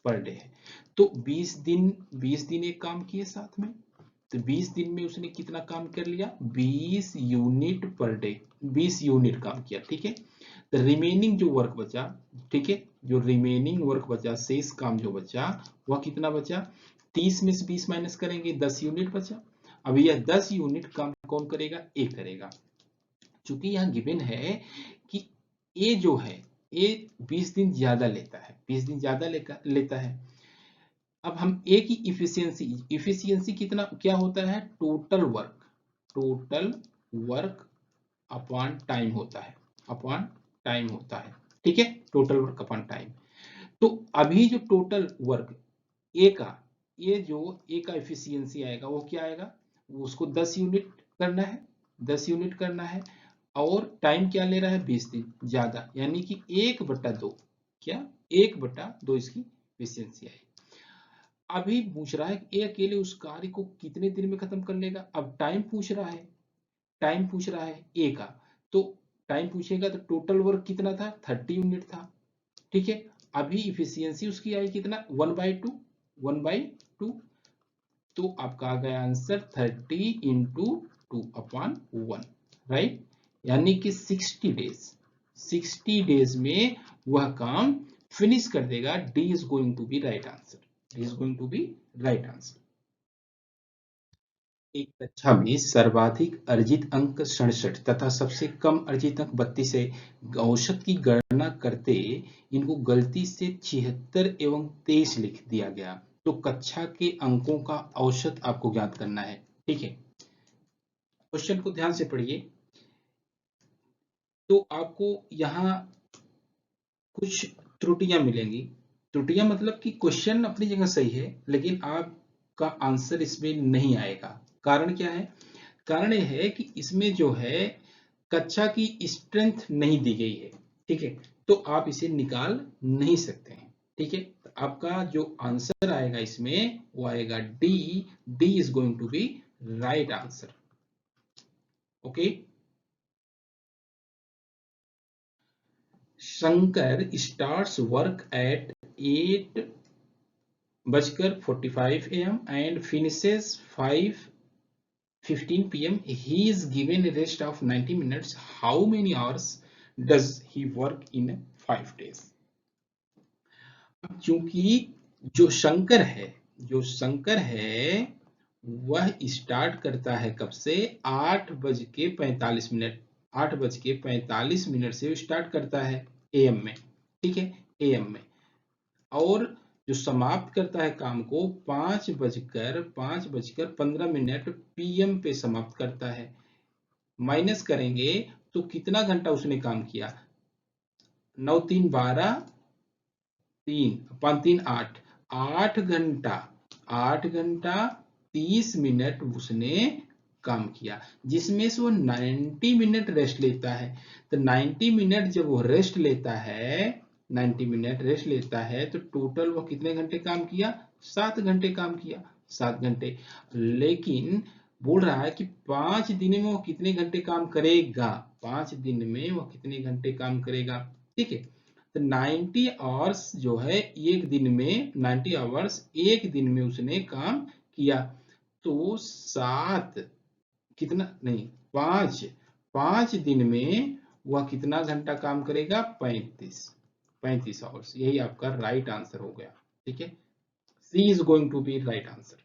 पर डे है। तो 20 दिन एक काम किए साथ में, तो 20 दिन में उसने कितना काम कर लिया, 20 यूनिट पर डे, 20 यूनिट काम किया, ठीक है। तो रिमेनिंग जो वर्क बचा, ठीक है, जो रिमेनिंग वर्क बचा, शेष काम जो बचा वह कितना बचा, 30 में से 20 माइनस करेंगे, 10 यूनिट बचा। अब यह 10 यूनिट काम कौन करेगा, ए करेगा। चूंकि यहाँ गिवन है कि ए जो है, ए 20 दिन ज्यादा लेता है, 20 दिन ज्यादा लेता है। अब हम ए की इफिशियंसी कितना क्या होता है, टोटल वर्क अपॉन टाइम होता है, अपॉन टाइम होता है, ठीक है, टोटल वर्क अपॉन टाइम। तो अभी जो टोटल वर्क ए का, ये जो ए का एफिशिएंसी आएगा वो क्या आएगा, वो उसको 10 यूनिट करना है, 10 यूनिट करना है, और टाइम क्या ले रहा है, 20 दिन ज्यादा, यानी कि 1/2, क्या 1/2 इसकी एफिशिएंसी आई। अभी पूछ रहा है कि ए अकेले उस कार्य को कितने दिन में खत्म कर लेगा। अब टाइम पूछ रहा है, टाइम पूछ रहा है ए का, तो टाइम पूछेगा तो टोटल वर्क कितना था, 30 यूनिट था, ठीक है। अभी इफिशियंसी उसकी आई कितना, 1/2, 1/2। तो आपका आ गया आंसर 30 इंटू 2/1, राइट। यानी कि 60 डेज में वह काम फिनिश कर देगा। D is going to be right answer, D is going to be right answer. एक कक्षा में सर्वाधिक अर्जित अंक 67 तथा सबसे कम अर्जित अंक 32 है। औसत की गणना करते इनको गलती से 76 एवं 23 लिख दिया गया। तो कक्षा के अंकों का औसत आपको ज्ञात करना है, ठीक है। क्वेश्चन को ध्यान से पढ़िए। तो आपको यहाँ कुछ त्रुटियां मिलेंगी। त्रुटियां मतलब कि क्वेश्चन अपनी जगह सही है, लेकिन आपका आंसर इसमें नहीं आएगा। कारण क्या है, कारण यह है कि इसमें जो है कक्षा की स्ट्रेंथ नहीं दी गई है, ठीक है। तो आप इसे निकाल नहीं सकते हैं, ठीक है। तो आपका जो आंसर आएगा इसमें वो आएगा D, D is going to be right answer, okay. Shankar starts work at 8:45 AM and finishes 5:15 PM. He is given a rest of 90 minutes. How many hours does he work in 5 days? चूंकि जो शंकर है वह start करता है कब से, 8:45, 8:45 से start करता है AM में, ठीक है, AM में। और जो समाप्त करता है काम को 5:15 PM पे समाप्त करता है। माइनस करेंगे तो कितना घंटा उसने काम किया, 9 3 12, 3 5 3 8, 8 घंटा 30 मिनट उसने काम किया, जिसमें से वो 90 मिनट रेस्ट लेता है। तो 90 मिनट जब वो रेस्ट लेता है, 90 मिनट रेस्ट लेता है, तो टोटल वो कितने घंटे काम किया, 7 घंटे काम किया, 7 घंटे। लेकिन बोल रहा है कि 5 दिन में वो कितने घंटे काम करेगा, 5 दिन में वो कितने घंटे काम करेगा, ठीक है। तो 90 आवर्स जो है एक दिन में, 90 आवर्स एक दिन में उसने काम किया। तो 7 कितना नहीं, 5 दिन में वह कितना घंटा काम करेगा, 35 आवर्स। यही आपका राइट आंसर हो गया, ठीक है। C is going to be right answer.